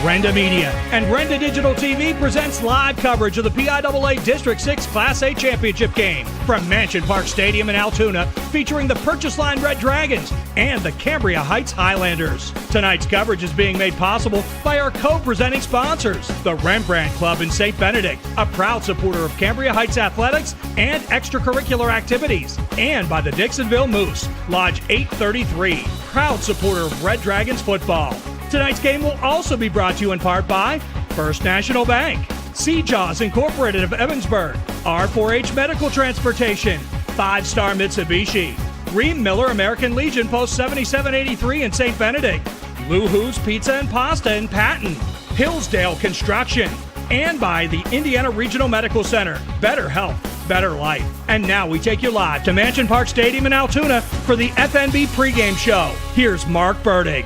Renda Media and Renda Digital TV presents live coverage of the PIAA District 6 Class A Championship game from Mansion Park Stadium in Altoona, featuring the Purchase Line Red Dragons and the Cambria Heights Highlanders. Tonight's coverage is being made possible by our co-presenting sponsors, the Rembrandt Club in St. Benedict, a proud supporter of Cambria Heights athletics and extracurricular activities, and by the Dixonville Moose, Lodge 833, proud supporter of Red Dragons football. Tonight's game will also be brought to you in part by First National Bank, Seajaws Incorporated of Evansburg, R4H Medical Transportation, 5-Star Mitsubishi, Ream Miller American Legion Post 7783 in St. Benedict, Lou Hoo's Pizza and Pasta in Patton, Hillsdale Construction, and by the Indiana Regional Medical Center. Better health, better life. And now we take you live to Mansion Park Stadium in Altoona for the FNB pregame show. Here's Mark Burdig.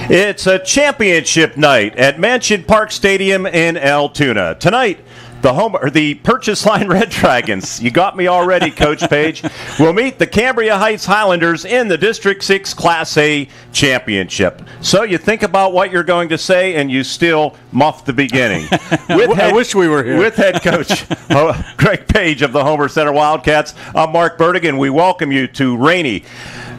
It's a championship night at Mansion Park Stadium in Altoona. Tonight, the Purchase Line Red Dragons, you got me already, Coach Page, will meet the Cambria Heights Highlanders in the District 6 Class A Championship. So you think about what you're going to say, and you still muff the beginning. I wish we were here. With head coach Greg Page of the Homer Center Wildcats, I'm Mark Burdig, and we welcome you to rainy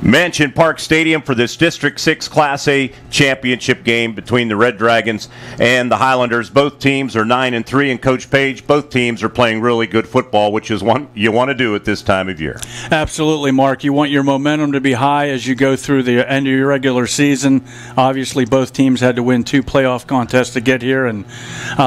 Mansion Park Stadium for this District 6 Class A Championship game between the Red Dragons and the Highlanders. Both teams are 9-3, and Coach Page, both teams are playing really good football, which is one you want to do at this time of year. Absolutely, Mark. You want your momentum to be high as you go through the end of your regular season. Obviously, both teams had to win 2 playoff contests to get here, and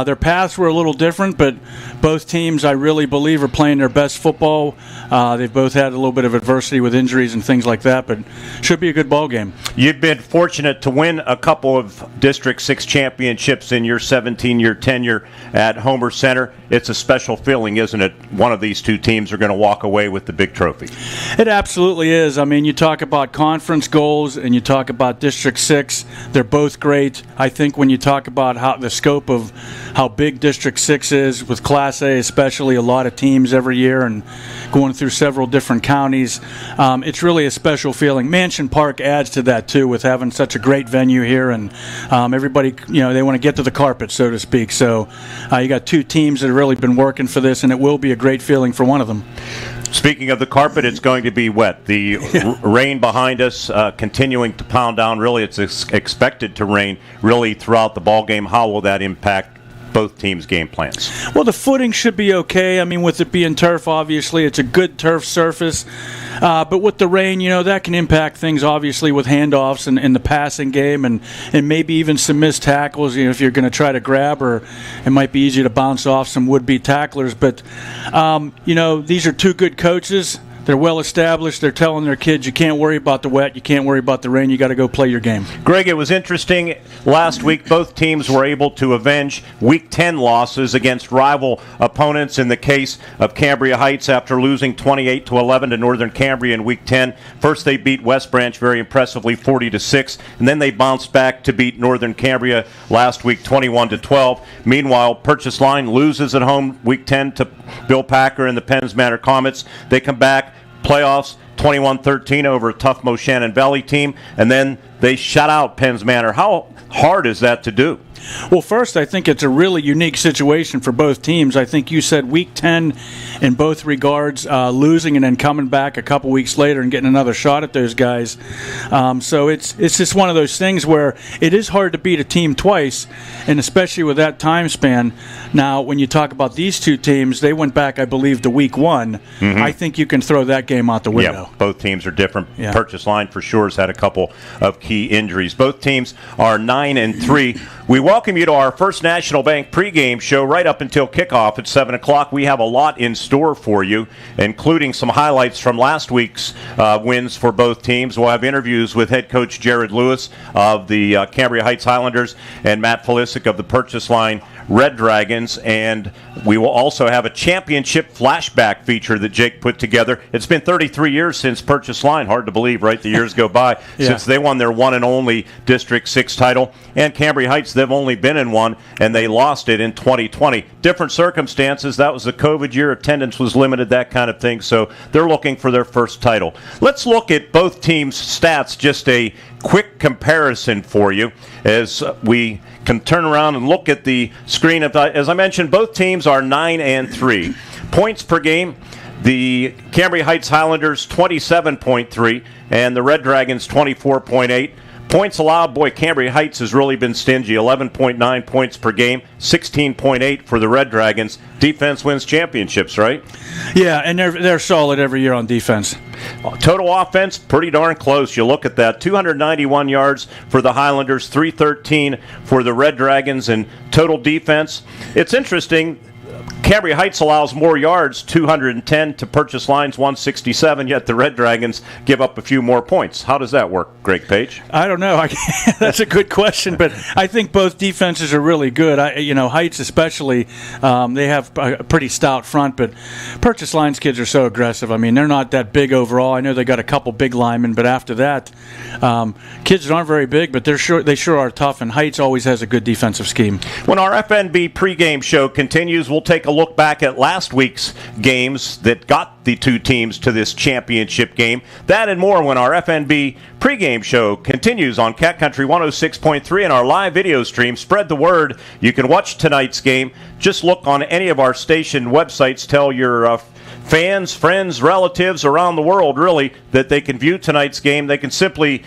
their paths were a little different, but both teams, I really believe, are playing their best football. They've both had a little bit of adversity with injuries and things like that, but should be a good ball game. You've been fortunate to win a couple of District 6 championships in your 17-year tenure at Homer Center. It's a special feeling, isn't it? One of these two teams are going to walk away with the big trophy. It absolutely is. I mean, you talk about conference goals and you talk about District 6. They're both great. I think when you talk about how the scope of how big District 6 is, with Class A especially, a lot of teams every year and going through several different counties, it's really a special feeling. Mansion Park adds to that too, with having such a great venue here, and everybody, they want to get to the carpet, so to speak. So you got two teams that have really been working for this, and it will be a great feeling for one of them. Speaking of the carpet, it's going to be wet. The rain behind us continuing to pound down. Really, it's expected to rain really throughout the ball game. How will that impact both teams' game plans? Well, the footing should be okay. I mean, with it being turf, obviously, it's a good turf surface. But with the rain, that can impact things, obviously, with handoffs and the passing game and maybe even some missed tackles, if you're going to try to grab, or it might be easy to bounce off some would-be tacklers. But, these are two good coaches. They're well established. They're telling their kids, you can't worry about the wet, you can't worry about the rain, you got to go play your game. Greg, it was interesting. Last week, both teams were able to avenge Week 10 losses against rival opponents. In the case of Cambria Heights, after losing 28-11 to Northern Cambria in Week 10, first they beat West Branch very impressively 40-6, and then they bounced back to beat Northern Cambria last week 21-12. Meanwhile, Purchase Line loses at home Week 10 to Bill Packer and the Penns Manor Comets. They come back, playoffs, 21-13 over a tough Moshannon Valley team, and then they shut out Penns Manor. How hard is that to do? Well, first, I think it's a really unique situation for both teams. I think you said Week 10 in both regards, losing and then coming back a couple weeks later and getting another shot at those guys. So it's just one of those things where it is hard to beat a team twice, and especially with that time span. Now, when you talk about these two teams, they went back, I believe, to Week 1. Mm-hmm. I think you can throw that game out the window. Yeah, both teams are different. Yeah. Purchase Line for sure has had a couple of key injuries. Both teams are 9-3. We welcome you to our First National Bank pregame show right up until kickoff at 7 o'clock. We have a lot in store for you, including some highlights from last week's wins for both teams. We'll have interviews with head coach Jared Lewis of the Cambria Heights Highlanders and Matt Felisic of the Purchase Line Red Dragons, and we will also have a championship flashback feature that Jake put together. It's been 33 years since Purchase Line. Hard to believe, right? The years go by since they won their one and only District 6 title. And Cambria Heights, they've only been in one, and they lost it in 2020. Different circumstances. That was the COVID year. Attendance was limited, that kind of thing. So they're looking for their first title. Let's look at both teams' stats just a quick comparison for you as we can turn around and look at the screen. As I mentioned, both teams are 9-3. Points per game, the Cambria Heights Highlanders 27.3 and the Red Dragons 24.8. Points allowed, boy, Cambria Heights has really been stingy. 11.9 points per game, 16.8 for the Red Dragons. Defense wins championships, right? Yeah, and they're solid every year on defense. Total offense, pretty darn close. You look at that. 291 yards for the Highlanders, 313 for the Red Dragons, and total defense. It's interesting. Cambria Heights allows more yards, 210 to Purchase Line's 167, yet the Red Dragons give up a few more points. How does that work, Greg Page? I don't know. That's a good question, but I think both defenses are really good. Heights especially, they have a pretty stout front, but Purchase Line's kids are so aggressive. I mean, they're not that big overall. I know they got a couple big linemen, but after that, kids that aren't very big, but they sure are tough, and Heights always has a good defensive scheme. When our FNB pregame show continues, we'll take a look back at last week's games that got the two teams to this championship game. That and more when our FNB pregame show continues on Cat Country 106.3 and our live video stream. Spread the word. You can watch tonight's game. Just look on any of our station websites. Tell your fans, friends, relatives around the world, really, that they can view tonight's game. They can simply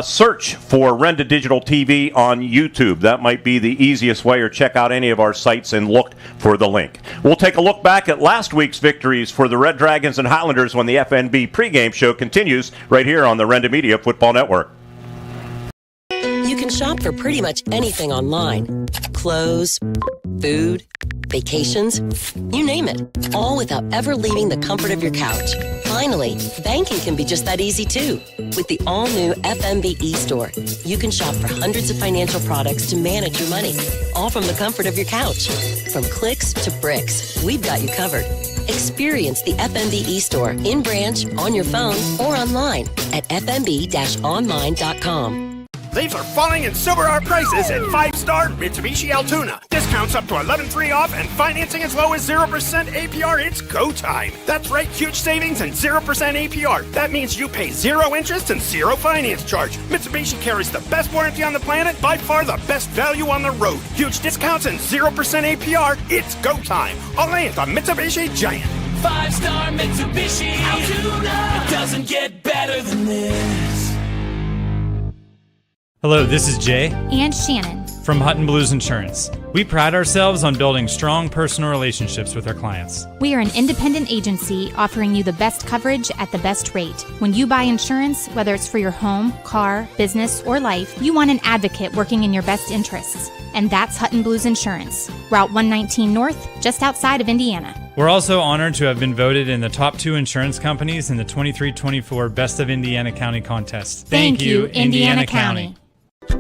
search for Renda Digital TV on YouTube. That might be the easiest way, or check out any of our sites and look for the link. We'll take a look back at last week's victories for the Red Dragons and Highlanders when the FNB pregame show continues right here on the Renda Media Football Network. You can shop for pretty much anything online. Clothes, food, vacations, you name it. All without ever leaving the comfort of your couch. Finally, banking can be just that easy too. With the all-new FNB e-store, you can shop for hundreds of financial products to manage your money, all from the comfort of your couch. From clicks to bricks, we've got you covered. Experience the FNB e-store in branch, on your phone, or online at fnb-online.com. Leaves are falling and so are our prices at 5-star Mitsubishi Altoona. Discounts up to 11.3 off and financing as low as 0% APR. It's go time. That's right, huge savings and 0% APR. That means you pay 0 interest and 0 finance charge. Mitsubishi carries the best warranty on the planet, by far the best value on the road. Huge discounts and 0% APR. It's go time. Only at the Mitsubishi Giant. 5-star Mitsubishi Altoona. It doesn't get better than this. Hello, this is Jay and Shannon from Hutton Blues Insurance. We pride ourselves on building strong personal relationships with our clients. We are an independent agency offering you the best coverage at the best rate. When you buy insurance, whether it's for your home, car, business, or life, you want an advocate working in your best interests. And that's Hutton Blues Insurance, Route 119 North, just outside of Indiana. We're also honored to have been voted in the top 2 insurance companies in the 23-24 Best of Indiana County contest. Thank you, Indiana County.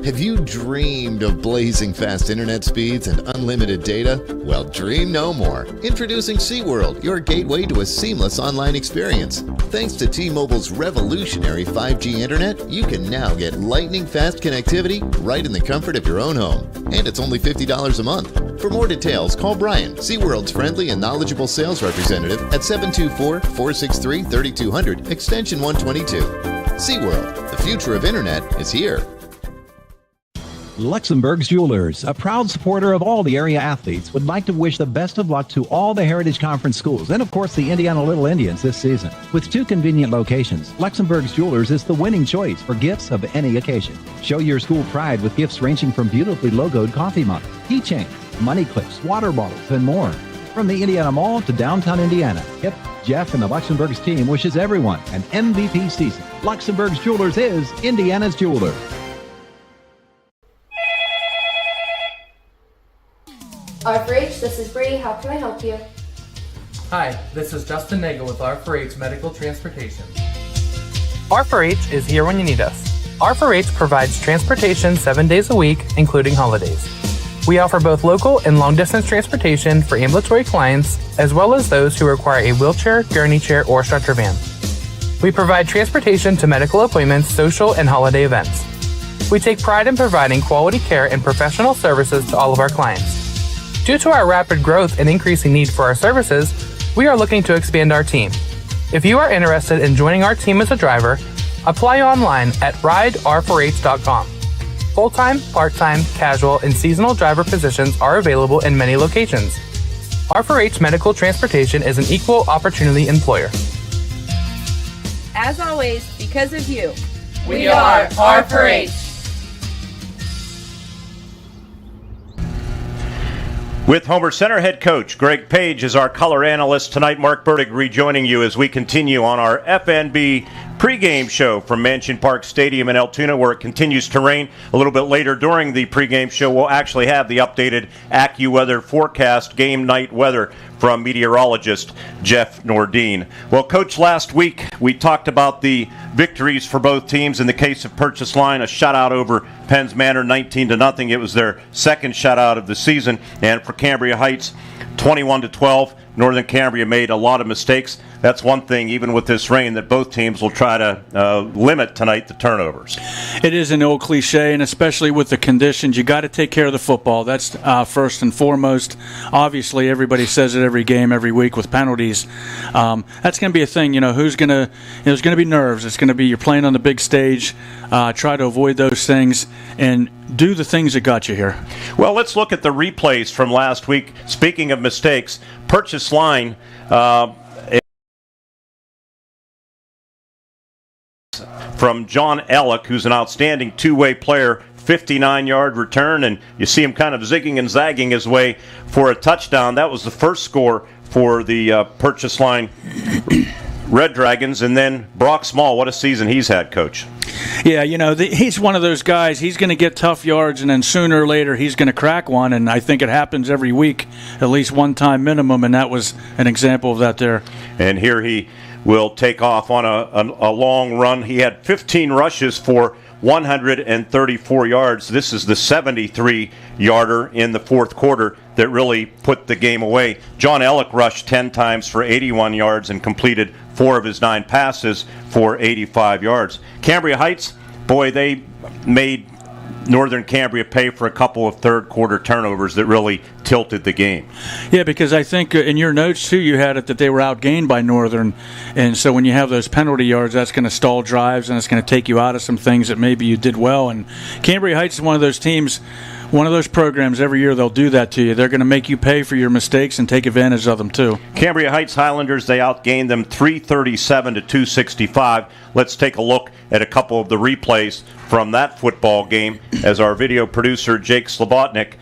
Have you dreamed of blazing fast internet speeds and unlimited data? Well, dream no more. Introducing SeaWorld, your gateway to a seamless online experience. Thanks to T-Mobile's revolutionary 5G internet, you can now get lightning-fast connectivity right in the comfort of your own home. And it's only $50 a month. For more details, call Brian, SeaWorld's friendly and knowledgeable sales representative at 724-463-3200, extension 122. SeaWorld, the future of internet is here. Luxembourg's Jewelers, a proud supporter of all the area athletes, would like to wish the best of luck to all the Heritage Conference schools and, of course, the Indiana Little Indians this season. With 2 convenient locations, Luxembourg's Jewelers is the winning choice for gifts of any occasion. Show your school pride with gifts ranging from beautifully logoed coffee mugs, keychains, money clips, water bottles, and more. From the Indiana Mall to downtown Indiana, Kip, Jeff, and the Luxembourg's team wishes everyone an MVP season. Luxembourg's Jewelers is Indiana's jeweler. R4H, this is Bree. How can I help you? Hi, this is Justin Nagel with R4H Medical Transportation. R4H is here when you need us. R4H provides transportation 7 days a week, including holidays. We offer both local and long-distance transportation for ambulatory clients, as well as those who require a wheelchair, gurney chair, or stretcher van. We provide transportation to medical appointments, social, and holiday events. We take pride in providing quality care and professional services to all of our clients. Due to our rapid growth and increasing need for our services, we are looking to expand our team. If you are interested in joining our team as a driver, Apply online at rideR4H.com. Full-time, part-time, casual, and seasonal driver positions are available in many locations. R4H Medical Transportation is an equal opportunity employer. As always, because of you, we are R4H. With Homer Center head coach Greg Page as our color analyst tonight, Mark Burdick rejoining you as we continue on our FNB pregame show from Mansion Park Stadium in Altoona, where it continues to rain. A little bit later during the pregame show, we'll actually have the updated AccuWeather forecast, game night weather from meteorologist Jeff Nordine. Well, Coach, last week we talked about the victories for both teams. In the case of Purchase Line, a shutout over Penns Manor, 19-0. It was their second shutout of the season. And for Cambria Heights, 21-12. Northern Cambria made a lot of mistakes. That's one thing, even with this rain, that both teams will try to limit tonight the turnovers. It is an old cliche, and especially with the conditions, you got to take care of the football. That's first and foremost. Obviously, everybody says it every game, every week with penalties. That's going to be a thing. There's going to be nerves. It's going to be you're playing on the big stage. Try to avoid those things and do the things that got you here. Well, let's look at the replays from last week. Speaking of mistakes, Purchase Line from John Ellick, who's an outstanding two-way player, 59-yard return, and you see him kind of zigging and zagging his way for a touchdown. That was the first score for the Purchase Line Red Dragons. And then Brock Small, what a season he's had, Coach. Yeah, he's one of those guys. He's going to get tough yards, and then sooner or later he's going to crack one, and I think it happens every week, at least one time minimum, and that was an example of that there. And here he will take off on a long run. He had 15 rushes for 134 yards. This is the 73-yarder in the fourth quarter that really put the game away. John Ellick rushed 10 times for 81 yards and completed 4 of his 9 passes for 85 yards. Cambria Heights, boy, they made Northern Cambria pay for a couple of third-quarter turnovers that really tilted the game. Yeah, because I think in your notes, too, you had it that they were outgained by Northern, and so when you have those penalty yards, that's going to stall drives, and it's going to take you out of some things that maybe you did well. And Cambria Heights is one of those teams, one of those programs, every year they'll do that to you. They're going to make you pay for your mistakes and take advantage of them, too. Cambria Heights Highlanders, they outgained them 337-265. Let's take a look at a couple of the replays from that football game as our video producer Jake Slobotnik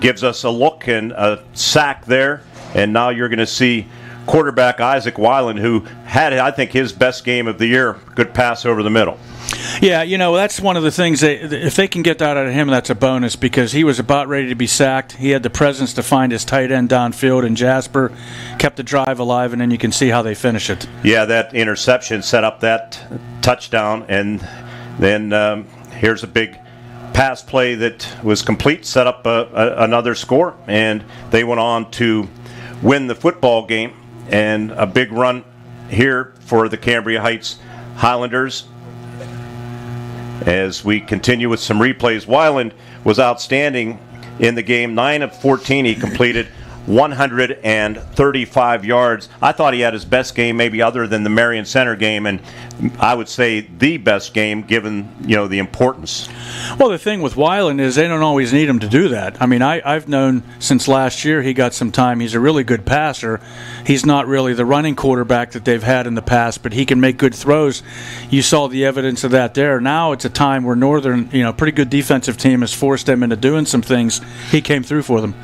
gives us a look and a sack there. And now you're going to see quarterback Isaac Weiland, who had, I think, his best game of the year. Good pass over the middle. Yeah, that's one of the things. If they can get that out of him, that's a bonus, because he was about ready to be sacked. He had the presence to find his tight end downfield, and Jasper kept the drive alive, and then you can see how they finish it. Yeah, that interception set up that touchdown, and then here's a big pass play that was complete, set up another score, and they went on to win the football game. And a big run here for the Cambria Heights Highlanders. As we continue with some replays, Weiland was outstanding in the game. 9 of 14 he completed, 135 yards. I thought he had his best game, maybe other than the Marion Center game, and I would say the best game given the importance. Well, the thing with Weiland is they don't always need him to do that. I mean, I've known since last year he got some time. He's a really good passer. He's not really the running quarterback that they've had in the past, but he can make good throws. You saw the evidence of that there. Now it's a time where Northern, pretty good defensive team has forced them into doing some things. He came through for them.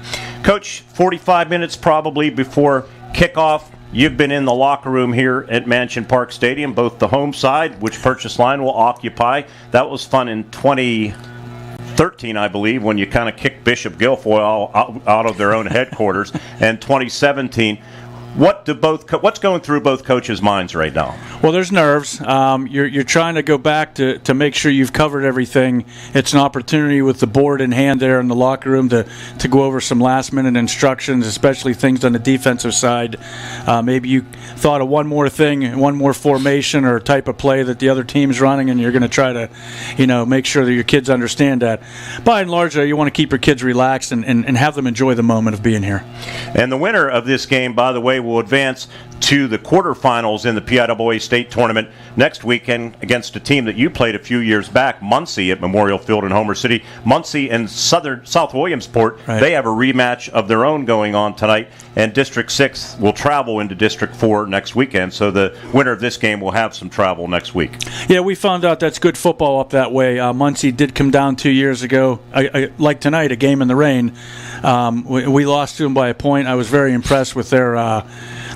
Coach, 45 minutes probably before kickoff. You've been in the locker room here at Mansion Park Stadium, both the home side, which Purchase Line will occupy. That was fun in 2013, I believe, when you kind of kicked Bishop Guilfoyle out of their own headquarters, and 2017. What's going through both coaches' minds right now? Well, there's nerves. You're trying to go back to make sure you've covered everything. It's an opportunity with the board in hand there in the locker room to go over some last-minute instructions, especially things on the defensive side. Maybe you thought of one more thing, one more formation or type of play that the other team's running, and you're going to try to, make sure that your kids understand that. By and large, you want to keep your kids relaxed and have them enjoy the moment of being here. And the winner of this game, by the way, will advance to the quarterfinals in the PIAA state tournament next weekend against a team that you played a few years back, Muncie at Memorial Field in Homer City. Muncie and South Williamsport, they have a rematch of their own going on tonight, and District 6 will travel into District 4 next weekend, so the winner of this game will have some travel next week. Yeah, we found out that's good football up that way. Muncie did come down 2 years ago, like tonight, a game in the rain. We lost to them by a point. I was very impressed with their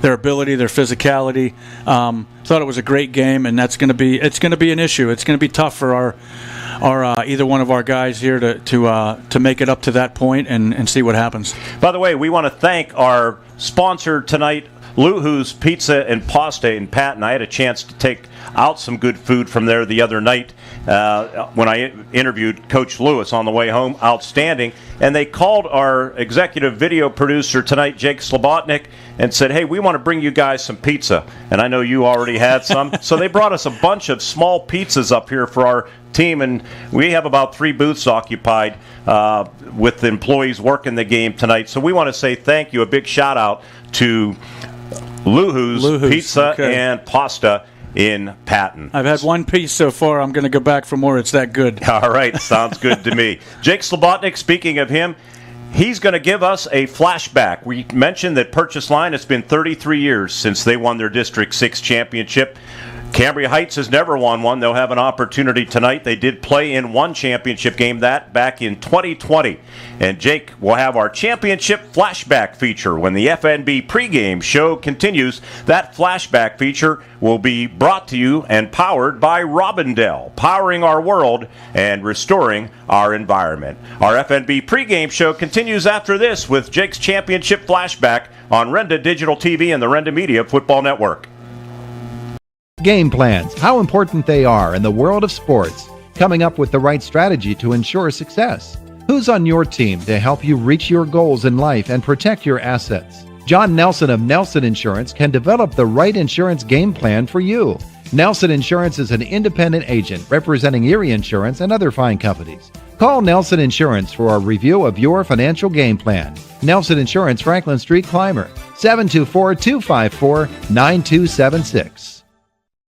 ability, their physicality. Thought it was a great game, and it's going to be an issue. It's going to be tough for our either one of our guys here to make it up to that point and see what happens. By the way, we want to thank our sponsor tonight, Luhu's Pizza and Pasta in Patton. I had a chance to take out some good food from there the other night when I interviewed Coach Lewis on the way home. Outstanding. And they called our executive video producer tonight, Jake Slobotnik, and said, hey, we want to bring you guys some pizza. And I know you already had some. So they brought us a bunch of small pizzas up here for our team, and we have about 3 booths occupied with the employees working the game tonight. So we want to say thank you, a big shout out to Luhu's Pizza and Pasta in Patton. I've had one piece so far. I'm going to go back for more. It's that good. All right. Sounds good to me. Jake Slobotnik, speaking of him, he's going to give us a flashback. We mentioned that Purchase Line, it's been 33 years since they won their District 6 championship. Cambria Heights has never won one. They'll have an opportunity tonight. They did play in one championship game, that back in 2020. And Jake will have our championship flashback feature when the FNB pregame show continues. That flashback feature will be brought to you and powered by Robindel, powering our world and restoring our environment. Our FNB pregame show continues after this with Jake's championship flashback on Renda Digital TV and the Renda Media Football Network. Game plans, how important they are in the world of sports. Coming up with the right strategy to ensure success. Who's on your team to help you reach your goals in life and protect your assets? John Nelson of Nelson Insurance can develop the right insurance game plan for you. Nelson Insurance is an independent agent representing Erie Insurance and other fine companies. Call Nelson Insurance for a review of your financial game plan. Nelson Insurance, Franklin Street, Clymer, 724-254-9276.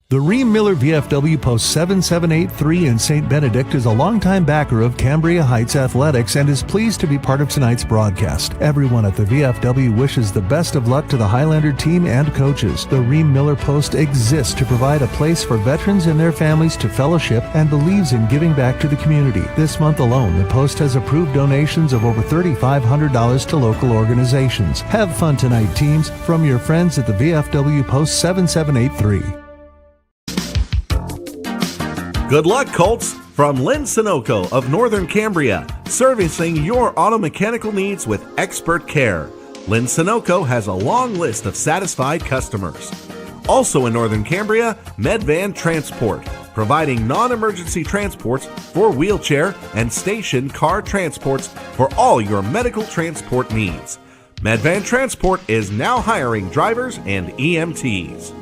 The Ream Miller VFW Post 7783 in St. Benedict is a longtime backer of Cambria Heights Athletics and is pleased to be part of tonight's broadcast. Everyone at the VFW wishes the best of luck to the Highlander team and coaches. The Ream Miller Post exists to provide a place for veterans and their families to fellowship and believes in giving back to the community. This month alone, the Post has approved donations of over $3,500 to local organizations. Have fun tonight, teams, from your friends at the VFW Post 7783. Good luck, Colts, from Lynn Sunoco of Northern Cambria, servicing your auto mechanical needs with expert care. Lynn Sunoco has a long list of satisfied customers. Also in Northern Cambria, Medvan Transport, providing non-emergency transports for wheelchair and station car transports for all your medical transport needs. Medvan Transport is now hiring drivers and EMTs.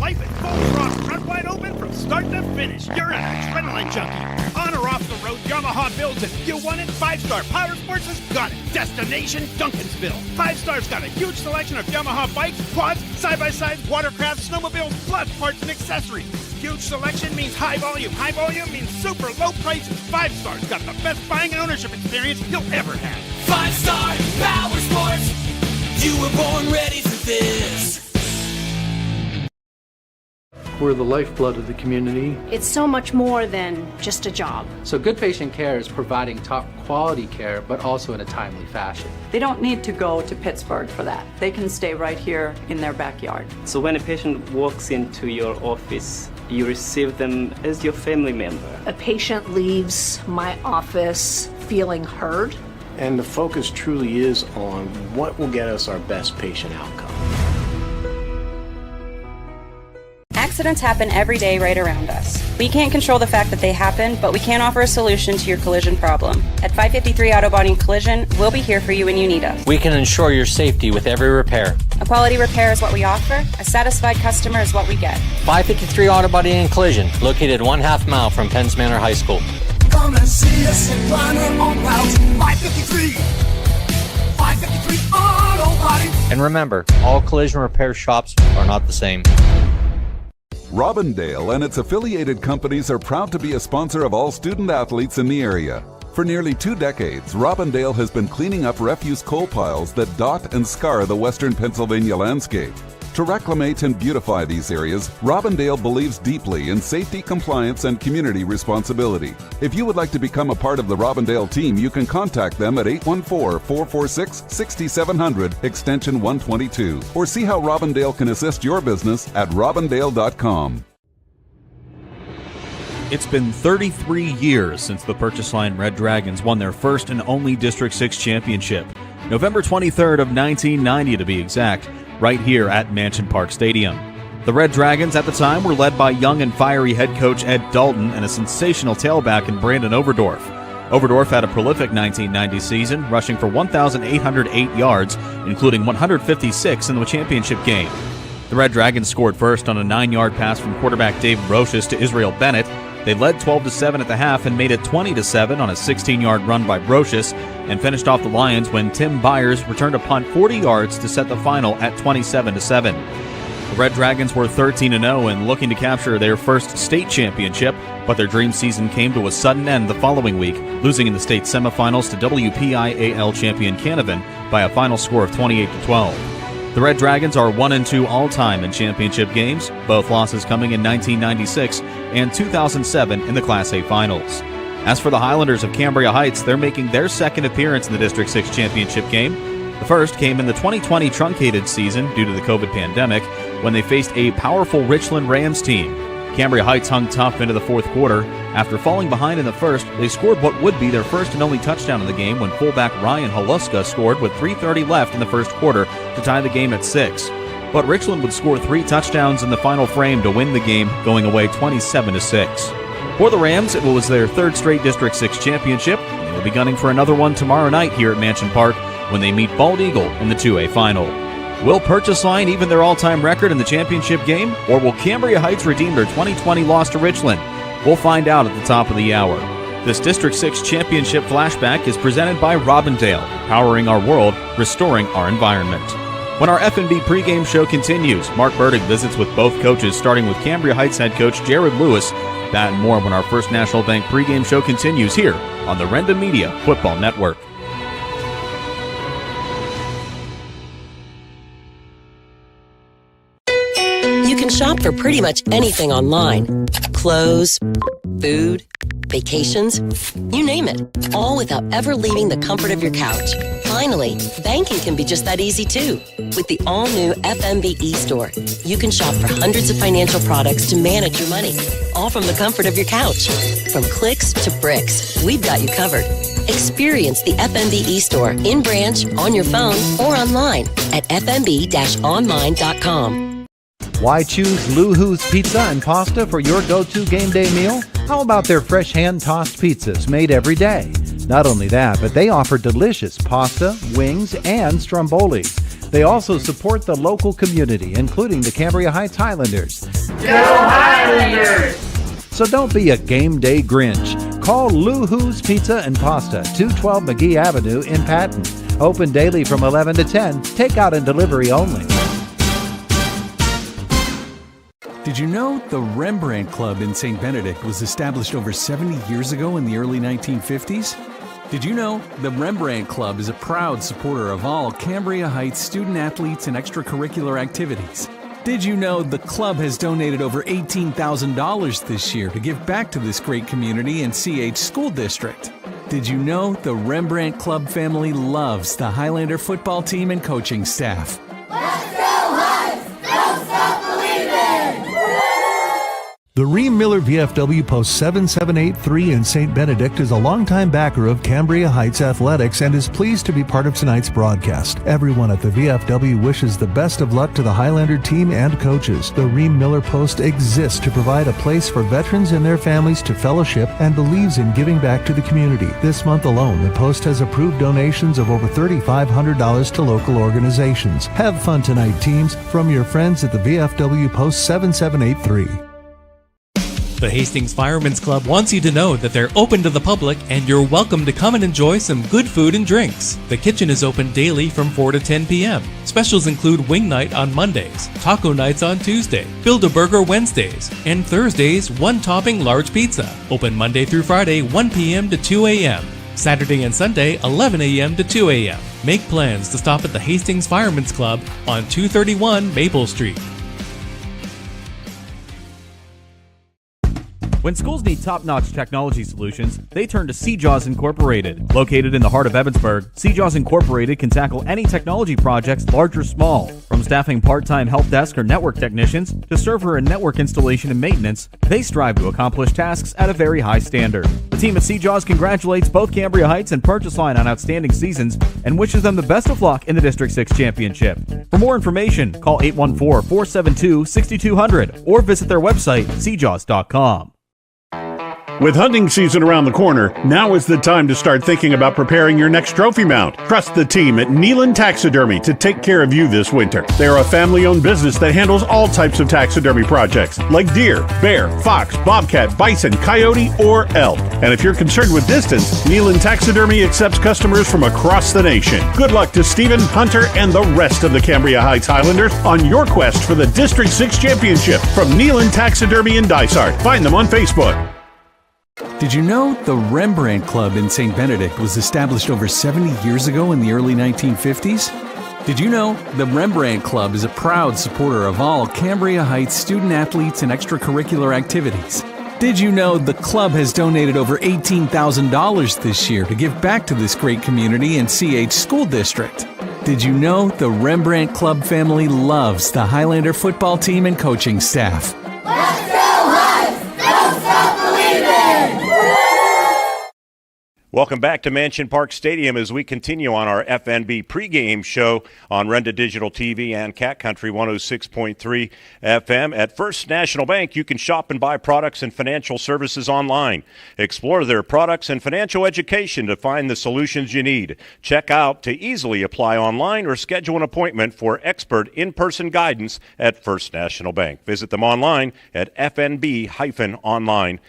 Life at full throttle, run wide open from start to finish. You're an adrenaline junkie. On or off the road, Yamaha builds it. You want it? 5-Star Power Sports has got it. Destination Duncansville. 5-Star's got a huge selection of Yamaha bikes, quads, side-by-sides, watercrafts, snowmobiles, plus parts and accessories. Huge selection means high volume. High volume means super low prices. 5-Star's got the best buying and ownership experience you'll ever have. 5-Star Power Sports. You were born ready for this. We're the lifeblood of the community. It's so much more than just a job. So good patient care is providing top quality care, but also in a timely fashion. They don't need to go to Pittsburgh for that. They can stay right here in their backyard. So when a patient walks into your office, you receive them as your family member. A patient leaves my office feeling heard. And the focus truly is on what will get us our best patient outcome. Accidents happen every day right around us. We can't control the fact that they happen, but we can offer a solution to your collision problem. At 553 Auto Body and Collision, we'll be here for you when you need us. We can ensure your safety with every repair. A quality repair is what we offer. A satisfied customer is what we get. 553 Auto Body and Collision, located 1/2 mile from Penns Manor High School. Come and see us in Runner on Route 553. 553 Auto Body. And remember, all collision repair shops are not the same. Robindale and its affiliated companies are proud to be a sponsor of all student athletes in the area. For nearly 2 decades, Robindale has been cleaning up refuse coal piles that dot and scar the western Pennsylvania landscape. To reclimate and beautify these areas, Robindale believes deeply in safety, compliance, and community responsibility. If you would like to become a part of the Robindale team, you can contact them at 814-446-6700, extension 122, or see how Robindale can assist your business at robindale.com. It's been 33 years since the Purchase Line Red Dragons won their first and only District 6 championship. November 23rd of 1990 to be exact, right here at Mansion Park Stadium. The Red Dragons at the time were led by young and fiery head coach Ed Dalton and a sensational tailback in Brandon Overdorf. Overdorf had a prolific 1990 season, rushing for 1,808 yards, including 156 in the championship game. The Red Dragons scored first on a 9-yard pass from quarterback Dave Brocious to Israel Bennett. They led 12-7 at the half and made it 20-7 on a 16-yard run by Brocious, and finished off the Lions when Tim Byers returned a punt 40 yards to set the final at 27-7. The Red Dragons were 13-0 and looking to capture their first state championship, but their dream season came to a sudden end the following week, losing in the state semifinals to WPIAL champion Canavan by a final score of 28-12. The Red Dragons are 1-2 all-time in championship games, both losses coming in 1996 and 2007 in the Class A finals. As for the Highlanders of Cambria Heights, they're making their second appearance in the District 6 championship game. The first came in the 2020 truncated season due to the COVID pandemic, when they faced a powerful Richland Rams team. Cambria Heights hung tough into the fourth quarter. After falling behind in the first, they scored what would be their first and only touchdown in the game when fullback Ryan Haluska scored with 3:30 left in the first quarter to tie the game at 6. But Richland would score 3 touchdowns in the final frame to win the game, going away 27-6. For the Rams, it was their third straight District 6 championship, and they will be gunning for another one tomorrow night here at Mansion Park when they meet Bald Eagle in the 2A final. Will Purchase Line even their all-time record in the championship game, or will Cambria Heights redeem their 2020 loss to Richland? We'll find out at the top of the hour. This District 6 championship flashback is presented by Robindale, powering our world, restoring our environment. When our F&B pregame show continues, Mark Burdick visits with both coaches, starting with Cambria Heights head coach Jared Lewis. That and more when our First National Bank pregame show continues here on the Renda Media Football Network. You can shop for pretty much anything online. Clothes, food, vacations, you name it. All without ever leaving the comfort of your couch. Finally, banking can be just that easy too. With the all-new FMB eStore, you can shop for hundreds of financial products to manage your money, all from the comfort of your couch. From clicks to bricks, we've got you covered. Experience the FMB eStore in branch, on your phone, or online at fmb-online.com. Why choose Luhu's Pizza and Pasta for your go-to game day meal? How about their fresh hand-tossed pizzas made every day? Not only that, but they offer delicious pasta, wings, and strombolis. They also support the local community, including the Cambria Heights Highlanders. Go Highlanders! So don't be a game day Grinch. Call Luhu's Pizza and Pasta, 212 McGee Avenue in Patton. Open daily from 11 to 10, takeout and delivery only. Did you know the Rembrandt Club in St. Benedict was established over 70 years ago in the early 1950s? Did you know the Rembrandt Club is a proud supporter of all Cambria Heights student athletes and extracurricular activities? Did you know the club has donated over $18,000 this year to give back to this great community and CH School District? Did you know the Rembrandt Club family loves the Highlander football team and coaching staff? Let's go Heights! Don't stop believing! The Ream Miller VFW Post 7783 in St. Benedict is a longtime backer of Cambria Heights Athletics and is pleased to be part of tonight's broadcast. Everyone at the VFW wishes the best of luck to the Highlander team and coaches. The Ream Miller Post exists to provide a place for veterans and their families to fellowship and believes in giving back to the community. This month alone, the Post has approved donations of over $3,500 to local organizations. Have fun tonight, teams, from your friends at the VFW Post 7783. The Hastings Firemen's Club wants you to know that they're open to the public and you're welcome to come and enjoy some good food and drinks. The kitchen is open daily from 4 to 10 p.m. Specials include wing night on Mondays, taco nights on Tuesday, Build-A-Burger Wednesdays, and Thursdays, one-topping large pizza. Open Monday through Friday, 1 p.m. to 2 a.m. Saturday and Sunday, 11 a.m. to 2 a.m. Make plans to stop at the Hastings Firemen's Club on 231 Maple Street. When schools need top-notch technology solutions, they turn to CJAWS Incorporated. Located in the heart of Evansburg, CJAWS Incorporated can tackle any technology projects, large or small. From staffing part-time help desk or network technicians to server and network installation and maintenance, they strive to accomplish tasks at a very high standard. The team at CJAWS congratulates both Cambria Heights and Purchase Line on outstanding seasons and wishes them the best of luck in the District 6 Championship. For more information, call 814-472-6200 or visit their website, cjaws.com. With hunting season around the corner, now is the time to start thinking about preparing your next trophy mount. Trust the team at Nealon Taxidermy to take care of you this winter. They are a family-owned business that handles all types of taxidermy projects, like deer, bear, fox, bobcat, bison, coyote, or elk. And if you're concerned with distance, Nealon Taxidermy accepts customers from across the nation. Good luck to Stephen, Hunter, and the rest of the Cambria Heights Highlanders on your quest for the District 6 Championship from Nealon Taxidermy in Dysart. Find them on Facebook. Did you know the Rembrandt Club in St. Benedict was established over 70 years ago in the early 1950s? Did you know the Rembrandt Club is a proud supporter of all Cambria Heights student athletes and extracurricular activities? Did you know the club has donated over $18,000 this year to give back to this great community and CH School District? Did you know the Rembrandt Club family loves the Highlander football team and coaching staff? Let's go Huns! Don't stop believing! Welcome back to Mansion Park Stadium as we continue on our FNB pregame show on Renda Digital TV and Cat Country 106.3 FM. At First National Bank, you can shop and buy products and financial services online. Explore their products and financial education to find the solutions you need. Check out to easily apply online or schedule an appointment for expert in-person guidance at First National Bank. Visit them online at fnb-online.com.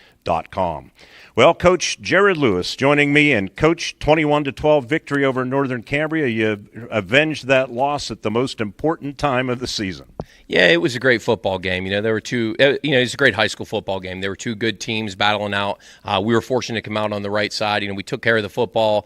Well, Coach Jared Lewis joining me, and Coach, 21-12 victory over Northern Cambria. You avenged that loss at the most important time of the season. Yeah, it was a great football game. There were two, it's a great high school football game. There were two good teams battling out. We were fortunate to come out on the right side. We took care of the football.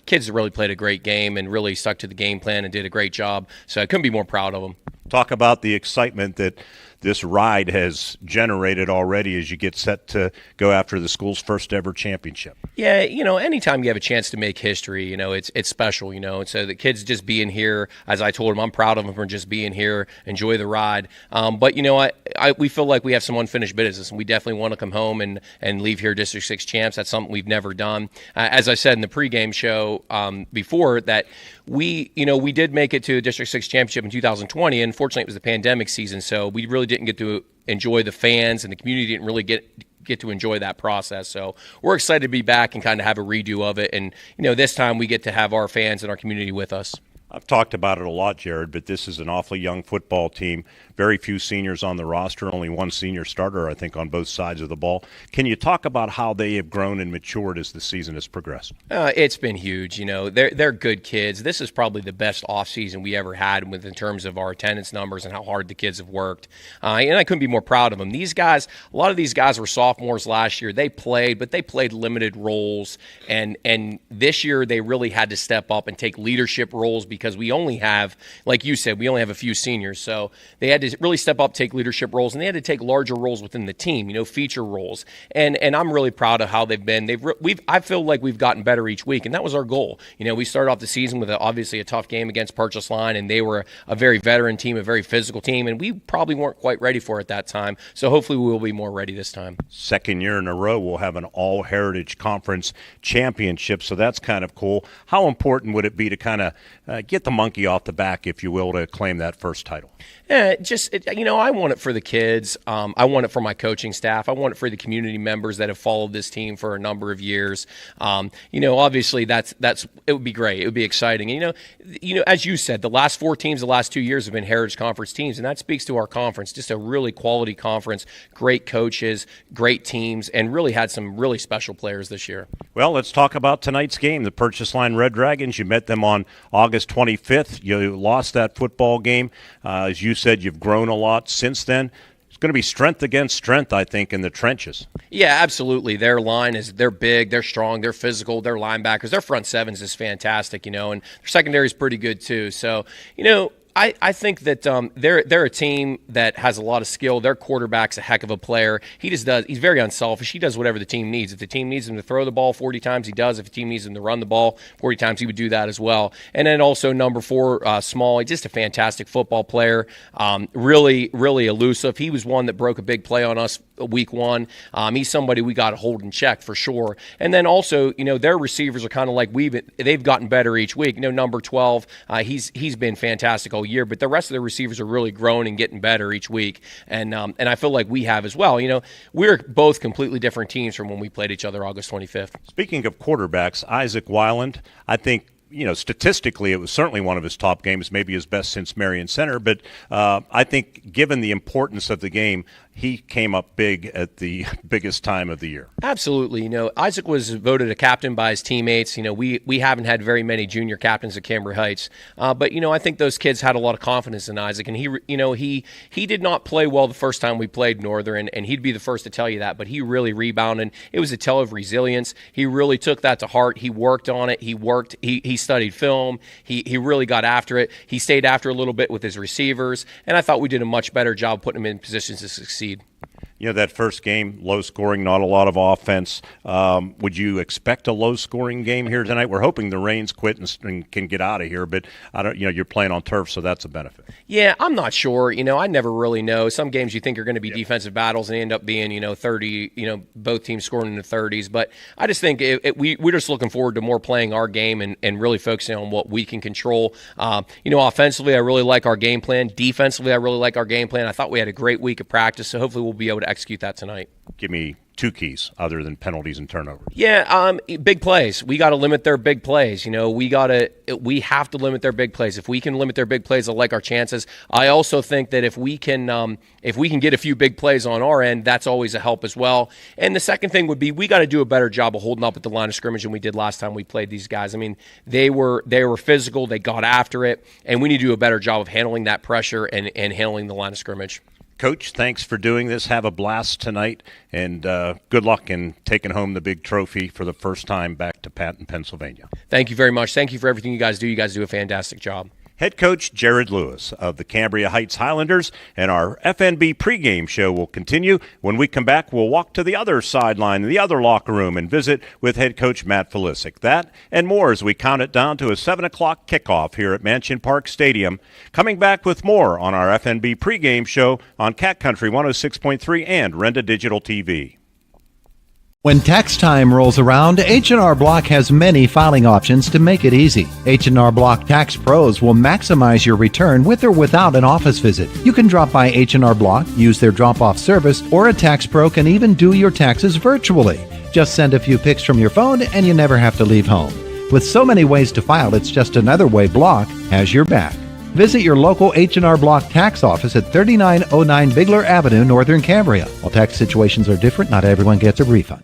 Kids really played a great game and really stuck to the game plan and did a great job. So I couldn't be more proud of them. Talk about the excitement that this ride has generated already as you get set to go after the school's first ever championship. Yeah, anytime you have a chance to make history, it's special, and so the kids just being here, as I told them, I'm proud of them for just being here, enjoy the ride. But, we feel like we have some unfinished business, and we definitely want to come home and leave here District 6 champs. That's something we've never done. As I said in the pregame show before, that we did make it to a District 6 championship in 2020, and fortunately it was the pandemic season, so we really didn't get to enjoy the fans, and the community didn't really get to enjoy that process. So we're excited to be back and kind of have a redo of it, and this time we get to have our fans and our community with us. I've talked about it a lot, Jared, but this is an awfully young football team. Very few seniors on the roster, only one senior starter, I think, on both sides of the ball. Can you talk about how they have grown and matured as the season has progressed? It's been huge. They're good kids. This is probably the best offseason we ever had in terms of our attendance numbers and how hard the kids have worked. And I couldn't be more proud of them. These guys, a lot of these guys were sophomores last year. They played, but they played limited roles. And this year they really had to step up and take leadership roles because we only have, like you said, we only have a few seniors. So they had to really step up, take leadership roles, and they had to take larger roles within the team, feature roles. And I'm really proud of how they've been. I feel like we've gotten better each week, and that was our goal. We started off the season with obviously a tough game against Purchase Line, and they were a very veteran team, a very physical team, and we probably weren't quite ready for it that time. So hopefully we will be more ready this time. Second year in a row, we'll have an all-heritage conference championship, so that's kind of cool. How important would it be to kind of get the monkey off the back, if you will, to claim that first title? I want it for the kids. I want it for my coaching staff. I want it for the community members that have followed this team for a number of years. Obviously it would be great. It would be exciting. As you said, the last 4 teams, the last 2 years have been Heritage Conference teams, and that speaks to our conference. Just a really quality conference, great coaches, great teams, and really had some really special players this year. Well, let's talk about tonight's game. The Purchase Line Red Dragons, you met them on August 25th. You lost that football game. As you said, you've grown a lot since then. It's going to be strength against strength, I think, in the trenches. Yeah, absolutely. Their line they're big, they're strong, they're physical, their linebackers, their front sevens is fantastic, and their secondary is pretty good too. So, I think that they're a team that has a lot of skill. Their quarterback's a heck of a player. He's very unselfish. He does whatever the team needs. If the team needs him to throw the ball 40 times, he does. If the team needs him to run the ball 40 times, he would do that as well. And then also number 4, Small. He's just a fantastic football player. Really, really elusive. He was one that broke a big play on us week 1. He's somebody we got to hold in check for sure. And then also, their receivers are kind of like they've gotten better each week. Number 12, he's been fantastic all year, but the rest of the receivers are really growing and getting better each week. And I feel like we have as well. We're both completely different teams from when we played each other August 25th. Speaking of quarterbacks, Isaac Weiland, I think, statistically, it was certainly one of his top games, maybe his best since Marion Center. But I think given the importance of the game, he came up big at the biggest time of the year. Absolutely. Isaac was voted a captain by his teammates. We haven't had very many junior captains at Cambria Heights. But, I think those kids had a lot of confidence in Isaac. And he did not play well the first time we played Northern, and he'd be the first to tell you that. But he really rebounded. It was a tale of resilience. He really took that to heart. He worked on it. He studied film. He really got after it. He stayed after a little bit with his receivers. And I thought we did a much better job putting him in positions to succeed. That first game, low scoring, not a lot of offense. Would you expect a low scoring game here tonight? We're hoping the rains quit and can get out of here, but I don't. You're playing on turf, so that's a benefit. Yeah, I'm not sure. I never really know. Some games you think are going to be defensive battles and they end up being 30. Both teams scoring in the 30s. But I just think we're just looking forward to more playing our game and really focusing on what we can control. Offensively, I really like our game plan. Defensively, I really like our game plan. I thought we had a great week of practice, so hopefully we'll be able to execute that tonight. Give me 2 keys other than penalties and turnovers. Yeah, big plays. We got to limit their big plays. We have to limit their big plays. If we can limit their big plays, I like our chances. I also think that if we can get a few big plays on our end, that's always a help as well. And the second thing would be we got to do a better job of holding up at the line of scrimmage than we did last time we played these guys. I mean, they were physical, they got after it, and we need to do a better job of handling that pressure and handling the line of scrimmage. Coach, thanks for doing this. Have a blast tonight, and good luck in taking home the big trophy for the first time back to Patton, Pennsylvania. Thank you very much. Thank you for everything you guys do. You guys do a fantastic job. Head coach Jared Lewis of the Cambria Heights Highlanders, and our FNB pregame show will continue. When we come back, we'll walk to the other sideline, the other locker room, and visit with head coach Matt Felisic. That and more as we count it down to a 7 o'clock kickoff here at Mansion Park Stadium. Coming back with more on our FNB pregame show on Cat Country 106.3 and Renda Digital TV. When tax time rolls around, H&R Block has many filing options to make it easy. H&R Block Tax Pros will maximize your return with or without an office visit. You can drop by H&R Block, use their drop-off service, or a tax pro can even do your taxes virtually. Just send a few pics from your phone and you never have to leave home. With so many ways to file, it's just another way Block has your back. Visit your local H&R Block tax office at 3909 Bigler Avenue, Northern Cambria. While tax situations are different, not everyone gets a refund.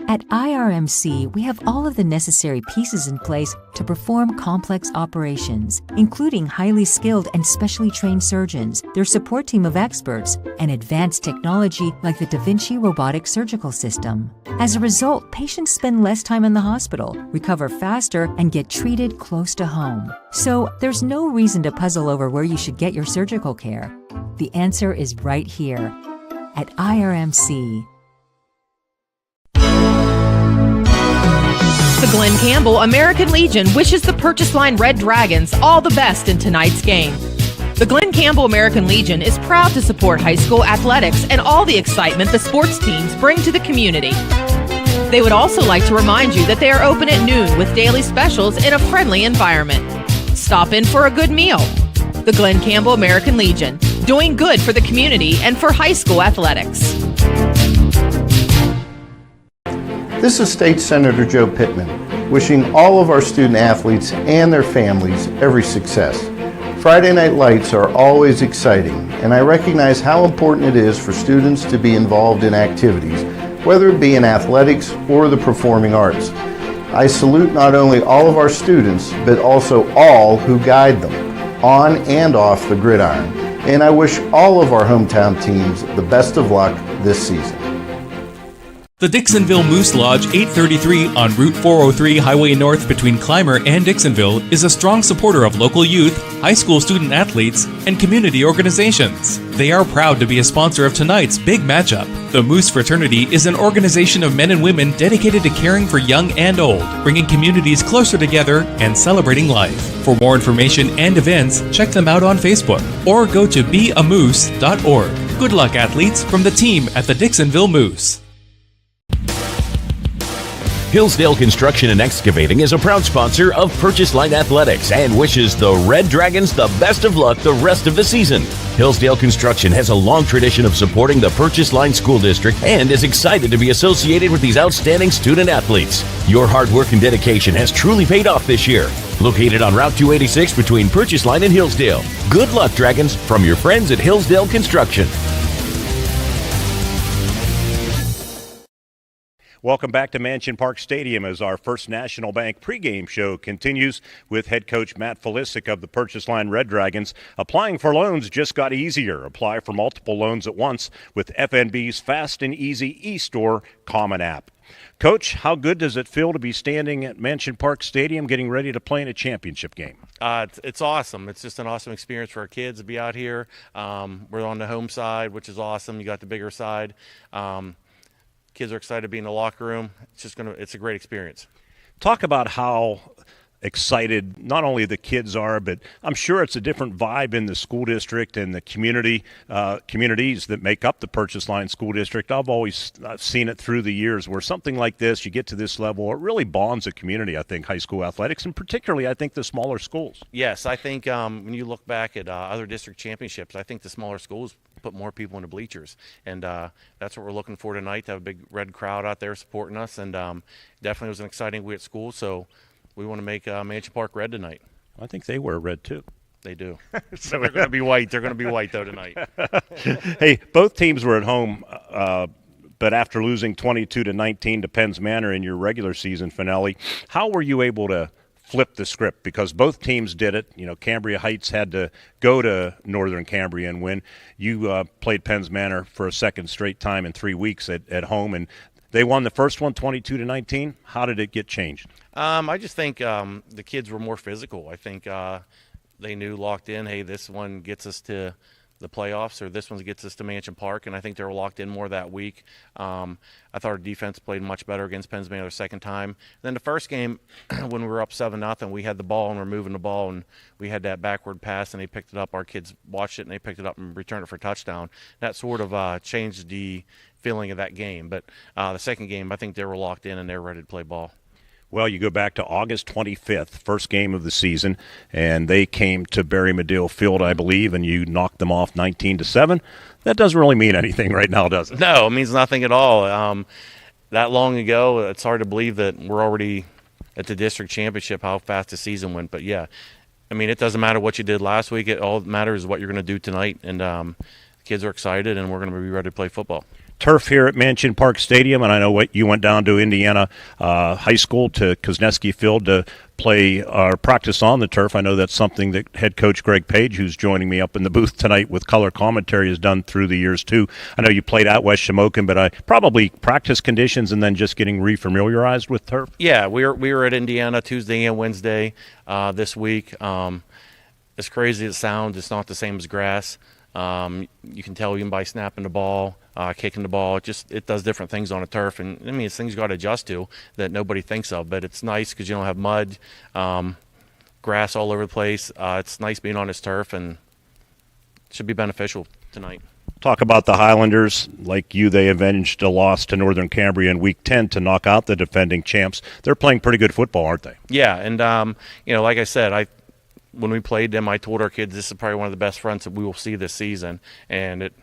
At IRMC, we have all of the necessary pieces in place to perform complex operations, including highly skilled and specially trained surgeons, their support team of experts, and advanced technology like the Da Vinci robotic surgical system. As a result, patients spend less time in the hospital, recover faster, and get treated close to home. So there's no reason to puzzle over where you should get your surgical care. The answer is right here at IRMC. The Glen Campbell American Legion wishes the Purchase Line Red Dragons all the best in tonight's game. The Glen Campbell American Legion is proud to support high school athletics and all the excitement the sports teams bring to the community. They would also like to remind you that they are open at noon with daily specials in a friendly environment. stop in for a good meal. The Glen Campbell American Legion, doing good for the community and for high school athletics. This is State Senator Joe Pittman, wishing all of our student athletes and their families every success. Friday Night Lights are always exciting, and I recognize how important it is for students to be involved in activities, whether it be in athletics or the performing arts. I salute not only all of our students, but also all who guide them, on and off the gridiron. And I wish all of our hometown teams the best of luck this season. The Dixonville Moose Lodge 833 on Route 403 Highway North between Clymer and Dixonville is a strong supporter of local youth, high school student athletes, and community organizations. They are proud to be a sponsor of tonight's big matchup. The Moose Fraternity is an organization of men and women dedicated to caring for young and old, bringing communities closer together and celebrating life. For more information and events, check them out on Facebook or go to beamoose.org. Good luck, athletes, from the team at the Dixonville Moose. Hillsdale Construction and Excavating is a proud sponsor of Purchase Line Athletics and wishes the Red Dragons the best of luck the rest of the season. Hillsdale Construction has a long tradition of supporting the Purchase Line School District and is excited to be associated with these outstanding student athletes. Your hard work and dedication has truly paid off this year. Located on Route 286 between Purchase Line and Hillsdale. Good luck, Dragons, from your friends at Hillsdale Construction. Welcome back to Mansion Park Stadium as our First National Bank pregame show continues with head coach Matt Felisic of the Purchase Line Red Dragons. Applying for loans just got easier. Apply for multiple loans at once with FNB's Fast and Easy eStore Common App. Coach, how good does it feel to be standing at Mansion Park Stadium getting ready to play in a championship game? It's awesome. It's just an awesome experience for our kids to be out here. We're on the home side, which is awesome. You got the bigger side. Kids are excited to be in the locker room. It's a great experience. Talk about how excited not only the kids are, but I'm sure it's a different vibe in the school district and the communities that make up the Purchase Line School District. I've always seen it through the years where something like this, you get to this level, it really bonds a community, I think, high school athletics, and particularly, I think, the smaller schools. Yes, I think when you look back at other district championships, I think the smaller schools put more people in the bleachers, and that's what we're looking for tonight, to have a big red crowd out there supporting us, and definitely was an exciting week at school, so we want to make Mansion Park red tonight. I think they wear red too. They do. So they're going to be white. They're going to be white, though, tonight. Hey, both teams were at home, but after losing 22-19 to Penns Manor in your regular season finale, how were you able to flip the script? Because both teams did it. You know, Cambria Heights had to go to Northern Cambria and win. You played Penns Manor for a second straight time in 3 weeks at home, and they won the first one 22-19. How did it get changed? I just think the kids were more physical. I think they knew locked in, hey, this one gets us to the playoffs, or this one gets us to Mansion Park, and I think they were locked in more that week. I thought our defense played much better against Penns Manor the second time. Then the first game, when we were up 7-0, we had the ball and we're moving the ball, and we had that backward pass, and they picked it up. Our kids watched it, and they picked it up and returned it for a touchdown. That sort of changed the feeling of that game. But the second game, I think they were locked in and they were ready to play ball. Well, you go back to August 25th, first game of the season, and they came to Barry Medill Field, I believe, and you knocked them off 19-7. That doesn't really mean anything right now, does it? No, it means nothing at all. That long ago, it's hard to believe that we're already at the district championship, how fast the season went. But, yeah, I mean, it doesn't matter what you did last week. All that matters is what you're going to do tonight. And the kids are excited, and we're going to be ready to play football. Turf here at Mansion Park Stadium, and I know you went down to Indiana High School to Kosneski Field to play or practice on the turf. I know that's something that head coach Greg Page, who's joining me up in the booth tonight with color commentary, has done through the years too. I know you played out West Shamokin, but probably practice conditions and then just getting refamiliarized with turf. Yeah, we were at Indiana Tuesday and Wednesday this week. As crazy as it sounds, it's not the same as grass. You can tell even by snapping the ball, kicking the ball, it does different things on a turf. And I mean, it's things you got to adjust to that nobody thinks of. But it's nice because you don't have mud, grass all over the place. It's nice being on this turf, and it should be beneficial tonight. Talk about the Highlanders. Like you, they avenged a loss to Northern Cambria in Week 10 to knock out the defending champs. They're playing pretty good football, aren't they? Yeah, and like I said, when we played them, I told our kids this is probably one of the best fronts that we will see this season, and it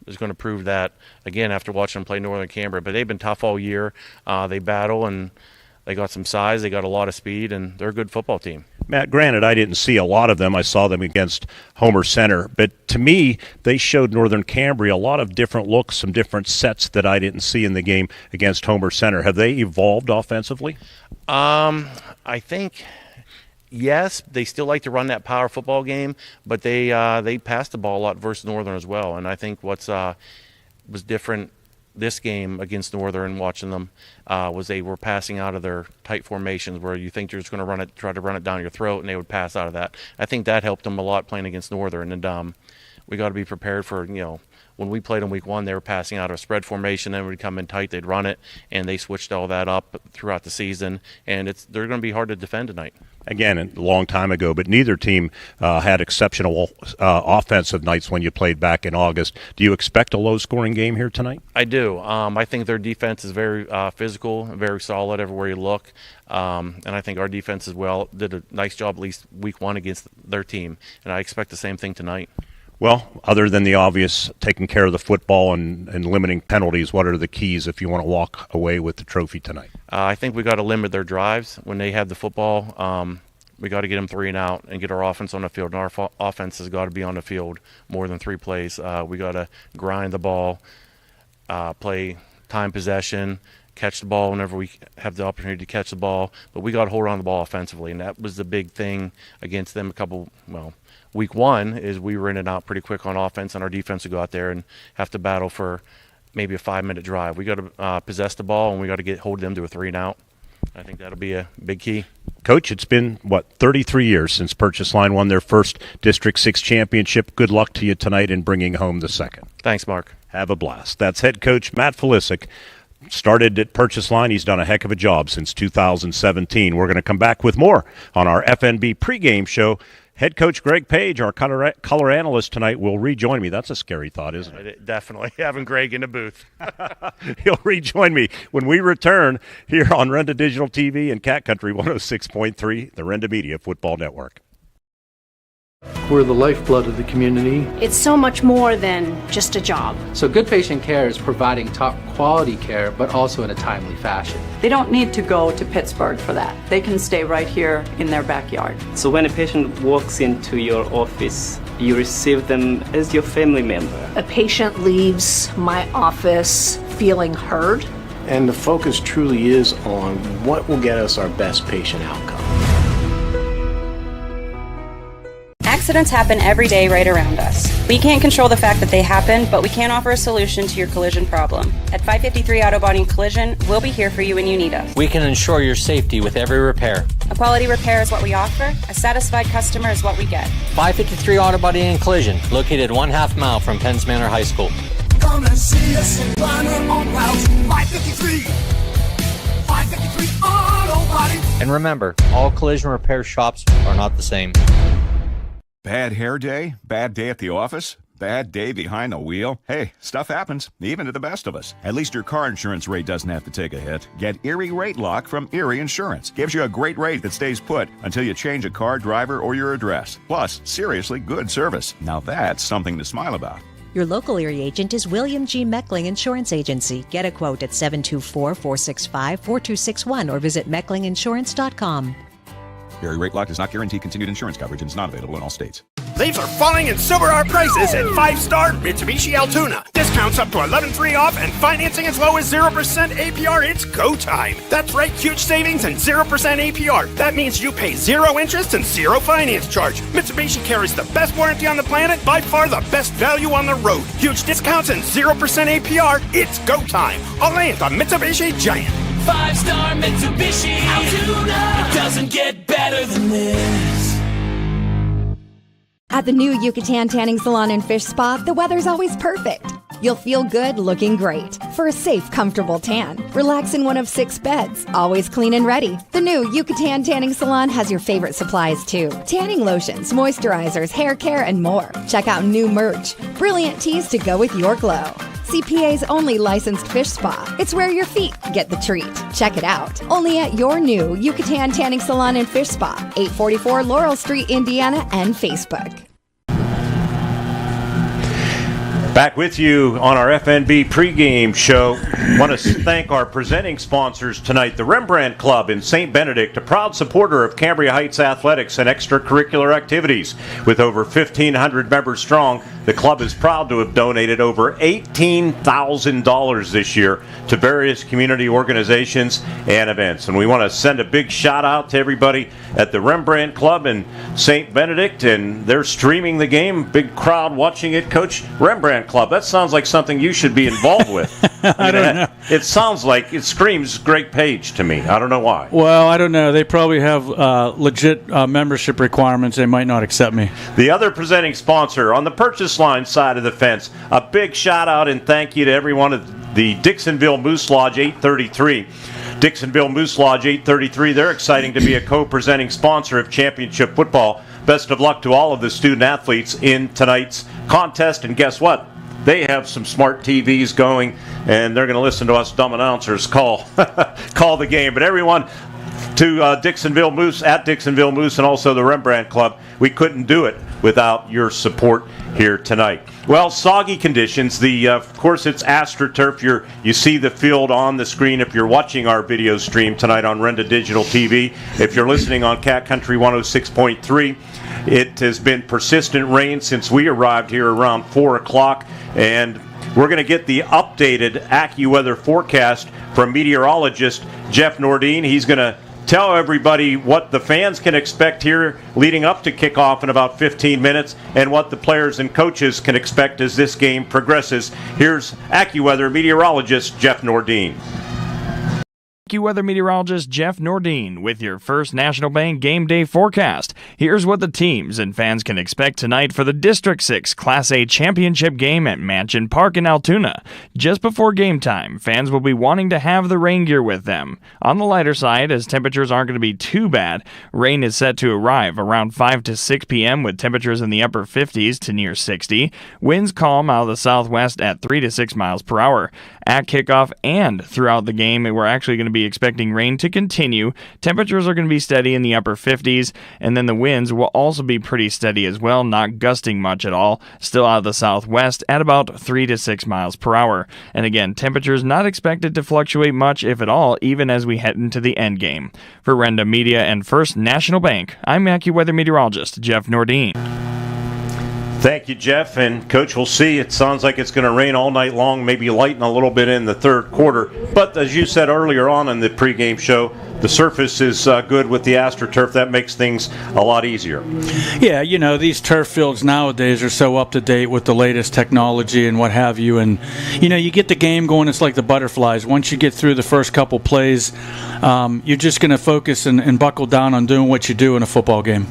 is going to prove that again after watching them play Northern Cambria. But they've been tough all year. They battle, and they got some size, they got a lot of speed, and they're a good football team. Matt, granted, I didn't see a lot of them. I saw them against Homer Center. But to me, they showed Northern Cambria a lot of different looks, some different sets that I didn't see in the game against Homer Center. Have they evolved offensively? I think, yes, they still like to run that power football game, but they pass the ball a lot versus Northern as well. And I think what's was different this game against Northern, watching them, was they were passing out of their tight formations where you think you're just going to try to run it down your throat, and they would pass out of that. I think that helped them a lot playing against Northern, and we got to be prepared for, when we played in week 1, they were passing out of a spread formation, then we'd come in tight, they'd run it, and they switched all that up throughout the season, and they're going to be hard to defend tonight. Again, a long time ago, but neither team had exceptional offensive nights when you played back in August. Do you expect a low-scoring game here tonight? I do. I think their defense is very physical, very solid everywhere you look, and I think our defense as well did a nice job at least week 1 against their team, and I expect the same thing tonight. Well, other than the obvious taking care of the football and limiting penalties, what are the keys if you want to walk away with the trophy tonight? I think we got to limit their drives when they have the football. We got to get them 3 and out and get our offense on the field. And our offense has got to be on the field more than 3 plays. We got to grind the ball, play time possession, catch the ball whenever we have the opportunity to catch the ball. But we got to hold on to the ball offensively, and that was the big thing against them week 1 is we were in and out pretty quick on offense, and our defense would go out there and have to battle for maybe a 5-minute drive. We got to possess the ball, and we got to hold them to a 3 and out. I think that'll be a big key. Coach, it's been, 33 years since Purchase Line won their first District 6 championship. Good luck to you tonight in bringing home the second. Thanks, Mark. Have a blast. That's head coach Matt Felisic. Started at Purchase Line. He's done a heck of a job since 2017. We're going to come back with more on our FNB pregame show. Head coach Greg Page, our color analyst tonight, will rejoin me. That's a scary thought, isn't it? Definitely. Having Greg in the booth. He'll rejoin me when we return here on Renda Digital TV and Cat Country 106.3, the Renda Media Football Network. We're the lifeblood of the community. It's so much more than just a job. So good patient care is providing top quality care, but also in a timely fashion. They don't need to go to Pittsburgh for that. They can stay right here in their backyard. So when a patient walks into your office, you receive them as your family member. A patient leaves my office feeling heard. And the focus truly is on what will get us our best patient outcome. Accidents happen every day right around us. We can't control the fact that they happen, but we can offer a solution to your collision problem. At 553 Auto Body and Collision, we'll be here for you when you need us. We can ensure your safety with every repair. A quality repair is what we offer. A satisfied customer is what we get. 553 Auto Body and Collision, located 1/2 mile from Penns Manor High School. Come and see us in Banner on Route 553. 553 Auto Body. And remember, all collision repair shops are not the same. Bad hair day? Bad day at the office? Bad day behind the wheel? Hey, stuff happens, even to the best of us. At least your car insurance rate doesn't have to take a hit. Get Erie Rate Lock from Erie Insurance. Gives you a great rate that stays put until you change a car, driver, or your address. Plus, seriously good service. Now that's something to smile about. Your local Erie agent is William G. Meckling Insurance Agency. Get a quote at 724-465-4261 or visit mecklinginsurance.com. Erie Rate Lock does not guarantee continued insurance coverage and is not available in all states. Leaves are falling in Silver Art prices at 5-star Mitsubishi Altoona. Discounts up to 11/3 off and financing as low as 0% APR. It's go time. That's right, huge savings and 0% APR. That means you pay 0 interest and 0 finance charge. Mitsubishi carries the best warranty on the planet, by far the best value on the road. Huge discounts and 0% APR. It's go time. Only at the Mitsubishi Giant. 5-star Mitsubishi Altoona. It doesn't get better than this. At the new Yucatan Tanning Salon and Fish Spa, the weather's always perfect. You'll feel good looking great. For a safe, comfortable tan, relax in one of 6 beds, always clean and ready. The new Yucatan Tanning Salon has your favorite supplies too. Tanning lotions, moisturizers, hair care, and more. Check out new merch. Brilliant teas to go with your glow. CPA's only licensed fish spa. It's where your feet get the treat. Check it out. Only at your new Yucatan Tanning Salon and Fish Spa, 844 Laurel Street, Indiana, and Facebook. Back with you on our FNB pregame show. Want to thank our presenting sponsors tonight, the Rembrandt Club in St. Benedict, a proud supporter of Cambria Heights athletics and extracurricular activities. With over 1,500 members strong, the club is proud to have donated over $18,000 this year to various community organizations and events. And we want to send a big shout out to everybody at the Rembrandt Club in St. Benedict, and they're streaming the game. Big crowd watching it. Coach, Rembrandt Club, that sounds like something you should be involved with. I don't know. It sounds like, it screams Greg Page to me. I don't know why. Well, I don't know. They probably have legit membership requirements. They might not accept me. The other presenting sponsor on the purchase line side of the fence, a big shout out and thank you to everyone at the Dixonville Moose Lodge 833. Dixonville Moose Lodge 833, they're exciting to be a co-presenting sponsor of championship football. Best of luck to all of the student athletes in tonight's contest. And guess what? They have some smart TVs going, and they're going to listen to us dumb announcers call the game. But everyone to Dixonville Moose, at Dixonville Moose, and also the Rembrandt Club, we couldn't do it without your support here tonight. Well, soggy conditions. Of course, it's AstroTurf. You see the field on the screen if you're watching our video stream tonight on Renda Digital TV. If you're listening on Cat Country 106.3, it has been persistent rain since we arrived here around 4 o'clock, and we're going to get the updated AccuWeather forecast from meteorologist Jeff Nordine. He's going to tell everybody what the fans can expect here leading up to kickoff in about 15 minutes and what the players and coaches can expect as this game progresses. Here's AccuWeather meteorologist Jeff Nordine. AccuWeather meteorologist Jeff Nordine with your First National Bank game day forecast. Here's what the teams and fans can expect tonight for the District 6 Class A championship game at Mansion Park in Altoona. Just before game time, fans will be wanting to have the rain gear with them. On the lighter side, as temperatures aren't going to be too bad, rain is set to arrive around 5 to 6 p.m. with temperatures in the upper 50s to near 60. Winds calm out of the southwest at 3 to 6 miles per hour. At kickoff and throughout the game, we're actually going to be expecting rain to continue. Temperatures are going to be steady in the upper 50s, and then the winds will also be pretty steady as well, not gusting much at all, still out of the southwest at about 3 to 6 miles per hour. And again, temperatures not expected to fluctuate much, if at all, even as we head into the end game. For Renda Media and First National Bank, I'm AccuWeather meteorologist Jeff Nordine. Thank you, Jeff. And, Coach, we'll see. It sounds like it's going to rain all night long, maybe lighten a little bit in the third quarter. But as you said earlier on in the pregame show, the surface is good with the AstroTurf. That makes things a lot easier. Yeah, you know, these turf fields nowadays are so up to date with the latest technology and what have you. And, you know, you get the game going, it's like the butterflies. Once you get through the first couple plays, you're just going to focus and buckle down on doing what you do in a football game.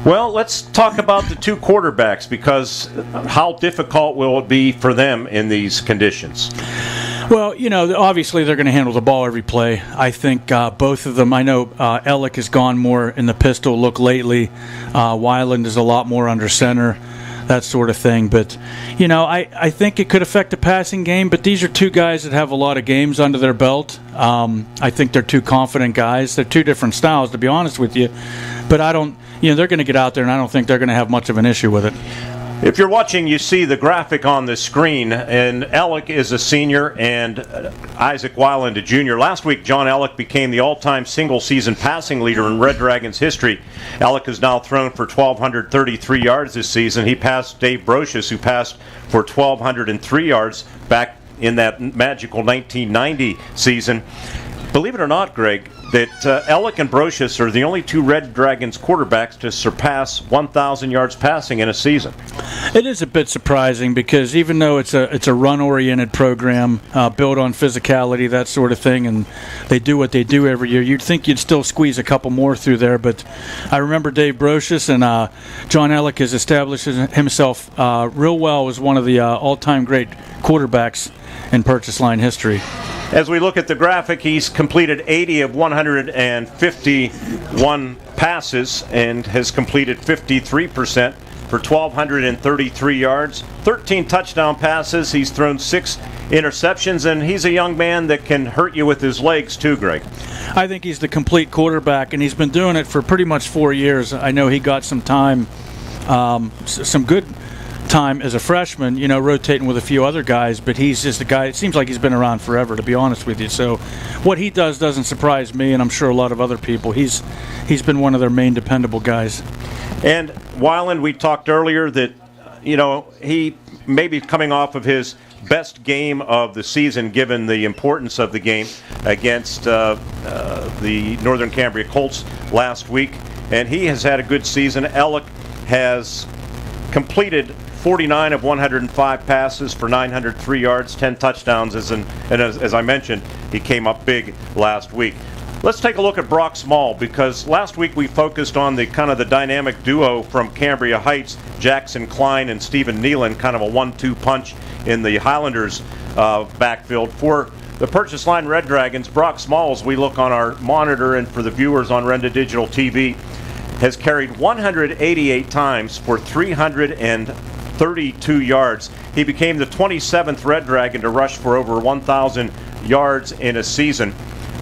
Well, let's talk about the two quarterbacks, because how difficult will it be for them in these conditions? Well, you know, obviously they're going to handle the ball every play. I think both of them, I know Ellick has gone more in the pistol look lately. Weiland is a lot more under center, that sort of thing. But, you know, I think it could affect the passing game, but these are two guys that have a lot of games under their belt. I think they're two confident guys. They're two different styles, to be honest with you. But they're going to get out there, and I don't think they're going to have much of an issue with it. If you're watching, you see the graphic on the screen, and Ellick is a senior and Isaac Weiland a junior. Last week, John Ellick became the all-time single-season passing leader in Red Dragons history. Ellick has now thrown for 1,233 yards this season. He passed Dave Brocious, who passed for 1,203 yards back in that magical 1990 season. Believe it or not, Greg, that Ellick and Brocious are the only two Red Dragons quarterbacks to surpass 1,000 yards passing in a season. It is a bit surprising because even though it's a run-oriented program built on physicality, that sort of thing, and they do what they do every year, you'd think you'd still squeeze a couple more through there. But I remember Dave Brocious, and John Ellick has established himself real well as one of the all-time great quarterbacks in purchase line history. As we look at the graphic, he's completed 80 of 151 passes and has completed 53% for 1,233 yards, 13 touchdown passes. He's thrown 6 interceptions, and he's a young man that can hurt you with his legs too, Greg. I think he's the complete quarterback, and he's been doing it for pretty much 4 years. I know he got some time, some good time as a freshman, rotating with a few other guys, but he's just a guy, it seems like he's been around forever, to be honest with you. So what he does doesn't surprise me, and I'm sure a lot of other people. He's been one of their main dependable guys. And Weiland, we talked earlier that, he may be coming off of his best game of the season, given the importance of the game against the Northern Cambria Colts last week. And he has had a good season. Ellick has completed 49 of 105 passes for 903 yards, 10 touchdowns, and as I mentioned, he came up big last week. Let's take a look at Brock Small, because last week we focused on the kind of the dynamic duo from Cambria Heights, Jackson Klein and Stephen Nealon, kind of a 1-2 punch in the Highlanders backfield. For the Purchase Line Red Dragons, Brock Small, as we look on our monitor and for the viewers on Renda Digital TV, has carried 188 times for 332 yards. He became the 27th Red Dragon to rush for over 1,000 yards in a season.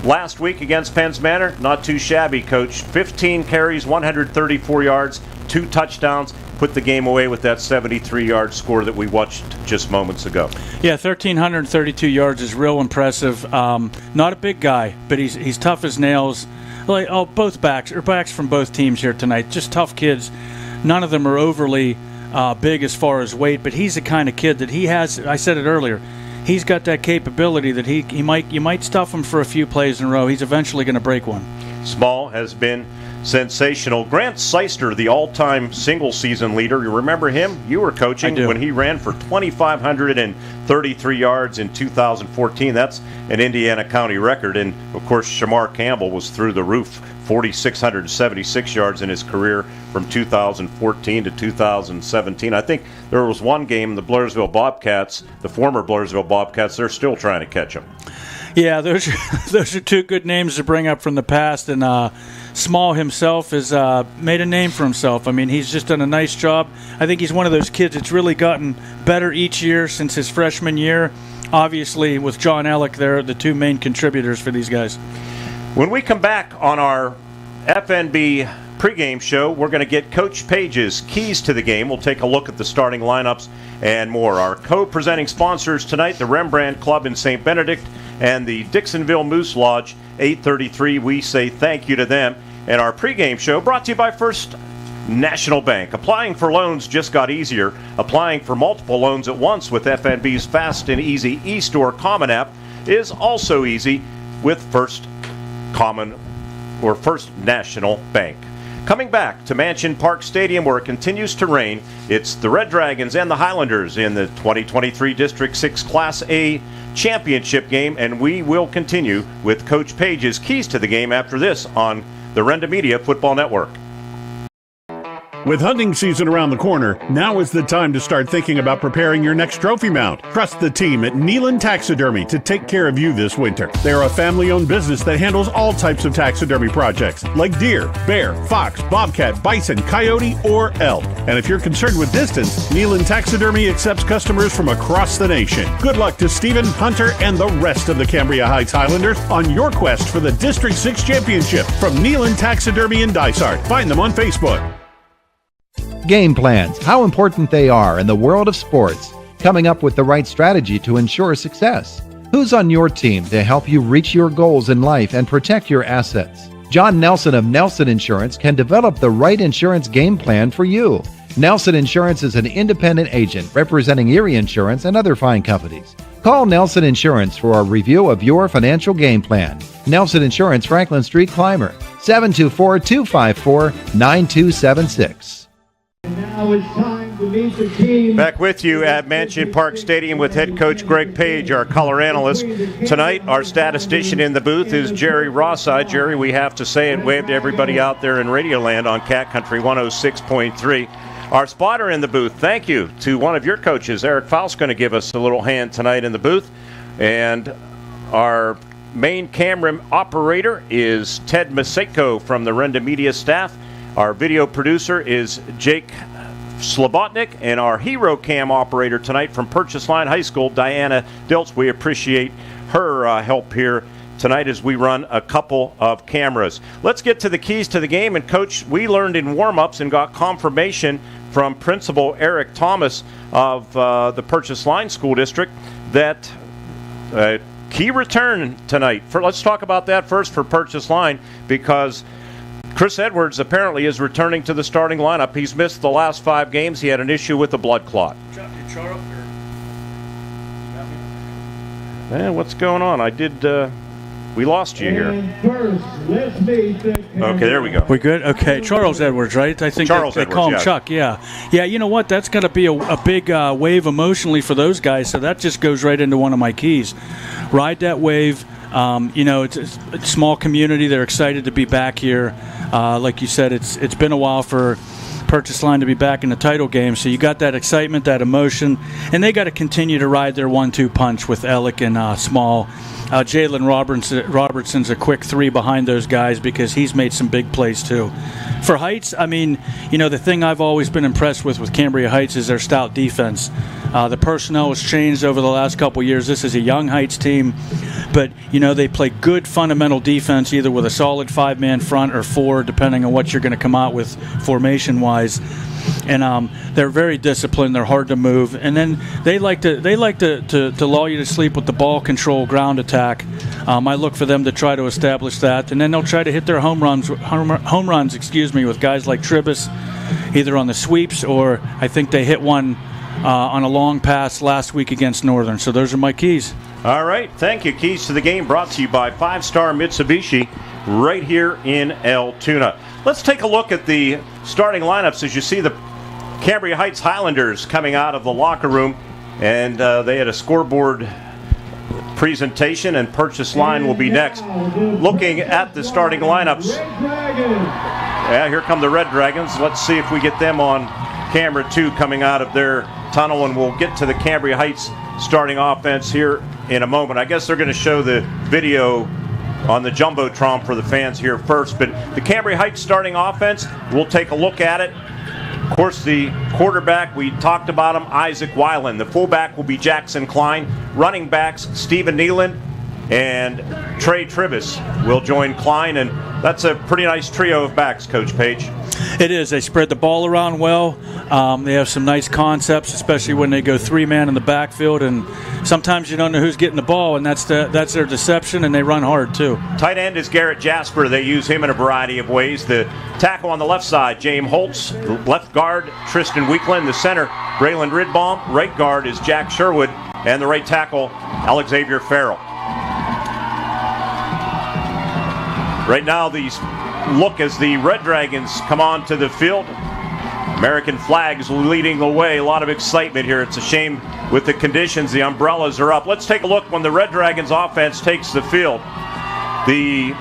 Last week against Penns Manor, not too shabby, Coach. 15 carries, 134 yards, 2 touchdowns, put the game away with that 73-yard score that we watched just moments ago. Yeah, 1,332 yards is real impressive. Not a big guy, but he's tough as nails. Both backs from both teams here tonight, just tough kids. None of them are overly big as far as weight, but he's the kind of kid that he has. I said it earlier. He's got that capability that you might stuff him for a few plays in a row. He's eventually going to break one. Small has been sensational. Grant Seister, the all-time single-season leader, you remember him? You were coaching when he ran for 2,533 yards in 2014. That's an Indiana County record. And, of course, Shamar Campbell was through the roof, 4,676 yards in his career from 2014 to 2017. I think there was one game, the Blairsville Bobcats, the former Blairsville Bobcats, they're still trying to catch him. Yeah, those are two good names to bring up from the past, and Small himself has made a name for himself. I mean, he's just done a nice job. I think he's one of those kids that's really gotten better each year since his freshman year. Obviously, with John Ellick, they're the two main contributors for these guys. When we come back on our FNB pregame show, we're going to get Coach Page's keys to the game. We'll take a look at the starting lineups and more. Our co-presenting sponsors tonight, the Rembrandt Club in St. Benedict and the Dixonville Moose Lodge, 833. We say thank you to them. And our pregame show brought to you by First National Bank. Applying for loans just got easier. Applying for multiple loans at once with FNB's Fast and Easy eStore Common app is also easy with First National Bank. Coming back to Mansion Park Stadium, where it continues to rain, it's the Red Dragons and the Highlanders in the 2023 District 6 Class A championship game, and we will continue with Coach Page's keys to the game after this on the Renda Media Football Network. With hunting season around the corner, now is the time to start thinking about preparing your next trophy mount. Trust the team at Nealon Taxidermy to take care of you this winter. They're a family-owned business that handles all types of taxidermy projects, like deer, bear, fox, bobcat, bison, coyote, or elk. And if you're concerned with distance, Nealon Taxidermy accepts customers from across the nation. Good luck to Stephen, Hunter, and the rest of the Cambria Heights Highlanders on your quest for the District 6 Championship from Nealon Taxidermy in Dysart. Find them on Facebook. Game plans, how important they are in the world of sports. Coming up with the right strategy to ensure success. Who's on your team to help you reach your goals in life and protect your assets? John Nelson of Nelson Insurance can develop the right insurance game plan for you. Nelson Insurance is an independent agent representing Erie Insurance and other fine companies. Call Nelson Insurance for a review of your financial game plan. Nelson Insurance, Franklin Street, Clymer, 724-254-9276. Now it's time to meet the team. Back with you at Mansion Park Stadium with head coach Greg Page, our color analyst. Tonight, our statistician in the booth is Jerry Rosside. Jerry, we have to say it, wave to everybody out there in Radioland on Cat Country 106.3. Our spotter in the booth, thank you to one of your coaches. Eric Faust going to give us a little hand tonight in the booth. And our main camera operator is Ted Maseko from the Renda Media staff. Our video producer is Jake Slobotnik, and our hero cam operator tonight from Purchase Line High School, Diana Diltz. We appreciate her help here tonight as we run a couple of cameras. Let's get to the keys to the game. And, Coach, we learned in warm-ups and got confirmation from Principal Eric Thomas of the Purchase Line School District that key return tonight. Let's talk about that first for Purchase Line, because Chris Edwards apparently is returning to the starting lineup. He's missed the last 5 games. He had an issue with a blood clot. Man, what's going on? We lost you here. Okay, there we go. We good? Okay, Charles Edwards, right? I think Charles they Edwards, call him yeah. Chuck, yeah. Yeah, you know what? That's got to be a big wave emotionally for those guys, so that just goes right into one of my keys. Ride that wave. It's a small community. They're excited to be back here. Like you said, it's been a while for Purchase Line to be back in the title game, so you got that excitement, that emotion, and they got to continue to ride their 1-2 punch with Ellick and Small. Jalen Robertson's a quick 3 behind those guys because he's made some big plays too. For Heights, the thing I've always been impressed with Cambria Heights is their stout defense. The personnel has changed over the last couple years. This is a young Heights team, but they play good fundamental defense, either with a solid 5-man front or 4, depending on what you're going to come out with formation-wise. And they're very disciplined. They're hard to move, and then they like to lull you to sleep with the ball control, ground attack. I look for them to try to establish that, and then they'll try to hit their home runs. With guys like Tribus, either on the sweeps or I think they hit one on a long pass last week against Northern. So those are my keys. All right, thank you. Keys to the game brought to you by 5-Star Mitsubishi right here in Altoona. Let's take a look at the starting lineups as you see the Cambria Heights Highlanders coming out of the locker room, and they had a scoreboard presentation, and Purchase Line will be next. Looking at the starting lineups. Yeah, here come the Red Dragons. Let's see if we get them on camera too coming out of their tunnel, and we'll get to the Cambria Heights starting offense here in a moment. I guess they're going to show the video on the Jumbotron for the fans here first, but the Cambria Heights starting offense, we'll take a look at it. Of course, the quarterback, we talked about him, Isaac Weiland. The fullback will be Jackson Klein. Running backs, Stephen Nealon and Trey Tribus will join Klein, and that's a pretty nice trio of backs, Coach Page. It is. They spread the ball around well. They have some nice concepts, especially when they go 3-man in the backfield, and sometimes you don't know who's getting the ball, and that's their deception, and they run hard too. Tight end is Garrett Jasper. They use him in a variety of ways. The tackle on the left side, James Holtz. The left guard, Tristan Weekland. The center, Braylon Ridbaum. Right guard is Jack Sherwood. And the right tackle, Alexavier Farrell. Right now, these look as the Red Dragons come onto the field. American flags leading the way. A lot of excitement here. It's a shame with the conditions. The umbrellas are up. Let's take a look when the Red Dragons offense takes the field. The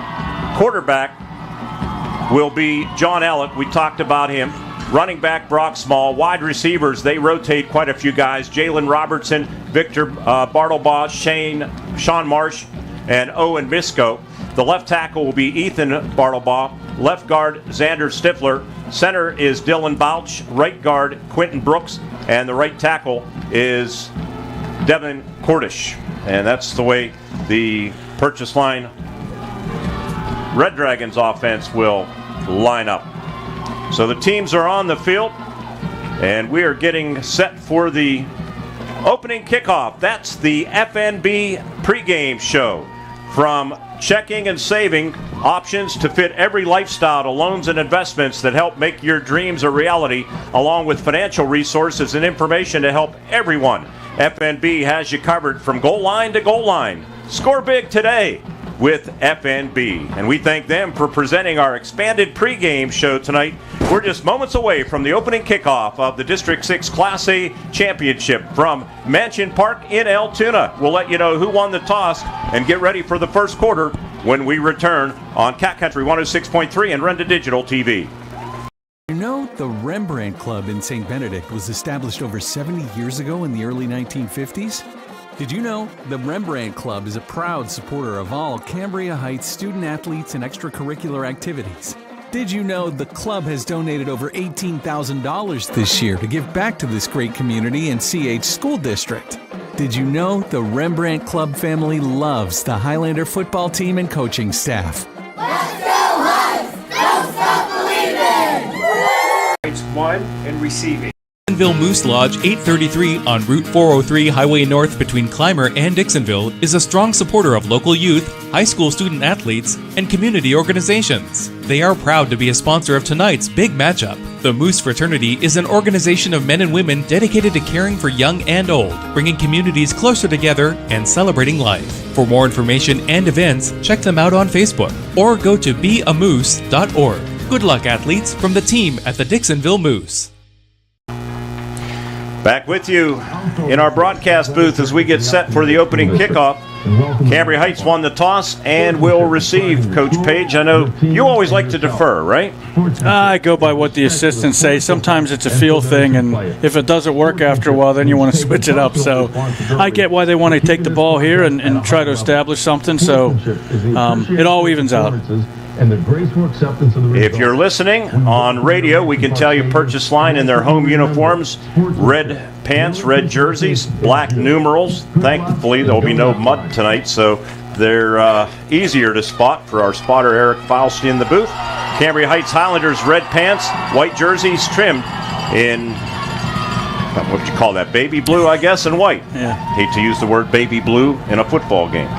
quarterback will be John Ellick. We talked about him. Running back, Brock Small. Wide receivers, they rotate quite a few guys. Jalen Robertson, Victor Bartlebaugh, Sean Marsh, and Owen Misko. The left tackle will be Ethan Bartlebaugh. Left guard, Xander Stifler. Center is Dylan Bouch. Right guard, Quentin Brooks. And the right tackle is Devin Cordish. And that's the way the Purchase Line Red Dragons offense will line up. So the teams are on the field, and we are getting set for the opening kickoff. That's the FNB pregame show. From checking and saving options to fit every lifestyle to loans and investments that help make your dreams a reality, along with financial resources and information to help everyone. FNB has you covered from goal line to goal line. Score big today with FNB. And we thank them for presenting our expanded pregame show tonight. We're just moments away from the opening kickoff of the District 6 Class A Championship from Mansion Park in Altoona. We'll let you know who won the toss and get ready for the first quarter when we return on Cat Country 106.3 and Renda Digital TV. You know, the Rembrandt Club in St. Benedict was established over 70 years ago in the early 1950s? Did you know the Rembrandt Club is a proud supporter of all Cambria Heights student athletes and extracurricular activities? Did you know the club has donated over $18,000 this year to give back to this great community and CH School District? Did you know the Rembrandt Club family loves the Highlander football team and coaching staff? Let's go, Huns! Don't stop believing! It's 1 and receiving. Dixonville Moose Lodge 833 on Route 403 Highway North between Clymer and Dixonville is a strong supporter of local youth, high school student athletes, and community organizations. They are proud to be a sponsor of tonight's big matchup. The Moose Fraternity is an organization of men and women dedicated to caring for young and old, bringing communities closer together and celebrating life. For more information and events, check them out on Facebook or go to beamoose.org. Good luck, athletes, from the team at the Dixonville Moose. Back with you in our broadcast booth as we get set for the opening kickoff. Cambria Heights won the toss and will receive. Coach Page, I know you always like to defer, right? I go by what the assistants say. Sometimes it's a feel thing, and if it doesn't work after a while, then you want to switch it up. So I get why they want to take the ball here and try to establish something, so it all evens out. And the graceful acceptance of the If you're listening on radio, we can tell you purchase line in their home uniforms, red pants, red jerseys, black numerals. Thankfully, there'll be no mud tonight, so they're easier to spot for our spotter, Eric Fausty, in the booth. Cambria Heights Highlanders, red pants, white jerseys trimmed in, what would you call that, baby blue, I guess, and white. Yeah. Hate to use the word baby blue in a football game.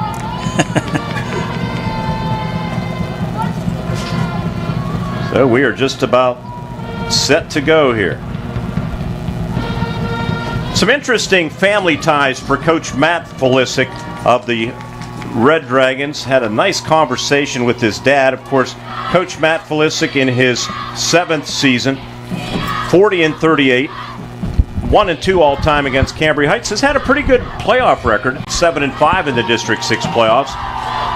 So we are just about set to go here. Some interesting family ties for Coach Matt Felisic of the Red Dragons. Had a nice conversation with his dad. Of course, Coach Matt Felisic in his 7th season, 40-38, 1-2 all-time against Cambria Heights. Has had a pretty good playoff record, 7-5 in the District 6 playoffs.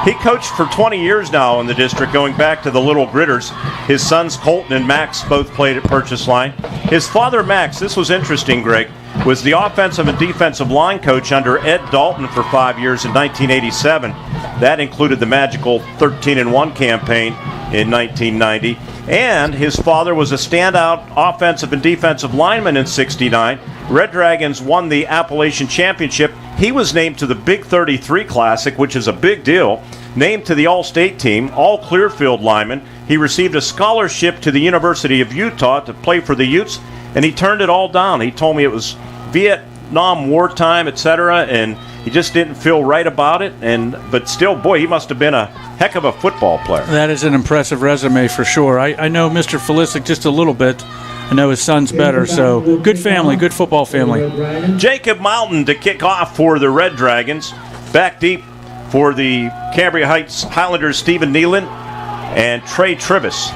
He coached for 20 years now in the district, going back to the Little Gritters. His sons Colton and Max both played at Purchase Line. His father Max, this was interesting, Greg, was the offensive and defensive line coach under Ed Dalton for 5 years in 1987. That included the magical 13-1 campaign in 1990. And his father was a standout offensive and defensive lineman in 69. Red Dragons won the Appalachian Championship. He was named to the Big 33 Classic, which is a big deal. Named to the All-State team, all Clearfield lineman. He received a scholarship to the University of Utah to play for the Utes, and he turned it all down. He told me it was Vietnam wartime, etc., and he just didn't feel right about it. But still, boy, he must have been a heck of a football player. That is an impressive resume for sure. I know Mr. Felisic just a little bit. I know his son's better, so good family, good football family. Jacob Mountain to kick off for the Red Dragons. Back deep for the Cambria Heights Highlanders, Stephen Nealon and Trey Trivis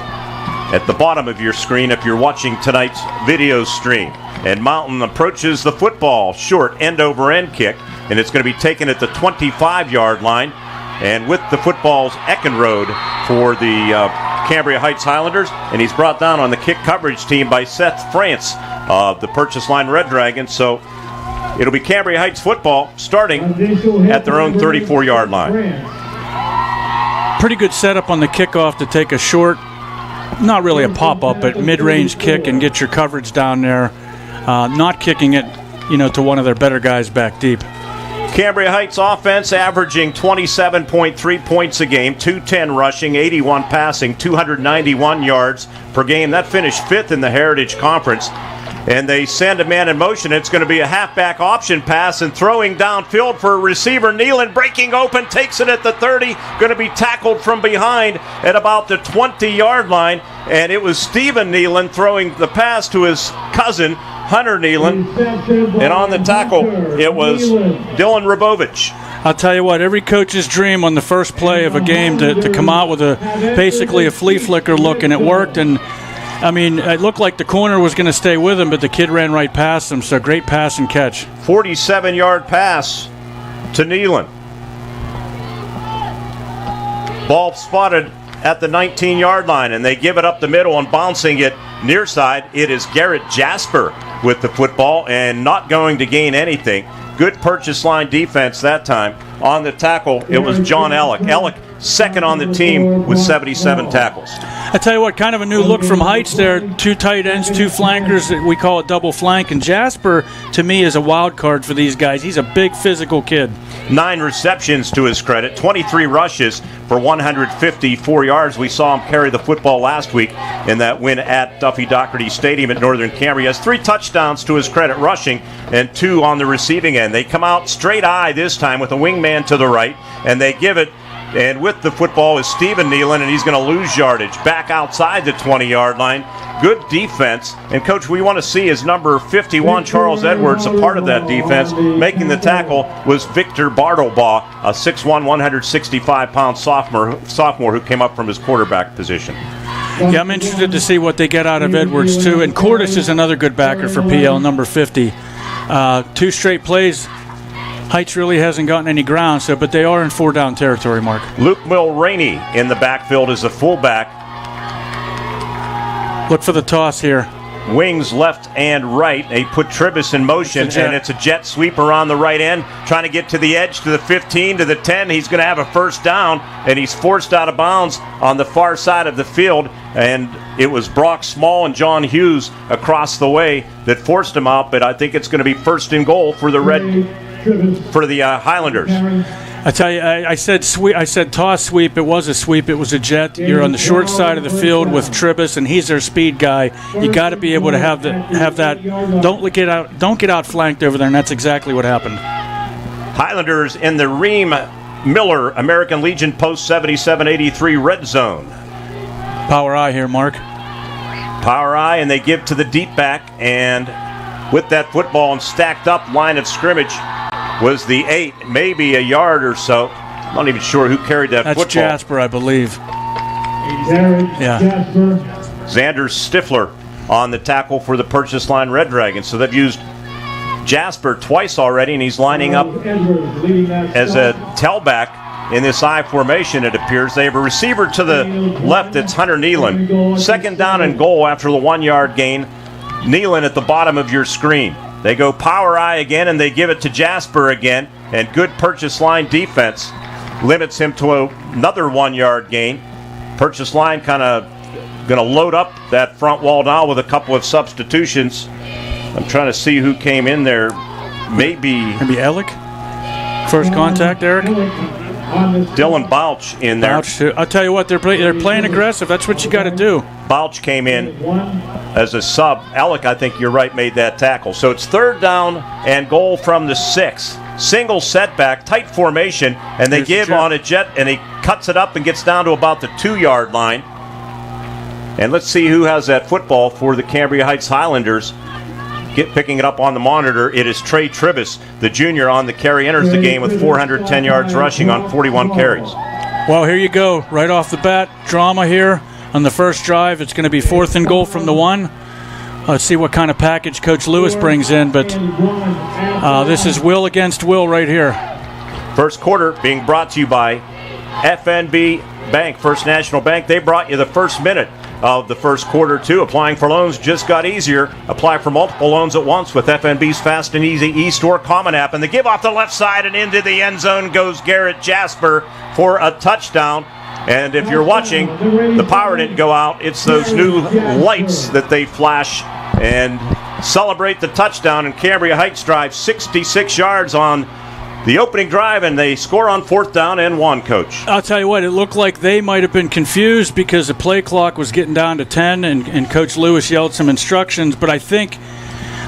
at the bottom of your screen if you're watching tonight's video stream. And Mountain approaches the football, short end-over-end kick, and it's going to be taken at the 25-yard line. And with the football's Eckenrode for the Cambria Heights Highlanders, and he's brought down on the kick coverage team by Seth France of the Purchase Line Red Dragons. So it'll be Cambria Heights football starting at their own 34-yard line. Pretty good setup on the kickoff to take a short, not really a pop-up, but mid-range kick and get your coverage down there. Not kicking it, to one of their better guys back deep. Cambria Heights offense averaging 27.3 points a game, 210 rushing, 81 passing, 291 yards per game. That finished 5th in the Heritage Conference. And they send a man in motion. It's going to be a halfback option pass and throwing downfield for receiver Nealon, breaking open, takes it at the 30, going to be tackled from behind at about the 20-yard line. And it was Stephen Nealon throwing the pass to his cousin, Hunter Nealon, and on the tackle, it was Dylan Rabovich. I'll tell you what, every coach's dream on the first play of a game to come out with basically a flea flicker look, and it worked. And I mean, it looked like the corner was going to stay with him, but the kid ran right past him, so great pass and catch. 47-yard pass to Nealon. Ball spotted at the 19-yard line, and they give it up the middle and bouncing it near side. It is Garrett Jasper with the football and not going to gain anything. Good Purchase Line defense that time. On the tackle, it was John Ellick. Ellick second on the team with 77 tackles. I tell you what, kind of a new look from Heights there. 2 tight ends, 2 flankers. We call it double flank. And Jasper, to me, is a wild card for these guys. He's a big physical kid. 9 receptions to his credit, 23 rushes for 154 yards. We saw him carry the football last week in that win at Duffy Doherty Stadium at Northern Cambria. He has 3 touchdowns to his credit rushing and 2 on the receiving end. They come out straight eye this time with a wingman to the right, and they give it. And with the football is Stephen Nealon, and he's going to lose yardage back outside the 20-yard line. Good defense. And, Coach, we want to see is number 51, Charles Edwards, a part of that defense. Making the tackle was Victor Bartlebaugh, a 6'1", 165-pound sophomore who came up from his quarterback position. Yeah, I'm interested to see what they get out of Edwards, too. And Cordes is another good backer for PL, number 50. 2 straight plays. Heights really hasn't gotten any ground, but they are in 4-down territory, Mark. Luke Mulroney in the backfield as a fullback. Look for the toss here. Wings left and right. They put Tribus in motion, and it's a jet sweeper on the right end, trying to get to the edge, to the 15, to the 10. He's going to have a first down, and he's forced out of bounds on the far side of the field. And it was Brock Small and John Hughes across the way that forced him out, but I think it's going to be first and goal for the Highlanders. I tell you, I said sweep. I said toss sweep. It was a sweep. It was a jet. You're on the short side of the field with Tribus, and he's their speed guy. You got to be able to have that. Don't get outflanked over there, and that's exactly what happened. Highlanders in the Ream Miller American Legion Post 7783 red zone. Power eye here, Mark. Power eye, and they give to the deep back, and with that football and stacked up line of scrimmage was the 8, maybe a yard or so. I'm not even sure who carried that football. That's Jasper, I believe. Yeah. Xander Stifler on the tackle for the Purchase Line Red Dragons. So they've used Jasper twice already, and he's lining up as a tailback in this I formation, it appears. They have a receiver to the left, it's Hunter Nealon. 2nd down and goal after the 1-yard gain. Nealon at the bottom of your screen. They go power eye again, and they give it to Jasper again. And good Purchase Line defense limits him to another 1-yard gain. Purchase Line kind of going to load up that front wall now with a couple of substitutions. I'm trying to see who came in there. Maybe Alec? First contact, Eric? Dylan Bouch in there. I'll tell you what, they're playing aggressive. That's what you got to do. Bouch came in as a sub. Alec, I think you're right, made that tackle. So it's 3rd down and goal from the 6. Single setback, tight formation, and they give on a jet, and he cuts it up and gets down to about the 2-yard line. And let's see who has that football for the Cambria Heights Highlanders. Picking it up on the monitor, it is Trey Tribus, the junior, on the carry. Enters the game with 410 yards rushing on 41 carries. Well, here you go. Right off the bat, drama here on the first drive. It's going to be 4th and goal from the 1. Let's see what kind of package Coach Lewis brings in, but this is will against will right here. First quarter being brought to you by FNB Bank, First National Bank. They brought you the first minute of the first quarter, too. Applying for loans just got easier. Apply for multiple loans at once with FNB's Fast and Easy eStore Common App. And the give off the left side and into the end zone goes Garrett Jasper for a touchdown. And if you're watching, the power didn't go out. It's those new lights that they flash and celebrate the touchdown. And Cambria Heights drive 66 yards on the opening drive, and they score on 4th down and 1, Coach. I'll tell you what, it looked like they might have been confused because the play clock was getting down to 10, and Coach Lewis yelled some instructions, but I think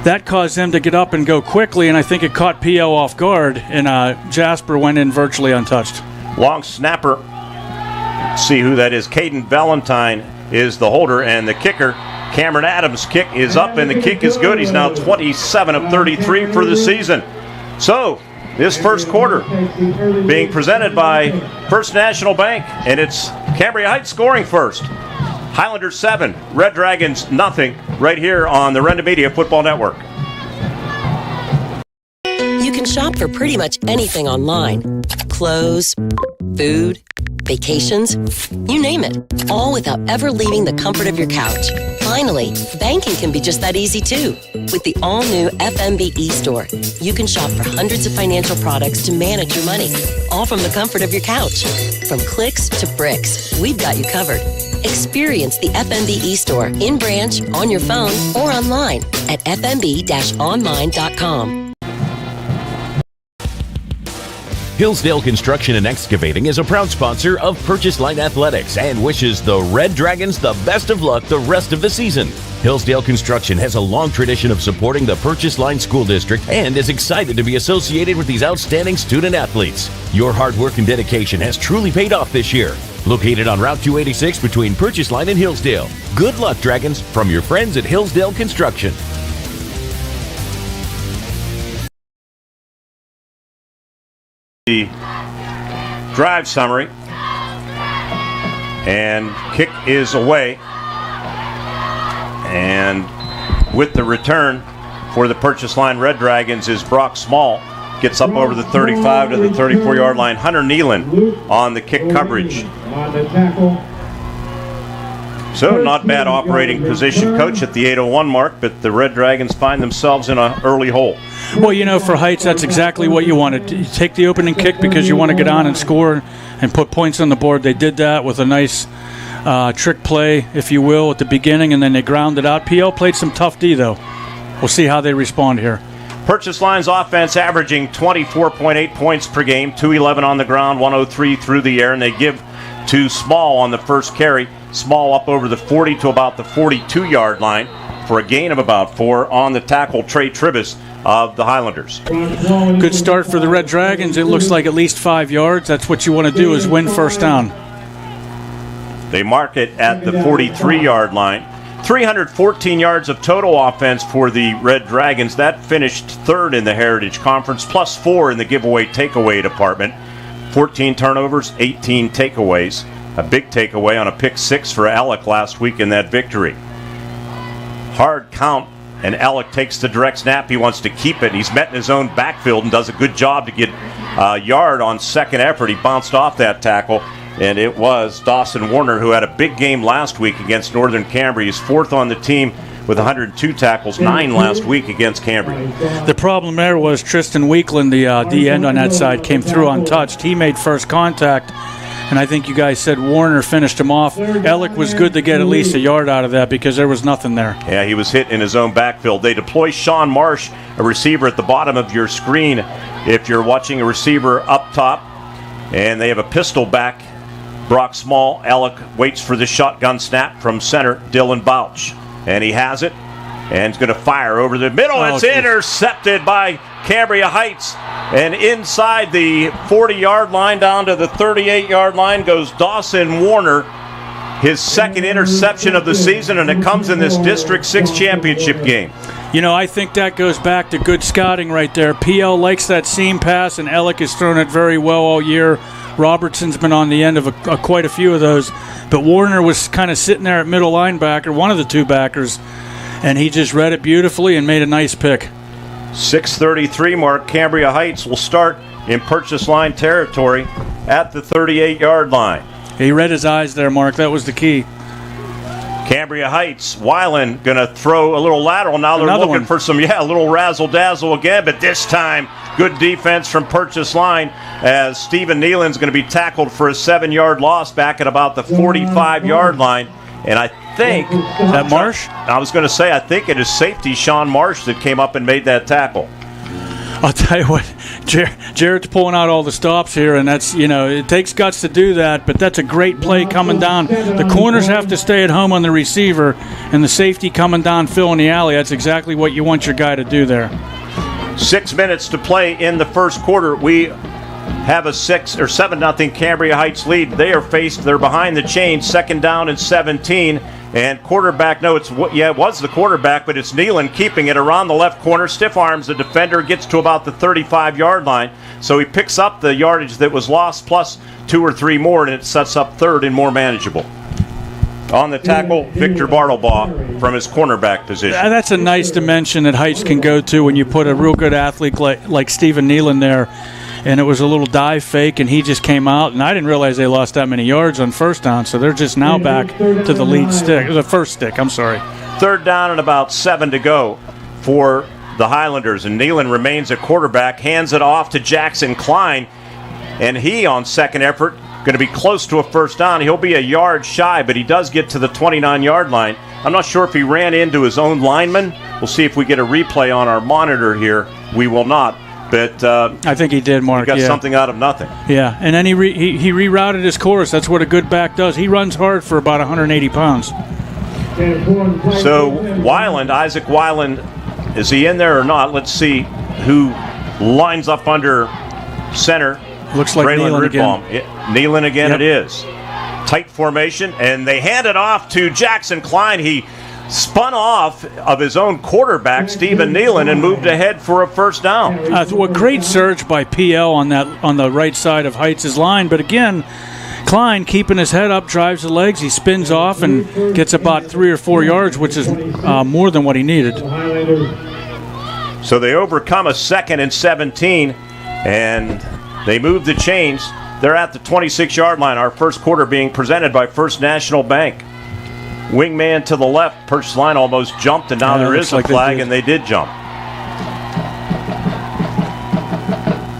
that caused them to get up and go quickly, and I think it caught PL off guard, and Jasper went in virtually untouched. Long snapper. Let's see who that is. Caden Valentine is the holder, and the kicker, Cameron Adams' kick is up, and the kick is good. He's now 27 of 33 for the season. So, this first quarter being presented by First National Bank, and it's Cambria Heights scoring first. Highlanders 7, Red Dragons nothing, right here on the Renda Media Football Network. You can shop for pretty much anything online. Clothes, food, vacations, you name it. All without ever leaving the comfort of your couch. Finally, banking can be just that easy too. With the all-new FMB eStore, you can shop for hundreds of financial products to manage your money, all from the comfort of your couch. From clicks to bricks, we've got you covered. Experience the FMB eStore in branch, on your phone, or online at fmb-online.com. Hillsdale Construction and Excavating is a proud sponsor of Purchase Line Athletics and wishes the Red Dragons the best of luck the rest of the season. Hillsdale Construction has a long tradition of supporting the Purchase Line School District and is excited to be associated with these outstanding student athletes. Your hard work and dedication has truly paid off this year. Located on Route 286 between Purchase Line and Hillsdale. Good luck, Dragons, from your friends at Hillsdale Construction. The drive summary, and kick is away, and with the return for the Purchase Line Red Dragons is Brock Small. Gets up over the 35 to the 34-yard line. Hunter Nealon on the kick coverage. So not bad operating position, Coach, at the 8:01 mark, but the Red Dragons find themselves in an early hole. Well, you know, for Heights, that's exactly what you want to take the opening kick because you want to get on and score and put points on the board. They did that with a nice trick play, if you will, at the beginning, and then they grounded out. PL played some tough D, though. We'll see how they respond here. Purchase Line's offense averaging 24.8 points per game, 211 on the ground, 103 through the air, and they give to Small on the first carry. Small up over the 40 to about the 42-yard line for a gain of about 4 on the tackle. Trey Tribus of the Highlanders. Good start for the Red Dragons. It looks like at least 5 yards. That's what you want to do is win first down. They mark it at the 43-yard line. 314 yards of total offense for the Red Dragons. That finished third in the Heritage Conference, plus 4 in the giveaway takeaway department. 14 turnovers, 18 takeaways. A big takeaway on a pick 6 for Alec last week in that victory. Hard count, and Alec takes the direct snap. He wants to keep it. He's met in his own backfield and does a good job to get a yard on second effort. He bounced off that tackle, and it was Dawson Warner, who had a big game last week against Northern Cambria. He's fourth on the team with 102 tackles, 9 last week against Cambria. The problem there was Tristan Weekland, the D-end on that side, came through untouched. He made first contact, and I think you guys said Warner finished him off. Alec was good to get at least a yard out of that because there was nothing there. Yeah, he was hit in his own backfield. They deploy Sean Marsh, a receiver at the bottom of your screen if you're watching a receiver up top, and they have a pistol back. Brock Small. Alec waits for the shotgun snap from center Dylan Bouch, and he has it, and he's going to fire over the middle. It's intercepted by Cambria Heights, and inside the 40-yard line down to the 38-yard line goes Dawson Warner, his second interception of the season, and it comes in this District 6 championship game. You know, I think that goes back to good scouting right there. PL likes that seam pass, and Alec has thrown it very well all year. Robertson's been on the end of quite a few of those, but Warner was kind of sitting there at middle linebacker, one of the two backers, and he just read it beautifully and made a nice pick. 6:33 mark. Cambria Heights will start in Purchase Line territory at the 38-yard line. He read his eyes there, Mark. That was the key. Cambria Heights, Weiland going to throw a little lateral. Now they're Another looking one. for some, a little razzle-dazzle again, but this time good defense from Purchase Line as Stephen Nealon's going to be tackled for a 7-yard loss back at about the 45-yard line. And I think... Is that Marsh? I was going to say, I think it is safety Sean Marsh that came up and made that tackle. I'll tell you what, Jared's pulling out all the stops here, and that's, it takes guts to do that, but that's a great play coming down. The corners have to stay at home on the receiver, and the safety coming down, filling the alley. That's exactly what you want your guy to do there. 6 minutes to play in the first quarter. We have a 6 or 7-0 Cambria Heights lead. They're behind the chains, second down and 17. And quarterback, it was the quarterback, but it's Nealon keeping it around the left corner. Stiff arms the defender, gets to about the 35-yard line. So he picks up the yardage that was lost plus 2 or 3 more, and it sets up third and more manageable. On the tackle, Victor Bartlebaugh from his cornerback position. That's a nice dimension that Heights can go to when you put a real good athlete like Stephen Nealon there. And it was a little dive fake, and he just came out. And I didn't realize they lost that many yards on first down, so they're just now back to the lead stick, the first stick, I'm sorry. 3rd down and about 7 to go for the Highlanders. And Nealon remains at quarterback, hands it off to Jackson Klein. And he, on second effort, going to be close to a first down. He'll be a yard shy, but he does get to the 29-yard line. I'm not sure if he ran into his own lineman. We'll see if we get a replay on our monitor here. We will not. But I think he did, Mark. He got something out of nothing. Yeah, and then he rerouted his course. That's what a good back does. He runs hard for about 180 pounds. So Isaac Weiland, is he in there or not? Let's see who lines up under center. Looks like Nealon again. Nealon again, yep. It is. Tight formation, and they hand it off to Jackson Klein. He spun off of his own quarterback, Stephen Nealon, and moved ahead for a first down. A great surge by PL on the right side of Heights' line, but again, Klein keeping his head up, drives the legs, he spins off and gets about 3 or 4 yards, which is more than what he needed. So they overcome a 2nd and 17, and they move the chains. They're at the 26-yard line. Our first quarter being presented by First National Bank. Wingman to the left. Purchase line almost jumped, and now there is a flag, and they did jump.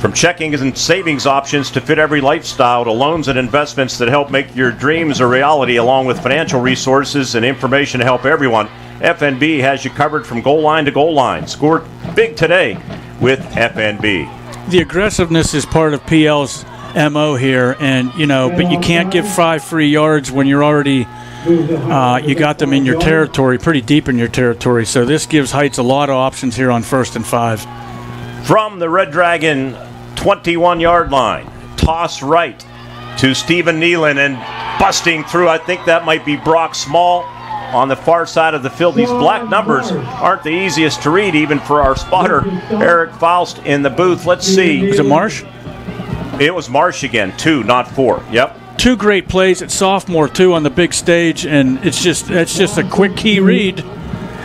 From checking and savings options to fit every lifestyle to loans and investments that help make your dreams a reality, along with financial resources and information to help everyone, FNB has you covered from goal line to goal line. Score big today with FNB. The aggressiveness is part of PL's MO here, and but you can't give 5 free yards when you're already you got them in your territory, pretty deep in your territory. So this gives Heights a lot of options here on 1st and 5. From the Red Dragon 21-yard line, toss right to Stephen Nealon, and busting through, I think that might be Brock Small on the far side of the field. These black numbers aren't the easiest to read, even for our spotter, Eric Faust, in the booth. Let's see. Was it Marsh? It was Marsh again, 2, not 4. Yep. 2 great plays at sophomore, too, on the big stage, and it's just a quick key read,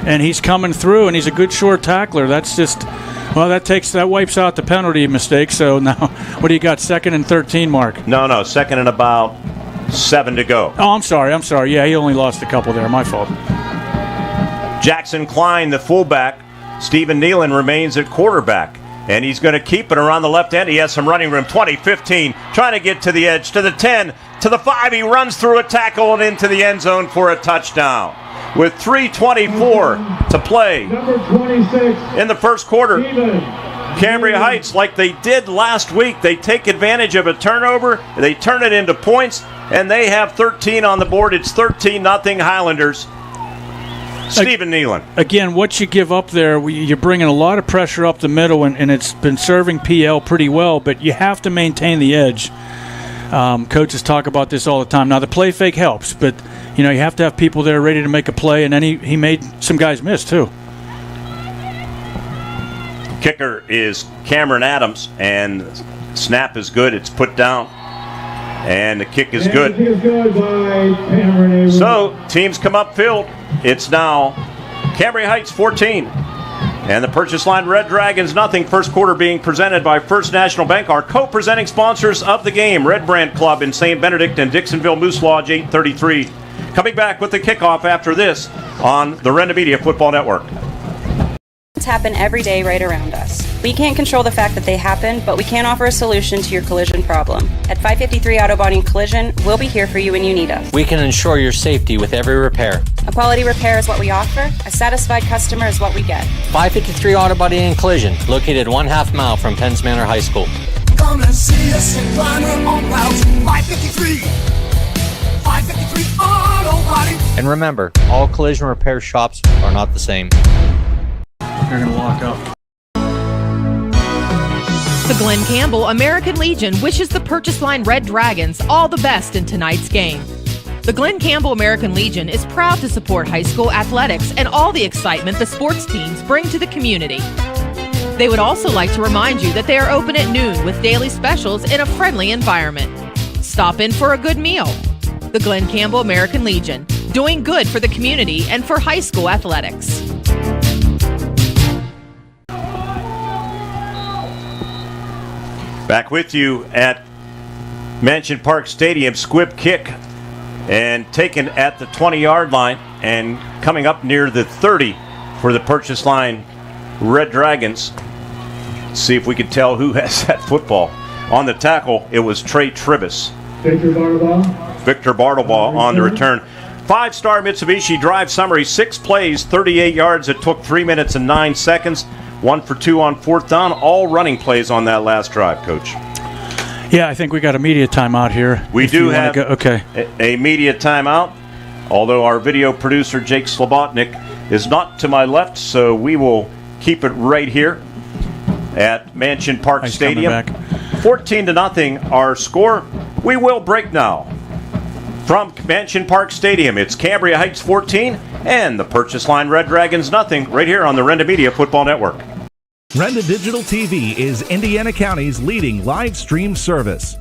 and he's coming through, and he's a good short tackler. That's just, that wipes out the penalty mistake. So now, what do you got, 2nd and 13, Mark? No, 2nd and about 7 to go. Oh, I'm sorry. Yeah, he only lost a couple there. My fault. Jackson Klein, the fullback. Stephen Nealon remains at quarterback. And he's going to keep it around the left end. He has some running room. 20, 15, trying to get to the edge, to the 10, to the 5. He runs through a tackle and into the end zone for a touchdown. With 3:24 to play in the first quarter, Cambria Heights, like they did last week, they take advantage of a turnover, they turn it into points, and they have 13 on the board. It's 13-0 Highlanders. Stephen Nealon. Again, what you give up there, you're bringing a lot of pressure up the middle, and it's been serving PL pretty well, but you have to maintain the edge. Coaches talk about this all the time. Now, the play fake helps, but you have to have people there ready to make a play, and then he made some guys miss, too. Kicker is Cameron Adams, and snap is good. It's put down, and the kick is good. So, teams come upfield. It's now Cambria Heights 14 and the Purchase Line Red Dragons nothing. First quarter being presented by First National Bank, our co-presenting sponsors of the game. Red Brand Club in St. Benedict and Dixonville Moose Lodge 833. Coming back with the kickoff after this on the Renda Media Football Network. Happen every day right around us. We can't control the fact that they happen, but we can offer a solution to your collision problem. At 553 Auto Body and Collision, we'll be here for you when you need us. We can ensure your safety with every repair. A quality repair is what we offer. A satisfied customer is what we get. 553 Auto Body and Collision, located 1/2 mile from Penns Manor High School. Come and see us in Kleiner on Route 553. 553 Auto Body. And remember, all collision repair shops are not the same. They're going to lock up. The Glen Campbell American Legion wishes the Purchase Line Red Dragons all the best in tonight's game. The Glen Campbell American Legion is proud to support high school athletics and all the excitement the sports teams bring to the community. They would also like to remind you that they are open at noon with daily specials in a friendly environment. Stop in for a good meal. The Glen Campbell American Legion, doing good for the community and for high school athletics. Back with you at Mansion Park Stadium. Squib kick and taken at the 20-yard line and coming up near the 30 for the Purchase Line Red Dragons. Let's see if we can tell who has that football. On the tackle, it was Trey Tribus. Victor Bartlebaugh on the return. 5-star Mitsubishi drive summary, 6 plays, 38 yards. It took 3 minutes and 9 seconds. 1 for 2 on 4th down. All running plays on that last drive, Coach. Yeah, I think we got a media timeout here. We do have okay. a media timeout, although our video producer, Jake Slobotnik, is not to my left, so we will keep it right here at Mansion Park Stadium. 14-0 our score. We will break now. From Mansion Park Stadium, it's Cambria Heights 14 and the Purchase Line Red Dragons 0 right here on the Renda Media Football Network. Renda Digital TV is Indiana County's leading live stream service.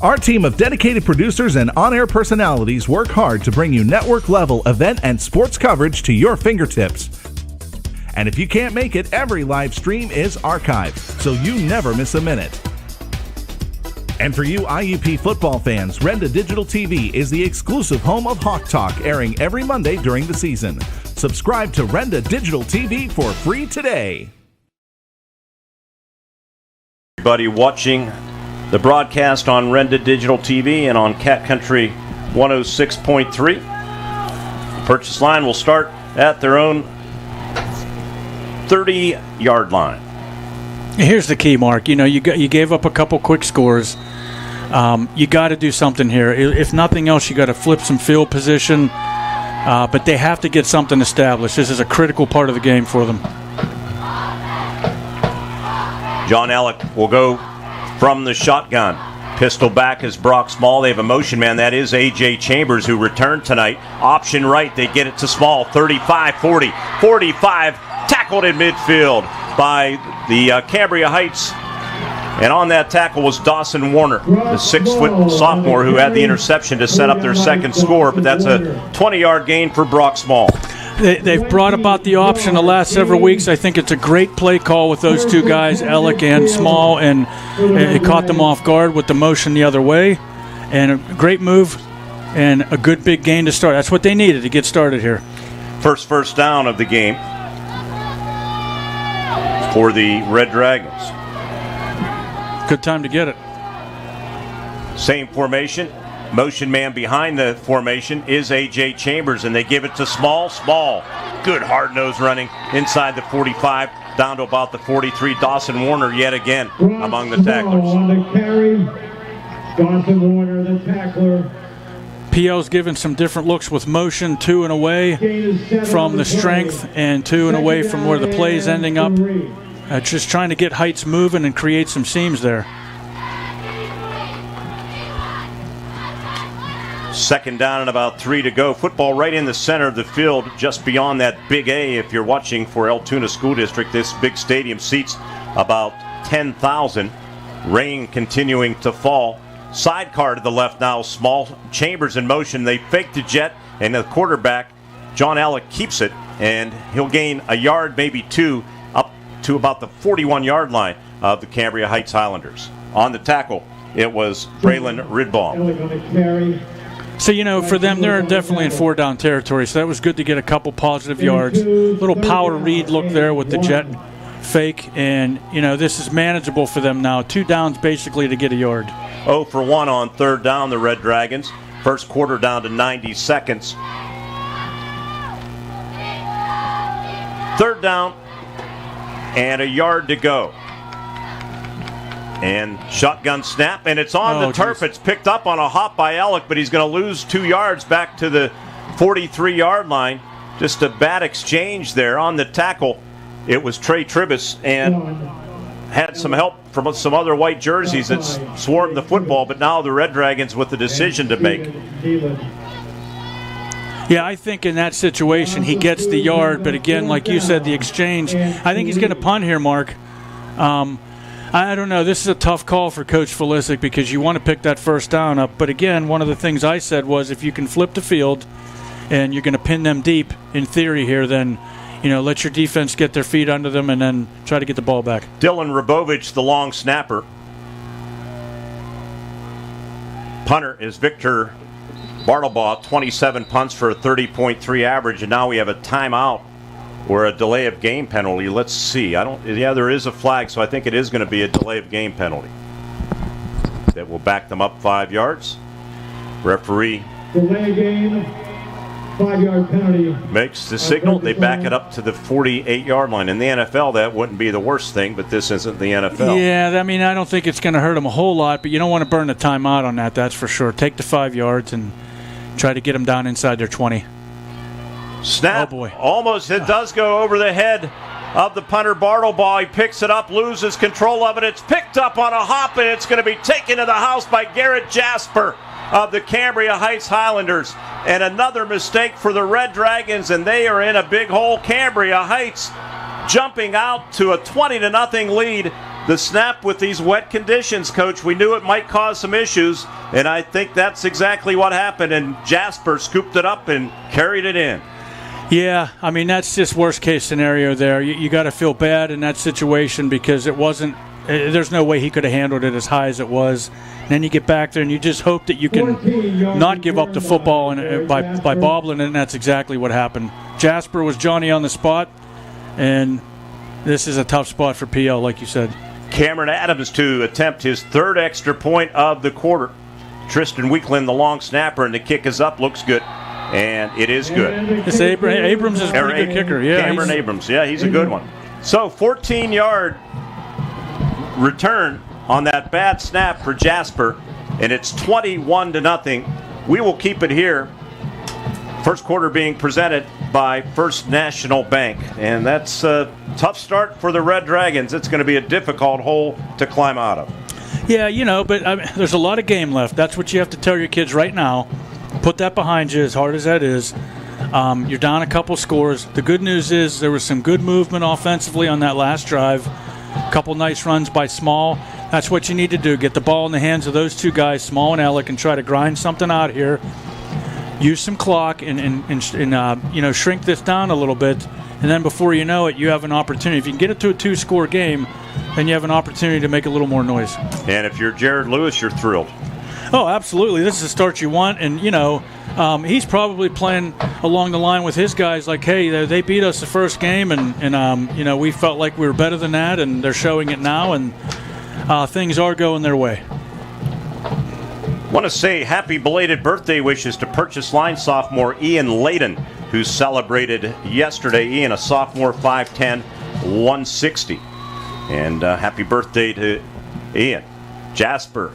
Our team of dedicated producers and on-air personalities work hard to bring you network-level event and sports coverage to your fingertips. And if you can't make it, every live stream is archived, so you never miss a minute. And for you IUP football fans, Renda Digital TV is the exclusive home of Hawk Talk, airing every Monday during the season. Subscribe to Renda Digital TV for free today. Everybody watching the broadcast on Renda Digital TV and on Cat Country 106.3. Purchase Line will start at their own 30-yard line. Here's the key, Mark. You know, you gave up a couple quick scores. You got to do something here. If nothing else, you got to flip some field position. But they have to get something established. This is a critical part of the game for them. John Alec will go from the shotgun. Pistol back is Brock Small. They have a motion man. That is A.J. Chambers, who returned tonight. Option right. They get it to Small. 35, 40, 45. Tackled in midfield by the Cambria Heights. And on that tackle was Dawson Warner, the 6-foot sophomore who had the interception to set up their second score. But that's a 20-yard gain for Brock Small. They've brought about the option the last several weeks. I think it's a great play call with those two guys, Alec and Small, and it caught them off guard with the motion the other way. And a great move and a good big gain to start. That's what they needed to get started here. First down of the game for the Red Dragons. Good time to get it. Same formation. Motion man behind the formation is A.J. Chambers, and they give it to Small. Small, good hard-nosed running inside the 45, down to about the 43. Dawson Warner yet again among the tacklers. On the carry, Dawson Warner, the tackler. PL's given some different looks with motion, to and away from the strength and to and away from where the play is ending up. Just trying to get Heights moving and create some seams there. Second down and about 3 to go. Football right in the center of the field, just beyond that big A. If you're watching for Altoona School District, this big stadium seats about 10,000. Rain continuing to fall. Sidecar to the left now. Small. Chambers in motion. They fake the jet, and the quarterback, John Alec, keeps it, and he'll gain a yard, maybe two, up to about the 41-yard line of the Cambria Heights Highlanders. On the tackle, it was Braylon Ridbaum. So, you know, for them, they're definitely in 4-down territory, so that was good to get a couple positive yards. Little power read look there with the jet fake, and, you know, this is manageable for them now. 2 downs basically to get a yard. 0 for 1 on 3rd down, the Red Dragons. First quarter down to 90 seconds. 3rd down and a yard to go. And shotgun snap, and it's on the turf. It's picked up on a hop by Alec, but he's going to lose 2 yards back to the 43-yard line. Just a bad exchange there on the tackle. It was Trey Tribus, and had some help from some other white jerseys that swarmed the football, but now the Red Dragons with the decision to make. Yeah, I think in that situation he gets the yard, but again, like you said, the exchange, I think he's going to punt here, Mark. I don't know. This is a tough call for Coach Felisic because you want to pick that 1st down up. But again, one of the things I said was if you can flip the field and you're going to pin them deep in theory here, then, you know, let your defense get their feet under them and then try to get the ball back. Dylan Rabovich, the long snapper. Punter is Victor Bartlebaugh, 27 punts for a 30.3 average, and now we have a timeout or a delay of game penalty. Let's see. There is a flag, so I think it is going to be a delay of game penalty. That will back them up 5 yards. Referee delay game, 5-yard penalty. Makes the signal. They back it up to the 48-yard line. In the NFL, that wouldn't be the worst thing, but this isn't the NFL. Yeah, I mean, I don't think it's going to hurt them a whole lot, but you don't want to burn the timeout on that, that's for sure. Take the 5 yards and try to get them down inside their 20. Snap. Oh, boy. Almost. It does go over the head of the punter, Bartlebaugh. He picks it up, loses control of it. It's picked up on a hop, and it's going to be taken to the house by Garrett Jasper of the Cambria Heights Highlanders. And another mistake for the Red Dragons, and they are in a big hole. Cambria Heights jumping out to a 20-0 lead. The snap with these wet conditions, Coach, we knew it might cause some issues, and I think that's exactly what happened, and Jasper scooped it up and carried it in. Yeah, I mean, that's just worst-case scenario there. You got to feel bad in that situation because it wasn't – there's no way he could have handled it as high as it was. And then you get back there and you just hope that you can not give up the football and by bobbling, and that's exactly what happened. Jasper was Johnny on the spot, and this is a tough spot for PL, like you said. Cameron Adams to attempt his third extra point of the quarter. Tristan Weekland, the long snapper, and the kick is up. Looks good. And it is good. It's Abrams is a pretty good kicker. Yeah, Cameron Abrams. Yeah, he's a good one. So 14-yard return on that bad snap for Jasper, and it's 21-0. We will keep it here. First quarter being presented by First National Bank, and that's a tough start for the Red Dragons. It's going to be a difficult hole to climb out of. Yeah, but there's a lot of game left. That's what you have to tell your kids right now. Put that behind you, as hard as that is. You're down a couple scores. The good news is there was some good movement offensively on that last drive. A couple nice runs by Small. That's what you need to do. Get the ball in the hands of those two guys, Small and Ellick, and try to grind something out here. Use some clock and shrink this down a little bit. And then before you know it, you have an opportunity. If you can get it to a 2-score game, then you have an opportunity to make a little more noise. And if you're Jared Lewis, you're thrilled. Oh, absolutely. This is the start you want. And, he's probably playing along the line with his guys like, hey, they beat us the first game, and we felt like we were better than that, and they're showing it now, and things are going their way. Want to say happy belated birthday wishes to Purchase Line sophomore Ian Layden, who celebrated yesterday. Ian, a sophomore, 5'10", 160. And happy birthday to Ian. Jasper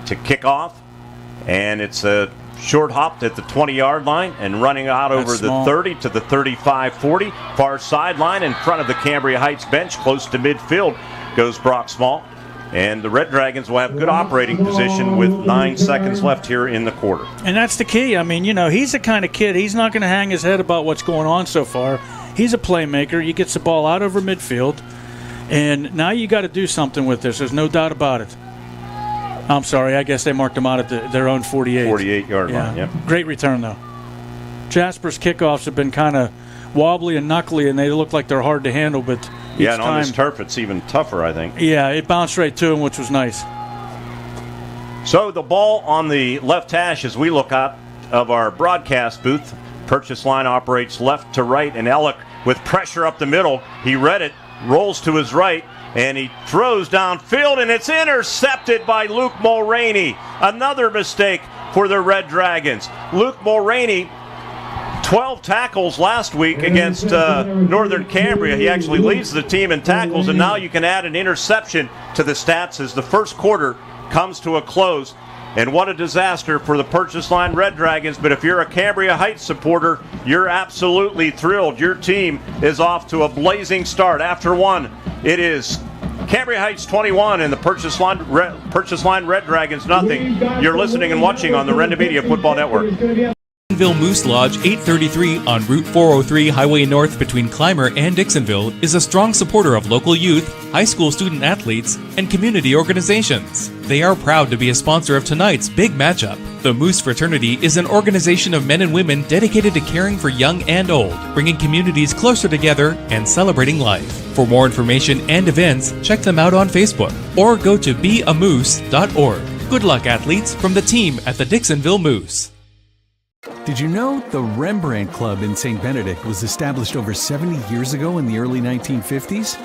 to kick off, and it's a short hop at the 20-yard line and running out over the 30 to the 35-40. Far sideline in front of the Cambria Heights bench, close to midfield, goes Brock Small. And the Red Dragons will have good operating position with 9 seconds left here in the quarter. And that's the key. I mean, he's the kind of kid, he's not going to hang his head about what's going on so far. He's a playmaker. He gets the ball out over midfield, and now you got to do something with this. There's no doubt about it. I'm sorry, I guess they marked him out at their own 48. 48-yard line, yep. Great return, though. Jasper's kickoffs have been kind of wobbly and knuckly, and they look like they're hard to handle, but yeah, and on this turf, it's even tougher, I think. Yeah, it bounced right to him, which was nice. So the ball on the left hash as we look out of our broadcast booth. Purchase Line operates left to right, and Ellick with pressure up the middle. He read it, rolls to his right, and he throws downfield, and it's intercepted by Luke Mulraney. Another mistake for the Red Dragons. Luke Mulraney, 12 tackles last week against Northern Cambria. He actually leads the team in tackles, and now you can add an interception to the stats as the first quarter comes to a close. And what a disaster for the Purchase Line Red Dragons. But if you're a Cambria Heights supporter, you're absolutely thrilled. Your team is off to a blazing start. After one, it is Cambria Heights 21 and the Purchase Line Red Dragons nothing. You're listening and watching on the Renda Media Football Network. Dixonville Moose Lodge 833 on Route 403 Highway North between Clymer and Dixonville is a strong supporter of local youth, high school student athletes, and community organizations. They are proud to be a sponsor of tonight's big matchup. The Moose Fraternity is an organization of men and women dedicated to caring for young and old, bringing communities closer together and celebrating life. For more information and events, check them out on Facebook or go to beamoose.org. Good luck, athletes, from the team at the Dixonville Moose. Did you know the Rembrandt Club in St. Benedict was established over 70 years ago in the early 1950s?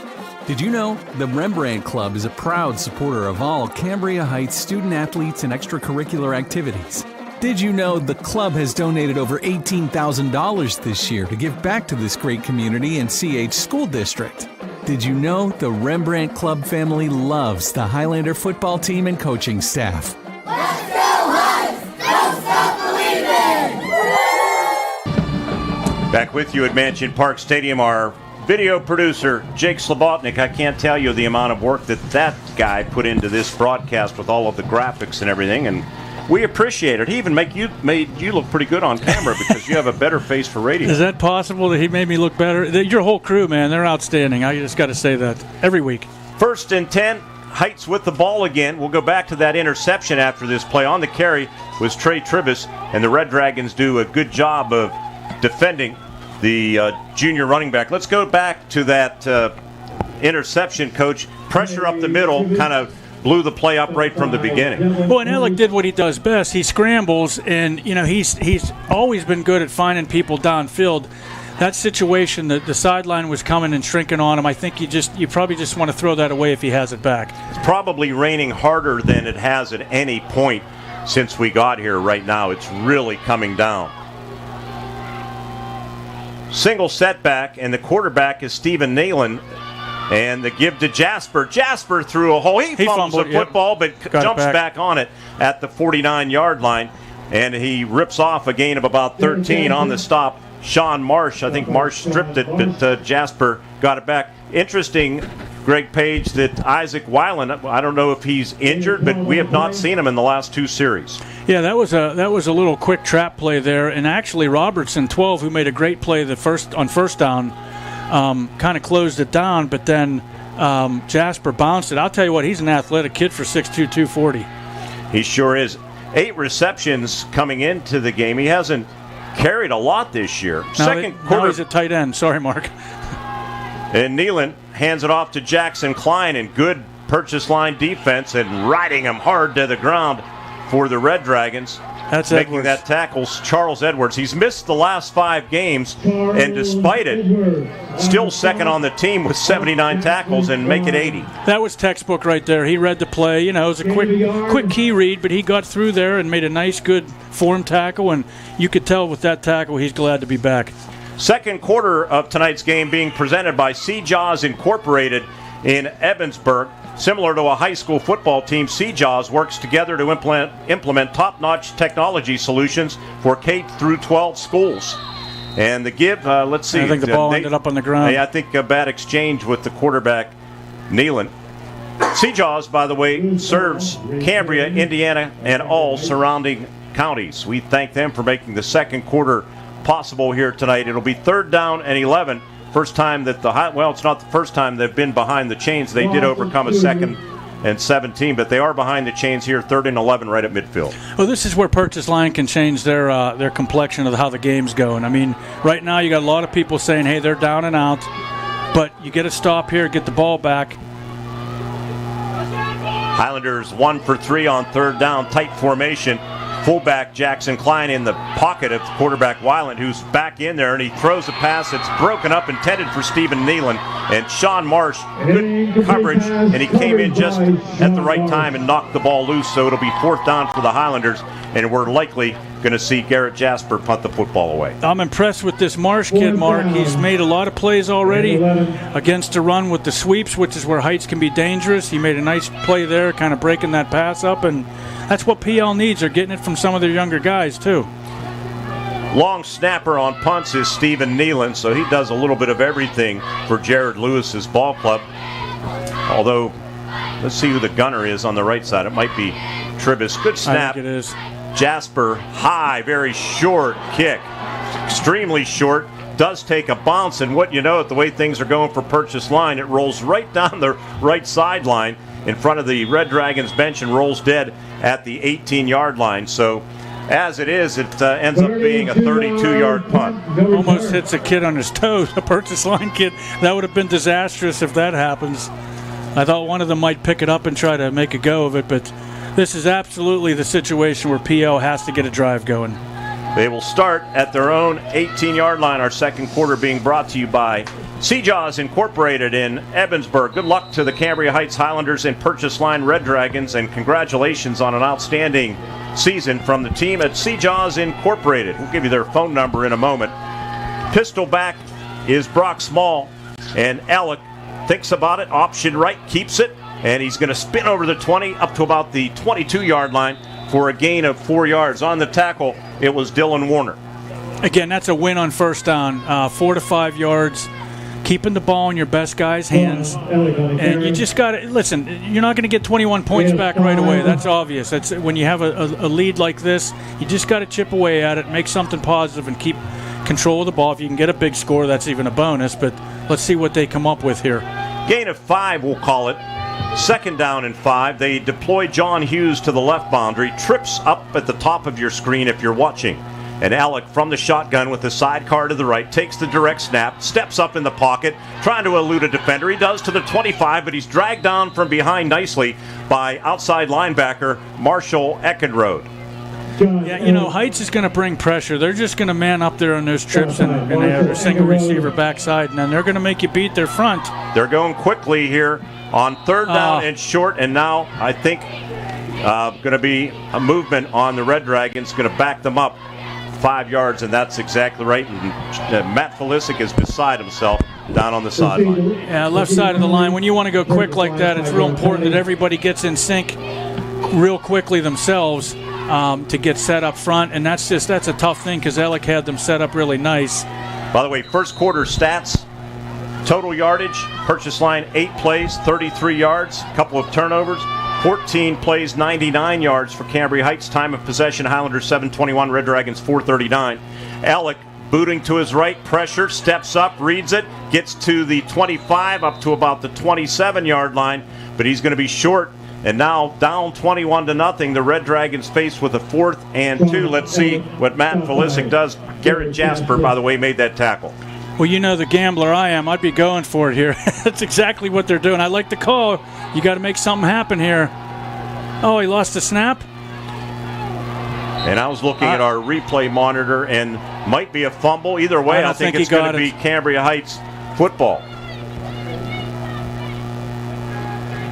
Did you know the Rembrandt Club is a proud supporter of all Cambria Heights student athletes and extracurricular activities? Did you know the club has donated over $18,000 this year to give back to this great community and CH School District? Did you know the Rembrandt Club family loves the Highlander football team and coaching staff? Let's go Huns! Don't stop believing! Back with you at Mansion Park Stadium, our video producer, Jake Slobotnik. I can't tell you the amount of work that guy put into this broadcast with all of the graphics and everything, and we appreciate it. He even made you look pretty good on camera because you have a better face for radio. Is that possible that he made me look better? Your whole crew, man, they're outstanding. I just got to say that every week. 1st and 10, Heights with the ball again. We'll go back to that interception after this play. On the carry was Trey Tribus, and the Red Dragons do a good job of defending the junior running back. Let's go back to that interception, Coach. Pressure up the middle, kind of blew the play up right from the beginning. Well, and Alec did what he does best. He scrambles, and he's always been good at finding people downfield. That situation, the sideline was coming and shrinking on him. I think you probably just want to throw that away if he has it back. It's probably raining harder than it has at any point since we got here right now. It's really coming down. Single setback, and the quarterback is Stephen Nalen. And the give to Jasper. Jasper threw a hole. He fumbles the football, but jumps back on it at the 49-yard line. And he rips off a gain of about 13 on the stop. Sean Marsh, I think Marsh stripped it, but Jasper got it back. Interesting, Greg Page, that Isaac Weiland, I don't know if he's injured, but we have not seen him in the last 2 series. Yeah, that was a little quick trap play there. And actually Robertson, 12, who made a great play on first down, kind of closed it down, but then Jasper bounced it. I'll tell you what, he's an athletic kid for 6'2", 240. He sure is. 8 receptions coming into the game. He hasn't carried a lot this year. Second quarter. Now he's a tight end. Sorry, Mark. And Nealon hands it off to Jackson Klein, and good purchase line defense and riding him hard to the ground for the Red Dragons. That's making Edwards. That tackle, Charles Edwards. He's missed the last 5 games, and despite it, still second on the team with 79 tackles and make it 80. That was textbook right there. He read the play. It was a quick key read, but he got through there and made a nice, good form tackle, and you could tell with that tackle he's glad to be back. Second quarter of tonight's game being presented by Seajaws Incorporated in Evansburg. Similar to a high school football team, Seajaws works together to implement top-notch technology solutions for K through 12 schools. And the give, let's see. I think the ball ended up on the ground. I think a bad exchange with the quarterback, Nealon. Seajaws, by the way, serves Cambria, Indiana, and all surrounding counties. We thank them for making the second quarter possible here tonight. It'll be 3rd down and 11. First time that it's not the first time they've been behind the chains. They did overcome a 2nd and 17, but they are behind the chains here, 3rd and 11 right at midfield. Well, this is where purchase line can change their complexion of how the game's going. I mean, right now you got a lot of people saying, hey, they're down and out, but you get a stop here, get the ball back. Highlanders 1 for 3 on 3rd down, tight formation. Fullback Jackson Klein in the pocket of quarterback Weiland, who's back in there, and he throws a pass that's broken up, intended for Stephen Nealon. And Sean Marsh, good coverage, and he came in just at the right time and knocked the ball loose, so it'll be 4th down for the Highlanders, and we're likely going to see Garrett Jasper punt the football away. I'm impressed with this Marsh kid, Mark. He's made a lot of plays already against the run with the sweeps, which is where Heights can be dangerous. He made a nice play there, kind of breaking that pass up, and that's what PL needs. They're getting it from some of their younger guys, too. Long snapper on punts is Stephen Nealon, so he does a little bit of everything for Jared Lewis's ball club. Although, let's see who the gunner is on the right side. It might be Tribus. Good snap. I think it is. Jasper, high, very short kick. Extremely short. Does take a bounce, and what you know, the way things are going for purchase line, it rolls right down the right sideline in front of the Red Dragons bench and rolls dead at the 18-yard line. So as it is, it ends up being a 32-yard punt. Almost hits a kid on his toes, a purchase line kid. That would have been disastrous if that happens. I thought one of them might pick it up and try to make a go of it, but this is absolutely the situation where PL has to get a drive going. They will start at their own 18-yard line. Our second quarter being brought to you by Seajaws Incorporated in Evansburg. Good luck to the Cambria Heights Highlanders and Purchase Line Red Dragons, and congratulations on an outstanding season from the team at Seajaws Incorporated. We'll give you their phone number in a moment. Pistol back is Brock Small, and Alec thinks about it, option right, keeps it, and he's going to spin over the 20 up to about the 22-yard line for a gain of 4 yards. On the tackle, it was Dylan Warner. Again, that's a win on first down, 4 to 5 yards. Keeping the ball in your best guy's hands. And you just got to, listen, you're not going to get 21 points back right away. That's obvious. That's when you have a lead like this, you just got to chip away at it, make something positive, and keep control of the ball. If you can get a big score, that's even a bonus. But let's see what they come up with here. Gain of 5, we'll call it. Second down and 5. They deploy John Hughes to the left boundary. Trips up at the top of your screen if you're watching. And Alec from the shotgun with the sidecar to the right takes the direct snap, steps up in the pocket, trying to elude a defender. He does to the 25, but he's dragged down from behind nicely by outside linebacker Marshall Eckenrode. Yeah, Heights is going to bring pressure. They're just going to man up there on those trips, and they have their single receiver backside, and then they're going to make you beat their front. They're going quickly here on third down and short, and now I think going to be a movement on the Red Dragons, going to back them up 5 yards, and that's exactly right. And Matt Felisic is beside himself down on the sideline. Yeah, left side of the line. When you want to go quick like that, it's real important that everybody gets in sync real quickly themselves to get set up front, and that's a tough thing because Alec had them set up really nice. By the way, first quarter stats, total yardage, Purchase Line 8 plays, 33 yards, a couple of turnovers. 14 plays, 99 yards for Cambria Heights. Time of possession, Highlanders 7:21, Red Dragons 4:39. Alec booting to his right, pressure, steps up, reads it, gets to the 25, up to about the 27-yard line, but he's going to be short. And now down 21-0, the Red Dragons faced with a 4th and 2. Let's see what Matt Felisic does. Garrett Jasper, by the way, made that tackle. Well, you know the gambler I am. I'd be going for it here. That's exactly what they're doing. I like the call. You got to make something happen here. Oh, he lost the snap? And I was looking at our replay monitor, and might be a fumble. Either way, I think it's going to be Cambria Heights football.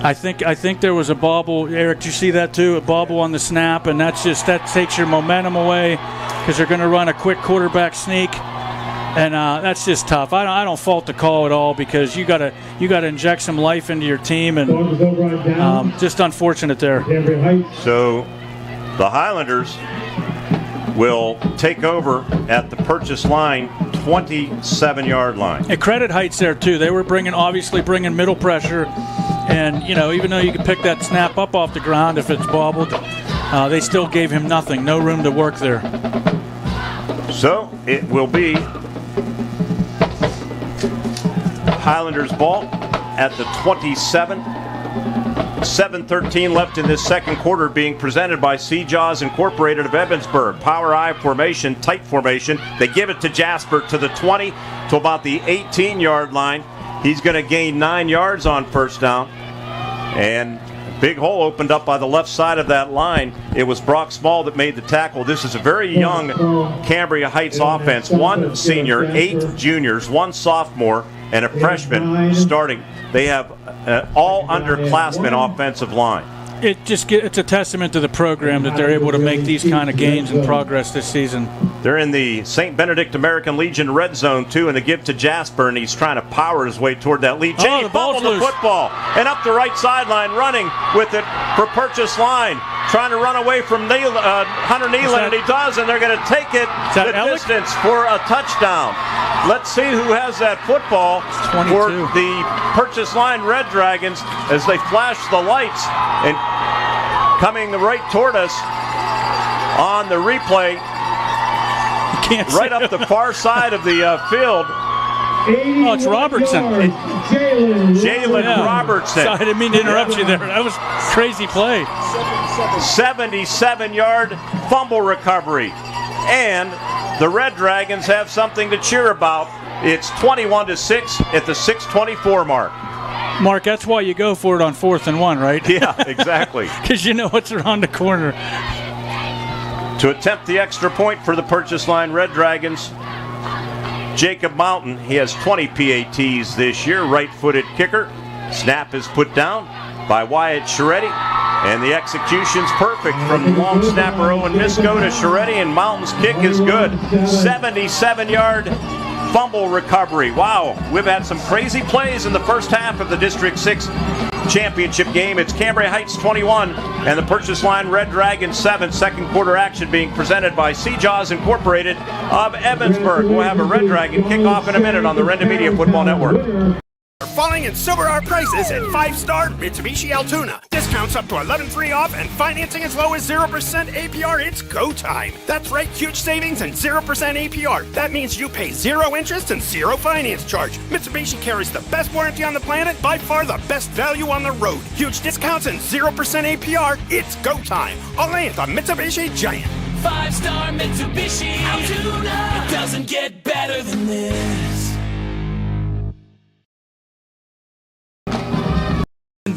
I think there was a bobble. Eric, did you see that too? A bobble on the snap, and that takes your momentum away because they're going to run a quick quarterback sneak. And that's just tough. I don't fault the call at all because you gotta inject some life into your team, and just unfortunate there. So the Highlanders will take over at the Purchase Line 27-yard line. And credit Heights there too. They were obviously bringing middle pressure, and even though you could pick that snap up off the ground if it's bobbled, they still gave him nothing. No room to work there. So it will be Highlanders ball at the 27. 7:13 left in this second quarter, being presented by Seajaws Incorporated of Evansburg. Power I formation, tight formation. They give it to Jasper to the 20 to about the 18-yard line. He's going to gain 9 yards on first down. And big hole opened up by the left side of that line. It was Brock Small that made the tackle. This is a very young Cambria Heights offense. 1 senior, 8 juniors, 1 sophomore, and a freshman starting. They have all underclassmen offensive line. It's a testament to the program that they're able to make these kind of gains and progress this season. They're in the St. Benedict American Legion red zone, too, and they give to Jasper, and he's trying to power his way toward that lead. Jay fumbled the football, and up the right sideline, running with it for Purchase Line, trying to run away from Hunter Nealon, and he does, and they're going to take it the distance for a touchdown. Let's see who has that football for the Purchase Line Red Dragons as they flash the lights, and coming right toward us on the replay, right up the far side of the field. Oh, it's Robertson. Jalen Robertson. Sorry, I didn't mean to interrupt you there. That was a crazy play. 77-yard fumble recovery. And the Red Dragons have something to cheer about. It's 21-6 at the 6:24 mark. Mark, that's why you go for it on 4th and 1, right? Yeah, exactly. Because you know what's around the corner. To attempt the extra point for the Purchase Line Red Dragons, Jacob Mountain. He has 20 PATs this year, right-footed kicker. Snap is put down by Wyatt Sharetti, and the execution's perfect from long snapper Owen Misko to Sharetti, and Mountain's kick is good. 77-yard fumble recovery. Wow, we've had some crazy plays in the first half of the District 6 championship game. It's Cambria Heights 21 and the Purchase Line Red Dragons 7. Second quarter action being presented by Seajaws Incorporated of Evansburg. We'll have a Red Dragon kickoff in a minute on the Renda Media Football Network. Falling in silver hour prices at 5-star Mitsubishi Altoona. Discounts up to 11.3 off and financing as low as 0% APR. It's go time. That's right, huge savings and 0% APR. That means you pay 0 interest and 0 finance charge. Mitsubishi carries the best warranty on the planet, by far the best value on the road. Huge discounts and 0% APR. It's go time. Only at the Mitsubishi Giant. 5-star Mitsubishi Altoona. It doesn't get better than this.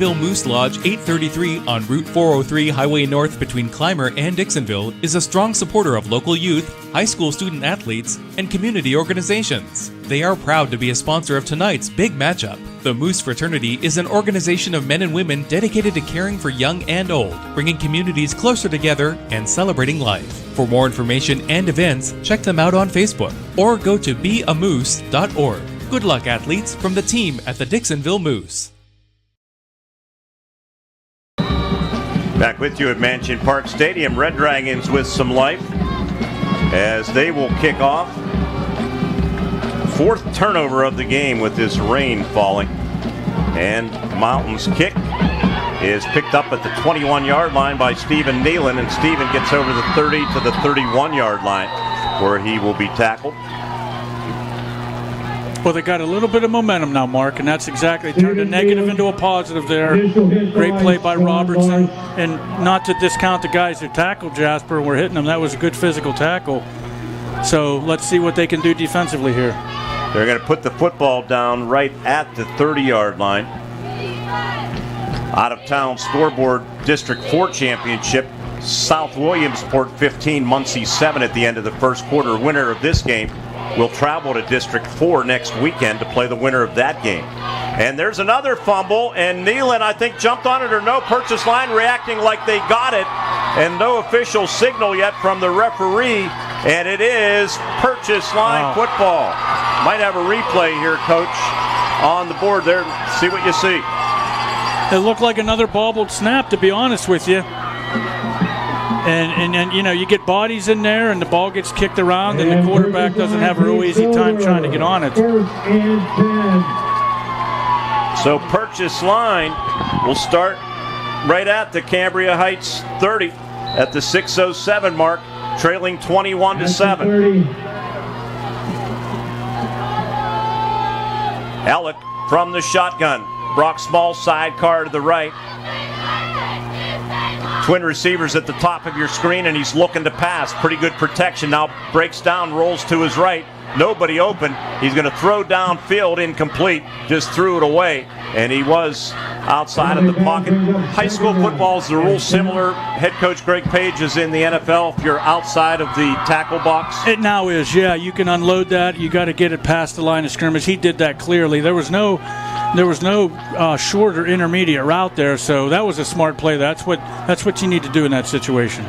Moose Lodge 833 on Route 403 Highway North between Clymer and Dixonville is a strong supporter of local youth, high school student athletes, and community organizations. They are proud to be a sponsor of tonight's big matchup. The Moose Fraternity is an organization of men and women dedicated to caring for young and old, bringing communities closer together and celebrating life. For more information and events, check them out on Facebook or go to beamoose.org. Good luck, athletes, from the team at the Dixonville Moose. Back with you at Mansion Park Stadium. Red Dragons with some life as they will kick off. Fourth turnover of the game with this rain falling. And Mountain's kick is picked up at the 21-yard line by Stephen Nealon, and Stephen gets over the 30 to the 31-yard line where he will be tackled. Well, they got a little bit of momentum now, Mark, and that's exactly turned a negative into a positive there. Great play by Robertson, and not to discount the guys who tackled Jasper and were hitting him. That was a good physical tackle. So let's see what they can do defensively here. They're going to put the football down right at the 30-yard line. Out of town scoreboard, District 4 championship. South Williamsport 15, Muncie 7 at the end of the first quarter. Winner of this game will travel to District 4 next weekend to play the winner of that game. And there's another fumble, and Nealon, I think, jumped on it or no. Purchase Line reacting like they got it, and no official signal yet from the referee, and it is Purchase Line football. Might have a replay here, Coach, on the board there. See what you see. It looked like another bobbled snap, to be honest with you. And you know, you get bodies in there and the ball gets kicked around and the quarterback doesn't have a real easy time trying to get on it. So Purchase Line will start right at the Cambria Heights 30 at the 6:07 mark, trailing 21-7. Alec from the shotgun. Brock Small sidecar to the right. Twin receivers at the top of your screen, and he's looking to pass. Pretty good protection. Now breaks down, rolls to his right. Nobody open. He's going to throw downfield, incomplete. Just threw it away, and he was outside of the pocket. High school football is the rule similar. Head coach Greg Page is in the NFL if you're outside of the tackle box. It now is, yeah. You can unload that. You got to get it past the line of scrimmage. He did that clearly. There was no short or intermediate route there, so that was a smart play. That's what you need to do in that situation.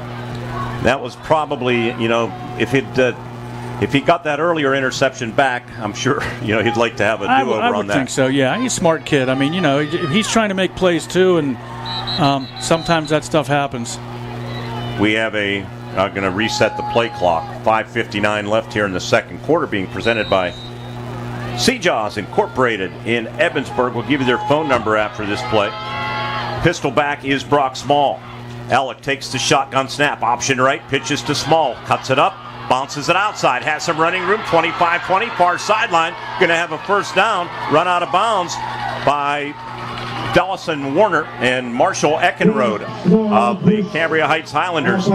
That was probably, you know, if he got that earlier interception back, I'm sure, you know, he'd like to have a do-over on that. I would think so, yeah. He's a smart kid. I mean, you know, he's trying to make plays too, and sometimes that stuff happens. We have going to reset the play clock. 5:59 left here in the second quarter, being presented by Seajaws Incorporated in Evansburg. We'll give you their phone number after this play. Pistol back is Brock Small. Alec takes the shotgun snap. Option right, pitches to Small. Cuts it up, bounces it outside. Has some running room, 25-20, far sideline. Going to have a first down. Run out of bounds by Dawson Warner and Marshall Eckenrode of the Cambria Heights Highlanders.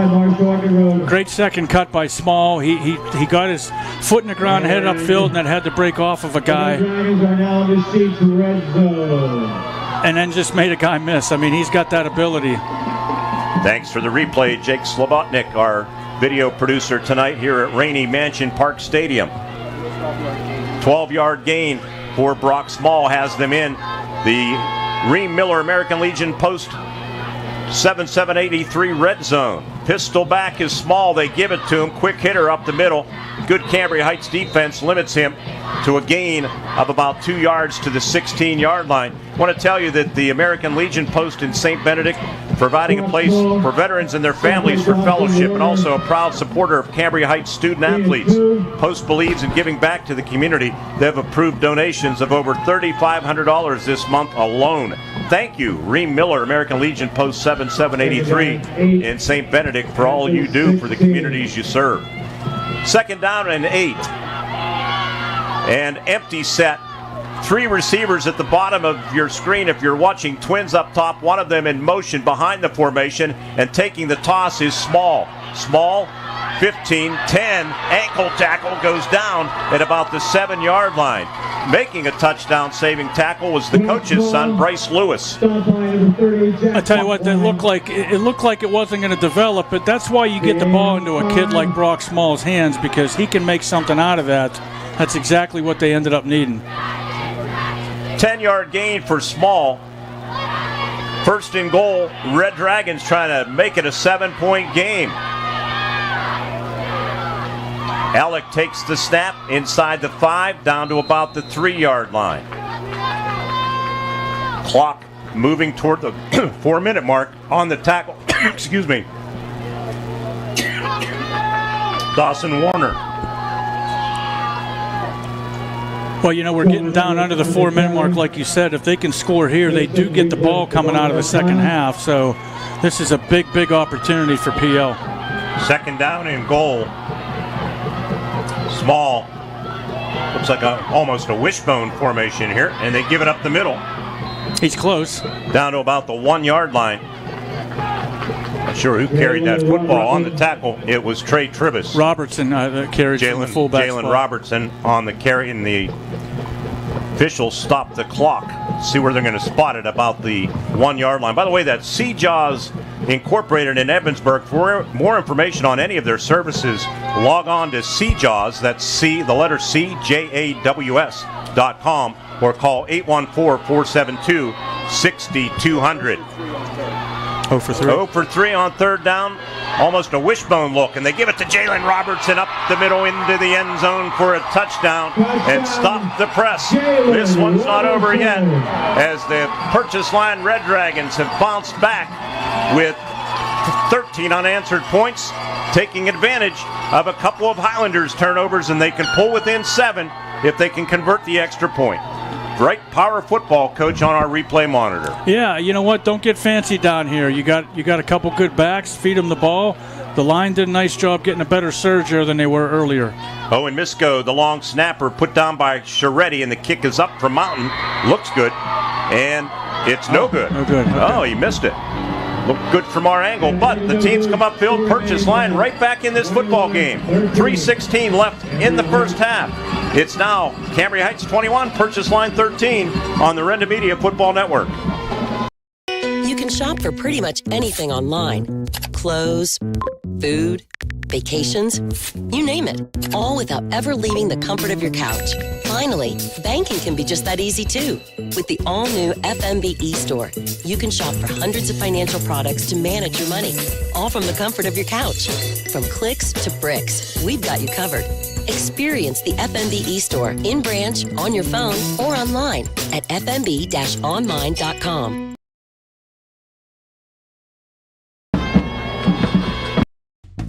Great second cut by Small. He got his foot in the ground, headed upfield, and then had to break off of a guy. And then just made a guy miss. I mean, he's got that ability. Thanks for the replay, Jake Slobotnik, our video producer tonight here at Rainey Mansion Park Stadium. 12-yard gain for Brock Small has them in the Ream Miller American Legion Post 7783 red zone. Pistol back is Small. They give it to him. Quick hitter up the middle. Good Cambria Heights defense limits him to a gain of about 2 yards to the 16-yard line. I want to tell you that the American Legion Post in St. Benedict providing a place for veterans and their families for fellowship, and also a proud supporter of Cambria Heights student athletes. Post believes in giving back to the community. They have approved donations of over $3,500 this month alone. Thank you, Ream Miller, American Legion Post 7783 in St. Benedict, for all you do for the communities you serve. 2nd down and 8. And empty set. 3 receivers at the bottom of your screen if you're watching. Twins up top, one of them in motion behind the formation, and taking the toss is Small. Small, 15, 10, ankle tackle, goes down at about the 7-yard line. Making a touchdown-saving tackle was the coach's son, Bryce Lewis. I tell you what, it looked like it wasn't going to develop, but that's why you get the ball into a kid like Brock Small's hands, because he can make something out of that. That's exactly what they ended up needing. 10-yard gain for Small. 1st and goal. Red Dragons trying to make it a 7-point game. Alec takes the snap inside the 5, down to about the 3-yard line. Clock moving toward the 4-minute mark on the tackle. Excuse me. Dawson Warner. Well, you know, we're getting down under the 4-minute mark, like you said. If they can score here, they do get the ball coming out of the second half. So this is a big, big opportunity for PL. 2nd down and goal. Small. Looks like almost a wishbone formation here, and they give it up the middle. He's close. Down to about the 1-yard line. Not sure who carried that football on the tackle. It was Trey Tribus. Robertson carried from the fullback Jalen spot. Robertson on the carry, and the officials stopped the clock. See where they're going to spot it about the 1-yard line. By the way, that's Seajaws Incorporated in Evansburg. For more information on any of their services, log on to Seajaws, that's C, the letter C, JAWS.com, or call 814-472-6200. 0 for 3. 0 for 3 on 3rd down. Almost a wishbone look, and they give it to Jalen Robertson up the middle into the end zone for a touchdown and stop the press. This one's not over yet, as the Purchase Line Red Dragons have bounced back with 13 unanswered points, taking advantage of a couple of Highlanders turnovers, and they can pull within 7 if they can convert the extra point. Bright Power Football coach on our replay monitor. Yeah, you know what? Don't get fancy down here. You got a couple good backs. Feed them the ball. The line did a nice job getting a better surge there than they were earlier. Owen Misko, the long snapper, put down by Sharetti, and the kick is up from Mountain. Looks good, and it's no good. No good. Okay. Oh, he missed it. Looked good from our angle, but the teams come upfield. Purchase Line right back in this football game. 3:16 left in the first half. It's now Cambria Heights 21, Purchase Line 13 on the Renda Media Football Network. You can shop for pretty much anything online. Clothes, food, vacations, you name it. All without ever leaving the comfort of your couch. Finally, banking can be just that easy too. With the all-new FMB eStore, you can shop for hundreds of financial products to manage your money, all from the comfort of your couch. From clicks to bricks, we've got you covered. Experience the FMB eStore in branch, on your phone, or online at fmb-online.com.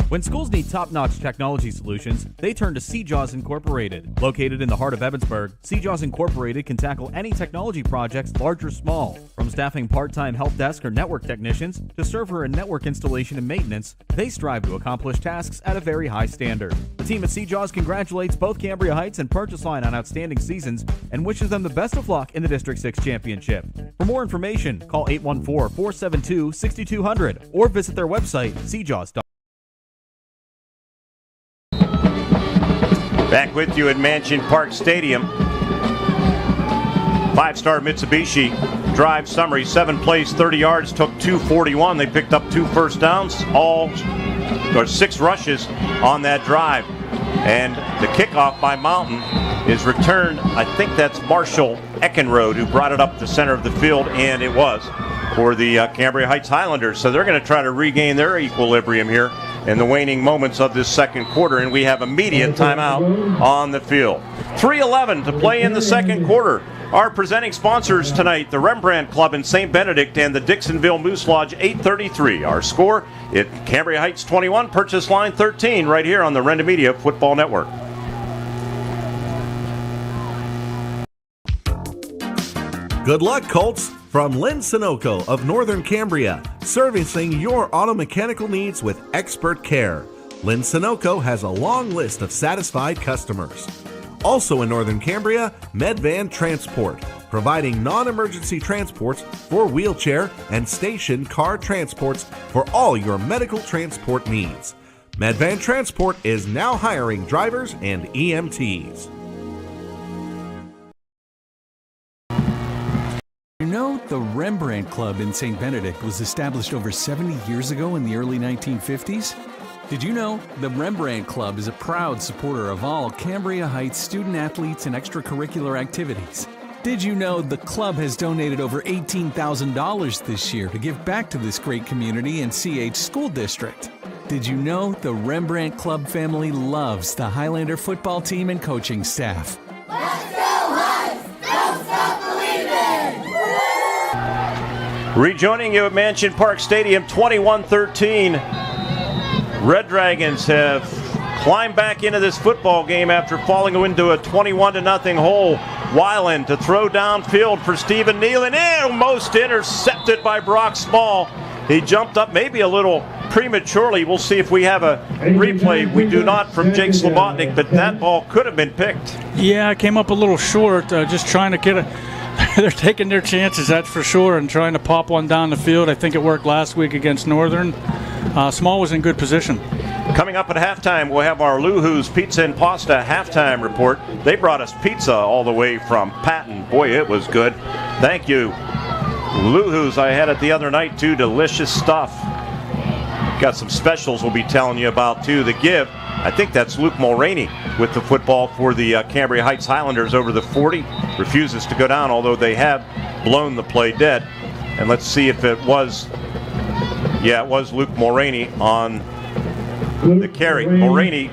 When schools need top-notch technology solutions, they turn to Seajaws Incorporated. Located in the heart of Evansburg, Seajaws Incorporated can tackle any technology projects, large or small. From staffing part-time help desk or network technicians to server and network installation and maintenance, they strive to accomplish tasks at a very high standard. The team at Seajaws congratulates both Cambria Heights and Purchase Line on outstanding seasons and wishes them the best of luck in the District 6 Championship. For more information, call 814-472-6200 or visit their website, seajaws.com. Back with you at Mansion Park Stadium. 5-star Mitsubishi drive summary, 7 plays, 30 yards, took 241. They picked up 2 first downs, all or 6 rushes on that drive. And the kickoff by Mountain is returned. I think that's Marshall Eckenrode who brought it up the center of the field, and it was for the Cambria Heights Highlanders. So they're going to try to regain their equilibrium here in the waning moments of this second quarter, and we have immediate timeout on the field. 3:11 to play in the second quarter. Our presenting sponsors tonight, the Rembrandt Club in St. Benedict and the Dixonville Moose Lodge 833. Our score at Cambria Heights 21, purchase line 13, right here on the Renda Media Football Network. Good luck, Colts, from Lynn Sunoco of Northern Cambria, servicing your auto mechanical needs with expert care. Lynn Sunoco has a long list of satisfied customers. Also in Northern Cambria, Medvan Transport, providing non-emergency transports for wheelchair and station car transports for all your medical transport needs. Medvan Transport is now hiring drivers and EMTs. You know, the Rembrandt Club in St. Benedict was established over 70 years ago in the early 1950s? Did you know the Rembrandt Club is a proud supporter of all Cambria Heights student athletes and extracurricular activities? Did you know the club has donated over $18,000 this year to give back to this great community and CH School District? Did you know the Rembrandt Club family loves the Highlander football team and coaching staff? Let's go Heights! Don't stop believing! Rejoining you at Mansion Park Stadium, 21-13. Red Dragons have climbed back into this football game after falling into a 21-0 hole. Weiland to throw downfield for Stephen Nealon, almost intercepted by Brock Small. He jumped up maybe a little prematurely. We'll see if we have a replay. We do not from Jake Slobotnik, but that ball could have been picked. Yeah, it came up a little short, just trying to get a... They're taking their chances, that's for sure, and trying to pop one down the field. I think it worked last week against Northern. Small was in good position. Coming up at halftime, we'll have our Luhu's Pizza and Pasta halftime report. They brought us pizza all the way from Patton. Boy, it was good. Thank you. Luhu's, I had it the other night, too. Delicious stuff. Got some specials we'll be telling you about, too. The give, I think that's Luke Mulroney with the football for the Cambria Heights Highlanders over the 40. Refuses to go down, although they have blown the play dead. And let's see if it was... Yeah, it was Luke Mulroney on the carry. Mulroney,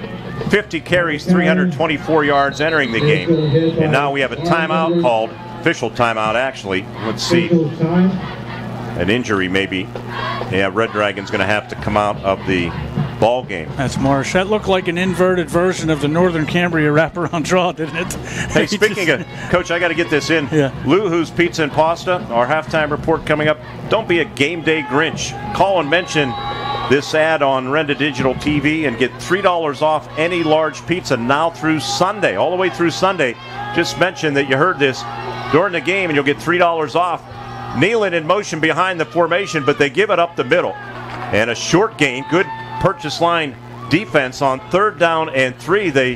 50 carries, 324 yards entering the game. And now we have a timeout called, official timeout actually. Let's see. An injury maybe. Yeah, Red Dragon's going to have to come out of the ball game. That's Marsh. That looked like an inverted version of the Northern Cambria wraparound draw, didn't it? Hey, speaking of, Coach, I got to get this in. Yeah. Luhu's Pizza and Pasta, our halftime report coming up. Don't be a game day Grinch. Call and mention this ad on Renda Digital TV and get $3 off any large pizza now through Sunday, all the way through Sunday. Just mention that you heard this during the game and you'll get $3 off. Nealon in motion behind the formation, but they give it up the middle. And a short gain, good purchase line defense on 3rd down and 3. They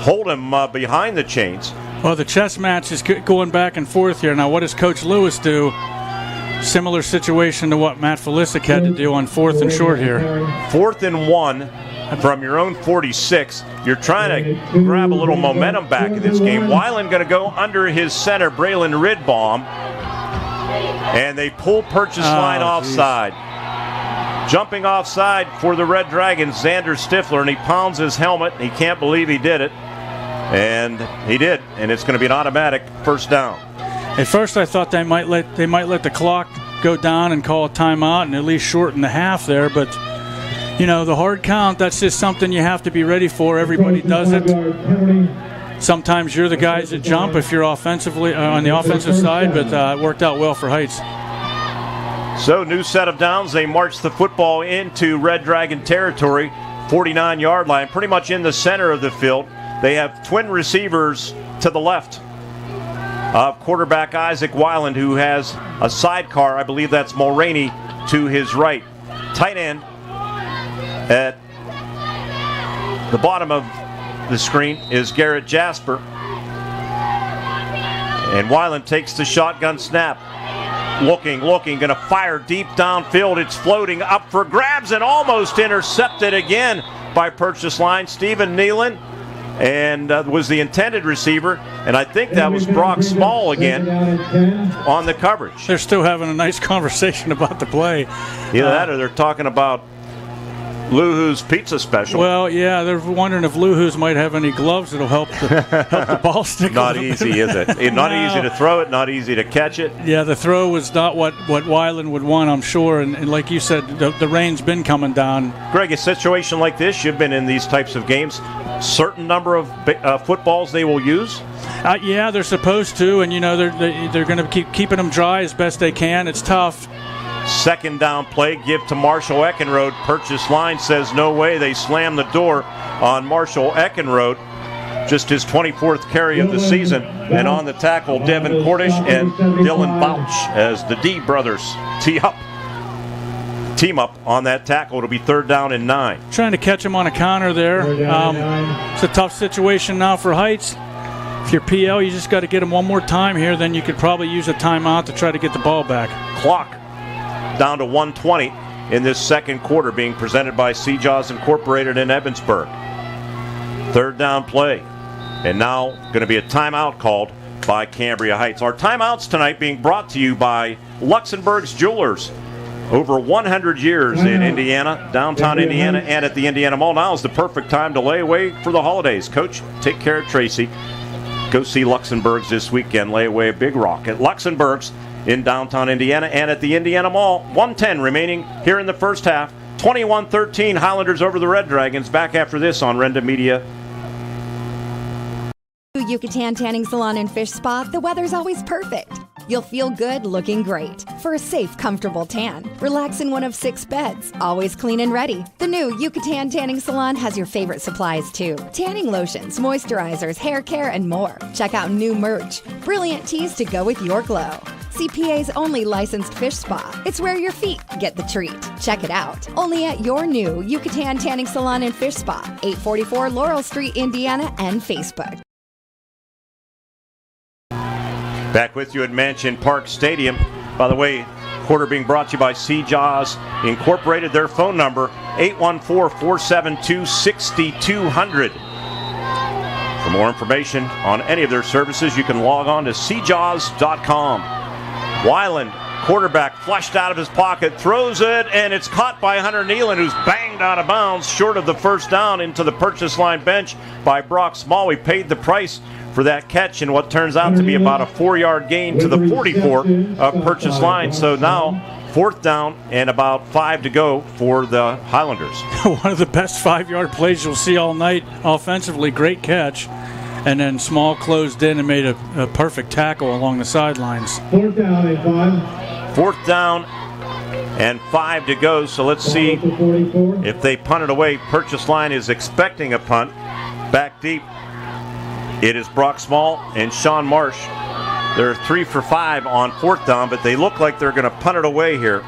hold him behind the chains. Well, the chess match is going back and forth here. Now, what does Coach Lewis do? Similar situation to what Matt Felicic had to do on 4th and short here. 4th and 1 from your own 46. You're trying to grab a little momentum back in this game. Weiland going to go under his center, Braylon Ridbaum. And they pull purchase line offside. Jumping offside for the Red Dragons, Xander Stifler, and he pounds his helmet. He can't believe he did it. And he did, and it's going to be an automatic first down. At first I thought they might let the clock go down and call a timeout and at least shorten the half there, but you know, the hard count, that's just something you have to be ready for. Everybody does it. Sometimes you're the guys that jump if you're offensively on the offensive side, but it worked out well for Heights. So, new set of downs. They march the football into Red Dragon territory, 49-yard line, pretty much in the center of the field. They have twin receivers to the left of quarterback Isaac Weiland, who has a sidecar. I believe that's Mulroney to his right. Tight end at the bottom of the screen is Garrett Jasper. And Weiland takes the shotgun snap. Looking, going to fire deep downfield. It's floating up for grabs and almost intercepted again by Purchase Line. Stephen Nealon and was the intended receiver, and I think that was Brock Small again on the coverage. They're still having a nice conversation about the play. Either that or they're talking about Luhu's pizza special. Well, yeah, they're wondering if Luhu's might have any gloves that'll help the ball stick. Not easy, is it? Not easy to throw it, not easy to catch it. Yeah, the throw was not what Weiland would want, I'm sure. And like you said, the rain's been coming down. Greg, a situation like this, you've been in these types of games, certain number of footballs they will use? Yeah, they're supposed to, and they're going to keep keeping them dry as best they can. It's tough. Second down play, give to Marshall Eckenrode. Purchase Line says no way. They slam the door on Marshall Eckenrode. Just his 24th carry of the season. And on the tackle, Devin Cordish and Dylan Bouch as the D brothers team up on that tackle. It'll be 3rd down and 9. Trying to catch him on a counter there. It's a tough situation now for Heights. If you're PL, you just got to get him one more time here. Then you could probably use a timeout to try to get the ball back. Clock down to 1:20 in this second quarter, being presented by Seajaws Incorporated in Evansburg. 3rd down play. And now going to be a timeout called by Cambria Heights. Our timeouts tonight being brought to you by Luxembourg's Jewelers. Over 100 years in Indiana, downtown Indiana, and at the Indiana Mall. Now is the perfect time to lay away for the holidays. Coach, take care of Tracy. Go see Luxembourg's this weekend. Lay away a big rock at Luxembourg's in downtown Indiana and at the Indiana Mall. 1:10 remaining here in the first half. 21-13 Highlanders over the Red Dragons. Back after this on Renda Media. Yucatan Tanning Salon and Fish Spa, the weather's always perfect. You'll feel good looking great. For a safe, comfortable tan, relax in one of 6 beds, always clean and ready. The new Yucatan Tanning Salon has your favorite supplies too. Tanning lotions, moisturizers, hair care, and more. Check out new merch, brilliant teas to go with your glow. CPA's only licensed fish spa. It's where your feet get the treat. Check it out. Only at your new Yucatan Tanning Salon and Fish Spa, 844 Laurel Street, Indiana, and Facebook. Back with you at Mansion Park Stadium. By the way, quarter being brought to you by Seajaws Incorporated. Their phone number, 814-472-6200. For more information on any of their services, you can log on to seajaws.com. Weiland, quarterback, flushed out of his pocket, throws it, and it's caught by Hunter Nealon, who's banged out of bounds short of the first down into the Purchase Line bench by Brock Small. We paid the price for that catch in what turns out to be about a 4-yard gain to the 44 of Purchase Line. So now 4th down and about 5 to go for the Highlanders. One of the best 5-yard plays you'll see all night offensively. Great catch. And then Small closed in and made a perfect tackle along the sidelines. 4th down and 5. 4th down and 5 to go. So let's see if they punt it away. Purchase Line is expecting a punt. Back deep. It is Brock Small and Sean Marsh. They're 3 for 5 on 4th down, but they look like they're going to punt it away here.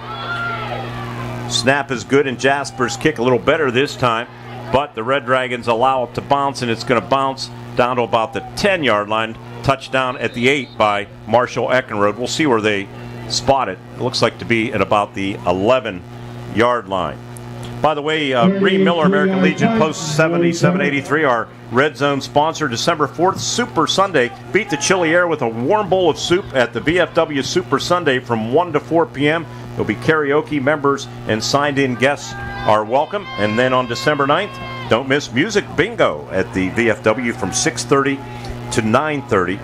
Snap is good, and Jasper's kick a little better this time, but the Red Dragons allow it to bounce, and it's going to bounce down to about the 10-yard line. Touchdown at the 8 by Marshall Eckenrode. We'll see where they spot it. It looks like to be at about the 11-yard line. By the way, Bree Miller, American Legion Post 7783, our Red Zone sponsor. December 4th, Super Sunday. Beat the chilly air with a warm bowl of soup at the VFW Super Sunday from 1 to 4 p.m. There'll be karaoke. Members and signed-in guests are welcome. And then on December 9th, don't miss Music Bingo at the VFW from 6:30 to 9:30.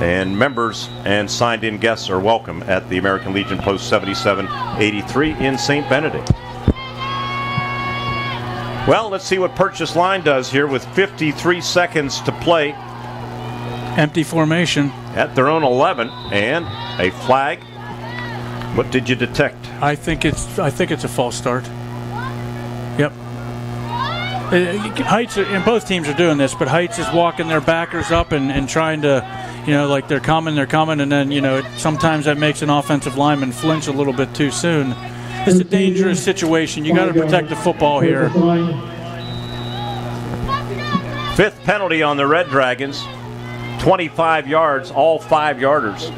And members and signed-in guests are welcome at the American Legion Post 7783 in St. Benedict. Well, let's see what Purchase Line does here with 53 seconds to play. Empty formation. At their own 11, and a flag. What did you detect? I think it's a false start. Yep. Heights, and both teams are doing this, but Heights is walking their backers up and trying to, like they're coming, and then, sometimes that makes an offensive lineman flinch a little bit too soon. It's a dangerous situation. You got to protect the football here. 5th penalty on the Red Dragons. 25 yards, all 5-yarders.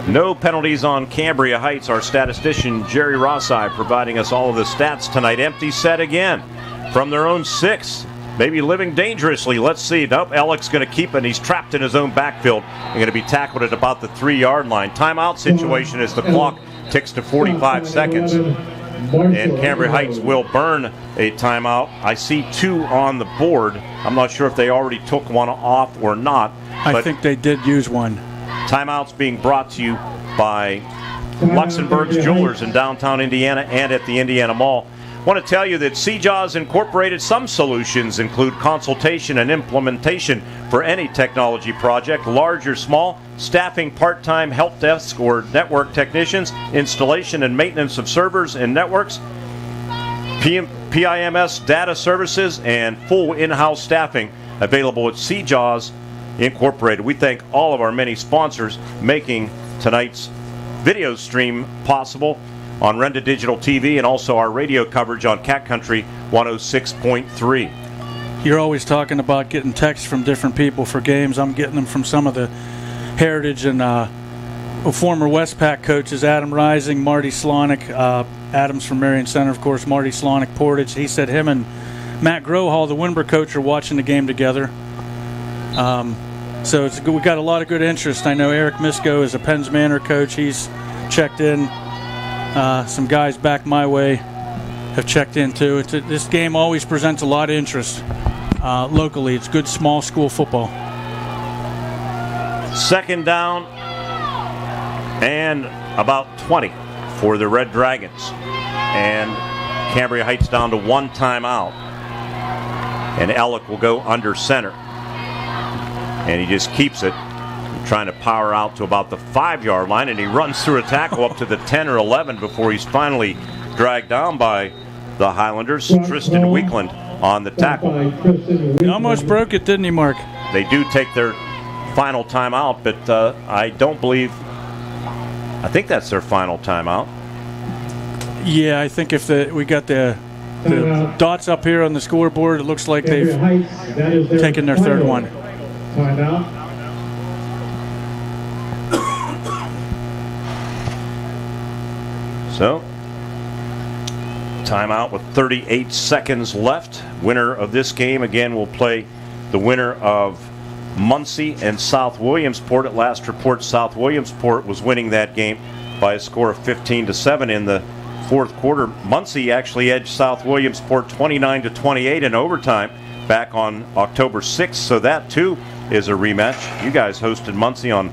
No penalties on Cambria Heights. Our statistician Jerry Rossai providing us all of the stats tonight. Empty set again from their own 6. Maybe living dangerously. Let's see. Nope, Ellick's going to keep it, and he's trapped in his own backfield and going to be tackled at about the 3-yard line. Timeout situation as the clock ticks to 45 seconds. And Cambria Heights will burn a timeout. I see 2 on the board. I'm not sure if they already took one off or not. I think they did use one. Timeouts being brought to you by Luxembourg's Jewelers in downtown Indiana and at the Indiana Mall. I want to tell you that CJAWS Incorporated, some solutions include consultation and implementation for any technology project, large or small, staffing part-time help desk or network technicians, installation and maintenance of servers and networks, PIMS data services, and full in-house staffing available at CJAWS Incorporated. We thank all of our many sponsors making tonight's video stream possible on Renda Digital TV and also our radio coverage on Cat Country 106.3. You're always talking about getting texts from different people for games. I'm getting them from some of the Heritage and former Westpac coaches, Adam Rising, Marty Slonick, Adams from Marion Center, of course, Marty Slonick, Portage. He said him and Matt Grohall, the Wimber coach, are watching the game together. So we got a lot of good interest. I know Eric Misko is a Penns Manor coach. He's checked in. Some guys back my way have checked in too. This game always presents a lot of interest locally. It's good small school football. Second down and about 20 for the Red Dragons. And Cambria Heights down to 1 timeout. And Ellick will go under center. And he just keeps it, trying to power out to about the 5-yard line, and he runs through a tackle up to the 10 or 11 before he's finally dragged down by the Highlanders. Tristan Weekland on the tackle. He almost broke it, didn't he, Mark? They do take their final timeout, but I think that's their final timeout. Yeah, I think if we got the dots up here on the scoreboard, it looks like they've taken their third one. Timeout. So, timeout with 38 seconds left. Winner of this game, again, will play the winner of Muncie and South Williamsport. At last report, South Williamsport was winning that game by a score of 15-7 in the fourth quarter. Muncie actually edged South Williamsport 29-28 in overtime back on October 6th, so that too is a rematch. You guys hosted Muncie on,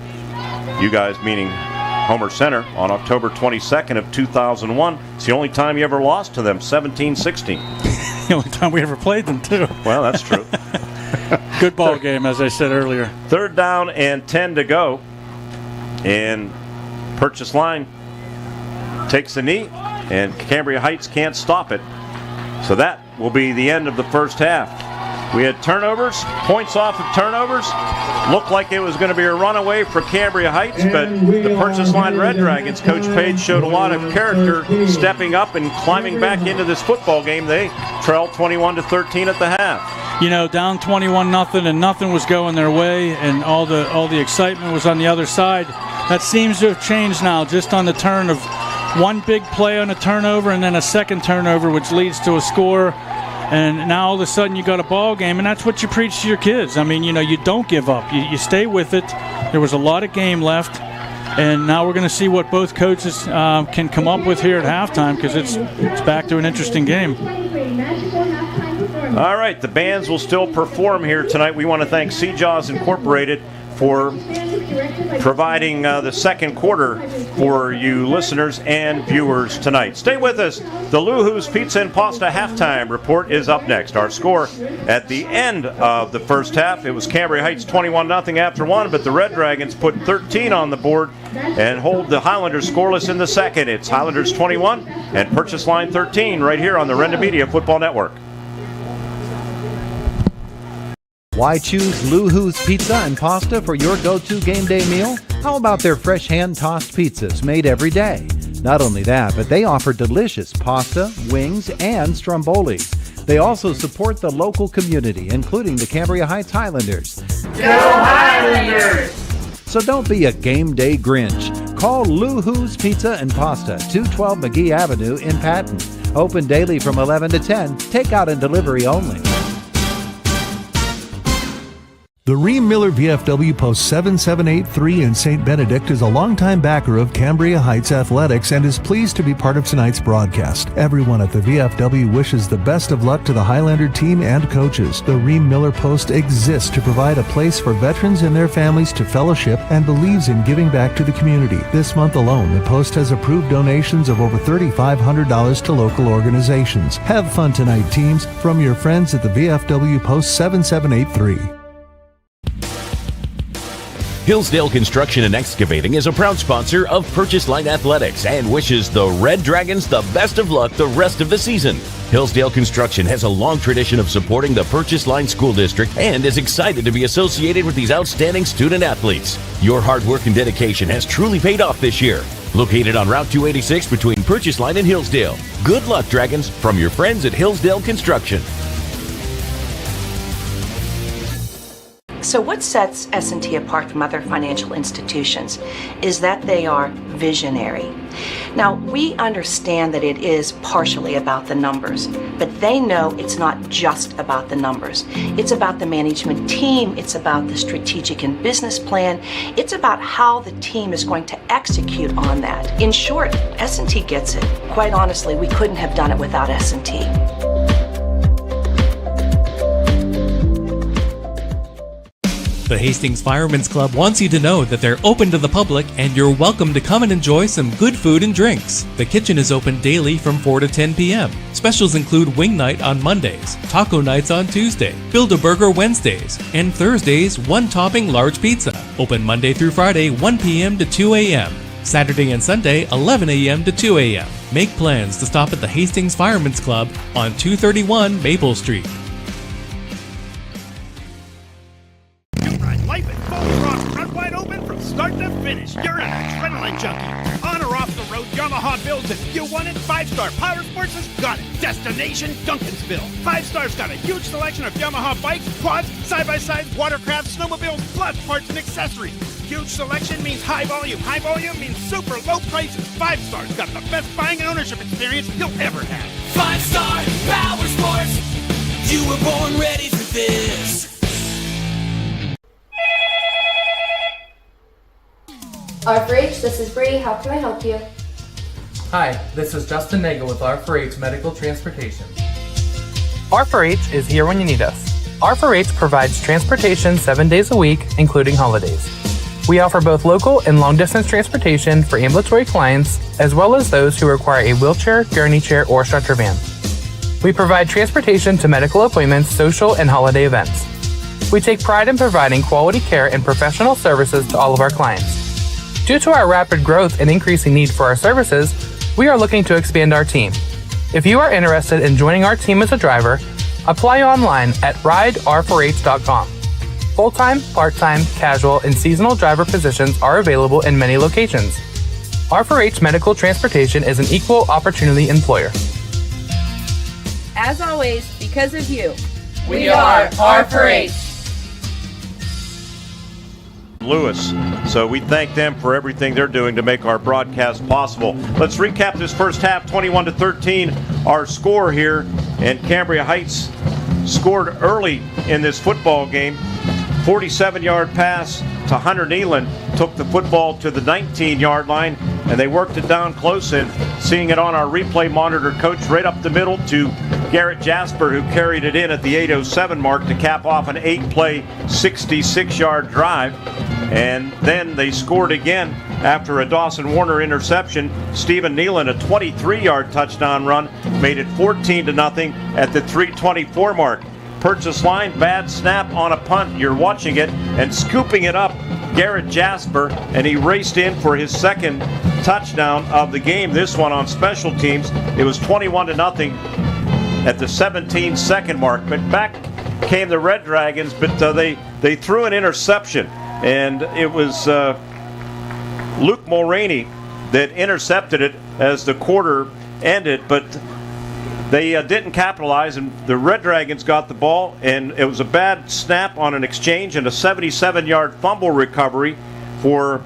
you guys meaning Homer Center, on October 22nd of 2001. It's the only time you ever lost to them, 17-16. The only time we ever played them, too. Well, that's true. Good ball game, as I said earlier. Third down and 10 to go. And Purchase Line takes a knee, and Cambria Heights can't stop it. So that will be the end of the first half. We had turnovers, points off of turnovers. Looked like it was going to be a runaway for Cambria Heights, but the Purchase Line Red Dragons, Coach Page showed a lot of character stepping up and climbing back into this football game. They trailed 21-13 at the half. You know, down 21-0, and nothing was going their way, and all the excitement was on the other side. That seems to have changed now, just on the turn of one big play on a turnover and then a second turnover, which leads to a score. And now all of a sudden you got a ball game, and that's what you preach to your kids. I mean, you know, you don't give up. You stay with it. There was a lot of game left, and now we're going to see what both coaches can come up with here at halftime, because it's back to an interesting game. All right, the bands will still perform here tonight. We want to thank CJAWS Incorporated for providing the second quarter for you listeners and viewers tonight. Stay with us. The Luhu's Pizza and Pasta halftime report is up next. Our score at the end of the first half, it was Cambria Heights 21-0 after one, but the Red Dragons put 13 on the board and hold the Highlanders scoreless in the second. It's Highlanders 21 and Purchase Line 13 right here on the Renda Media Football Network. Why choose Luhu's Pizza and Pasta for your go-to game day meal? How about their fresh hand-tossed pizzas made every day? Not only that, but they offer delicious pasta, wings, and strombolis. They also support the local community, including the Cambria Heights Highlanders. Go Highlanders! So don't be a game day Grinch. call Lou Who's Pizza and Pasta, 212 McGee Avenue in Patton. Open daily from 11 to 10, takeout and delivery only. The Ream Miller VFW Post 7783 in St. Benedict is a longtime backer of Cambria Heights Athletics and is pleased to be part of tonight's broadcast. Everyone at the VFW wishes the best of luck to the Highlander team and coaches. The Ream Miller Post exists to provide a place for veterans and their families to fellowship and believes in giving back to the community. This month alone, the Post has approved donations of over $3,500 to local organizations. Have fun tonight, teams, from your friends at the VFW Post 7783. Hillsdale Construction and Excavating is a proud sponsor of Purchase Line Athletics and wishes the Red Dragons the best of luck the rest of the season. Hillsdale Construction has a long tradition of supporting the Purchase Line School District and is excited to be associated with these outstanding student athletes. Your hard work and dedication has truly paid off this year. Located on Route 286 between Purchase Line and Hillsdale. Good luck, Dragons, from your friends at Hillsdale Construction. So what sets S&T apart from other financial institutions is that they are visionary. Now, we understand that it is partially about the numbers, but they know it's not just about the numbers. It's about the management team, it's about the strategic and business plan, it's about how the team is going to execute on that. In short, S&T gets it. Quite honestly, we couldn't have done it without S&T. The Hastings Firemen's Club wants you to know that they're open to the public and you're welcome to come and enjoy some good food and drinks. The kitchen is open daily from 4 to 10 p.m. Specials include wing night on Mondays, taco nights on Tuesday, Build-A-Burger Wednesdays, and Thursdays, one-topping large pizza. Open Monday through Friday, 1 p.m. to 2 a.m. Saturday and Sunday, 11 a.m. to 2 a.m. Make plans to stop at the Hastings Firemen's Club on 231 Maple Street. Life is full rock, run wide open from start to finish. You're an adrenaline junkie. On or off the road, Yamaha builds it. You want it? 5-Star Power Sports has got it. Destination Duncansville. 5-Star's got a huge selection of Yamaha bikes, quads, side-by-sides, watercrafts, snowmobiles, plus parts and accessories. Huge selection means high volume. High volume means super low prices. 5-Star's got the best buying and ownership experience you'll ever have. 5-Star Power Sports. You were born ready for this. R4H, this is Bree. How can I help you? Hi, this is Justin Nagel with R4H Medical Transportation. R4H is here when you need us. R4H provides transportation 7 days a week, including holidays. We offer both local and long-distance transportation for ambulatory clients, as well as those who require a wheelchair, gurney chair, or stretcher van. We provide transportation to medical appointments, social, and holiday events. We take pride in providing quality care and professional services to all of our clients. Due to our rapid growth and increasing need for our services, we are looking to expand our team. If you are interested in joining our team as a driver, apply online at rider4h.com. Full-time, part-time, casual, and seasonal driver positions are available in many locations. R4H Medical Transportation is an equal opportunity employer. As always, because of you, we are R4H. Lewis. So we thank them for everything they're doing to make our broadcast possible. Let's recap this first half, 21-13. Our score here, and Cambria Heights scored early in this football game. 47-yard pass to Hunter Nealon took the football to the 19-yard line, and they worked it down close, and seeing it on our replay monitor, coach, right up the middle to Garrett Jasper, who carried it in at the 8:07 mark to cap off an 8-play, 66-yard drive. And then they scored again after a Dawson Warner interception. Stephen Nealon, a 23-yard touchdown run, made it 14-0 at the 3:24 mark. Purchase line, bad snap on a punt. You're watching it, and scooping it up, Garrett Jasper, and he raced in for his second touchdown of the game. This one on special teams. It was 21-0 at the 17-second mark. But back came the Red Dragons, but they threw an interception, and it was Luke Mulroney that intercepted it as the quarter ended, but they didn't capitalize, and the Red Dragons got the ball, and it was a bad snap on an exchange and a 77-yard fumble recovery for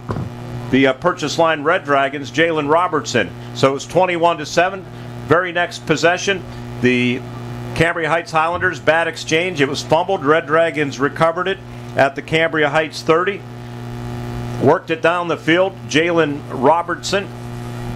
the Purchase Line Red Dragons, Jalen Robertson. So it was 21-7. Very next possession, the Cambria Heights Highlanders, bad exchange. It was fumbled. Red Dragons recovered it at the Cambria Heights 30. Worked it down the field. Jalen Robertson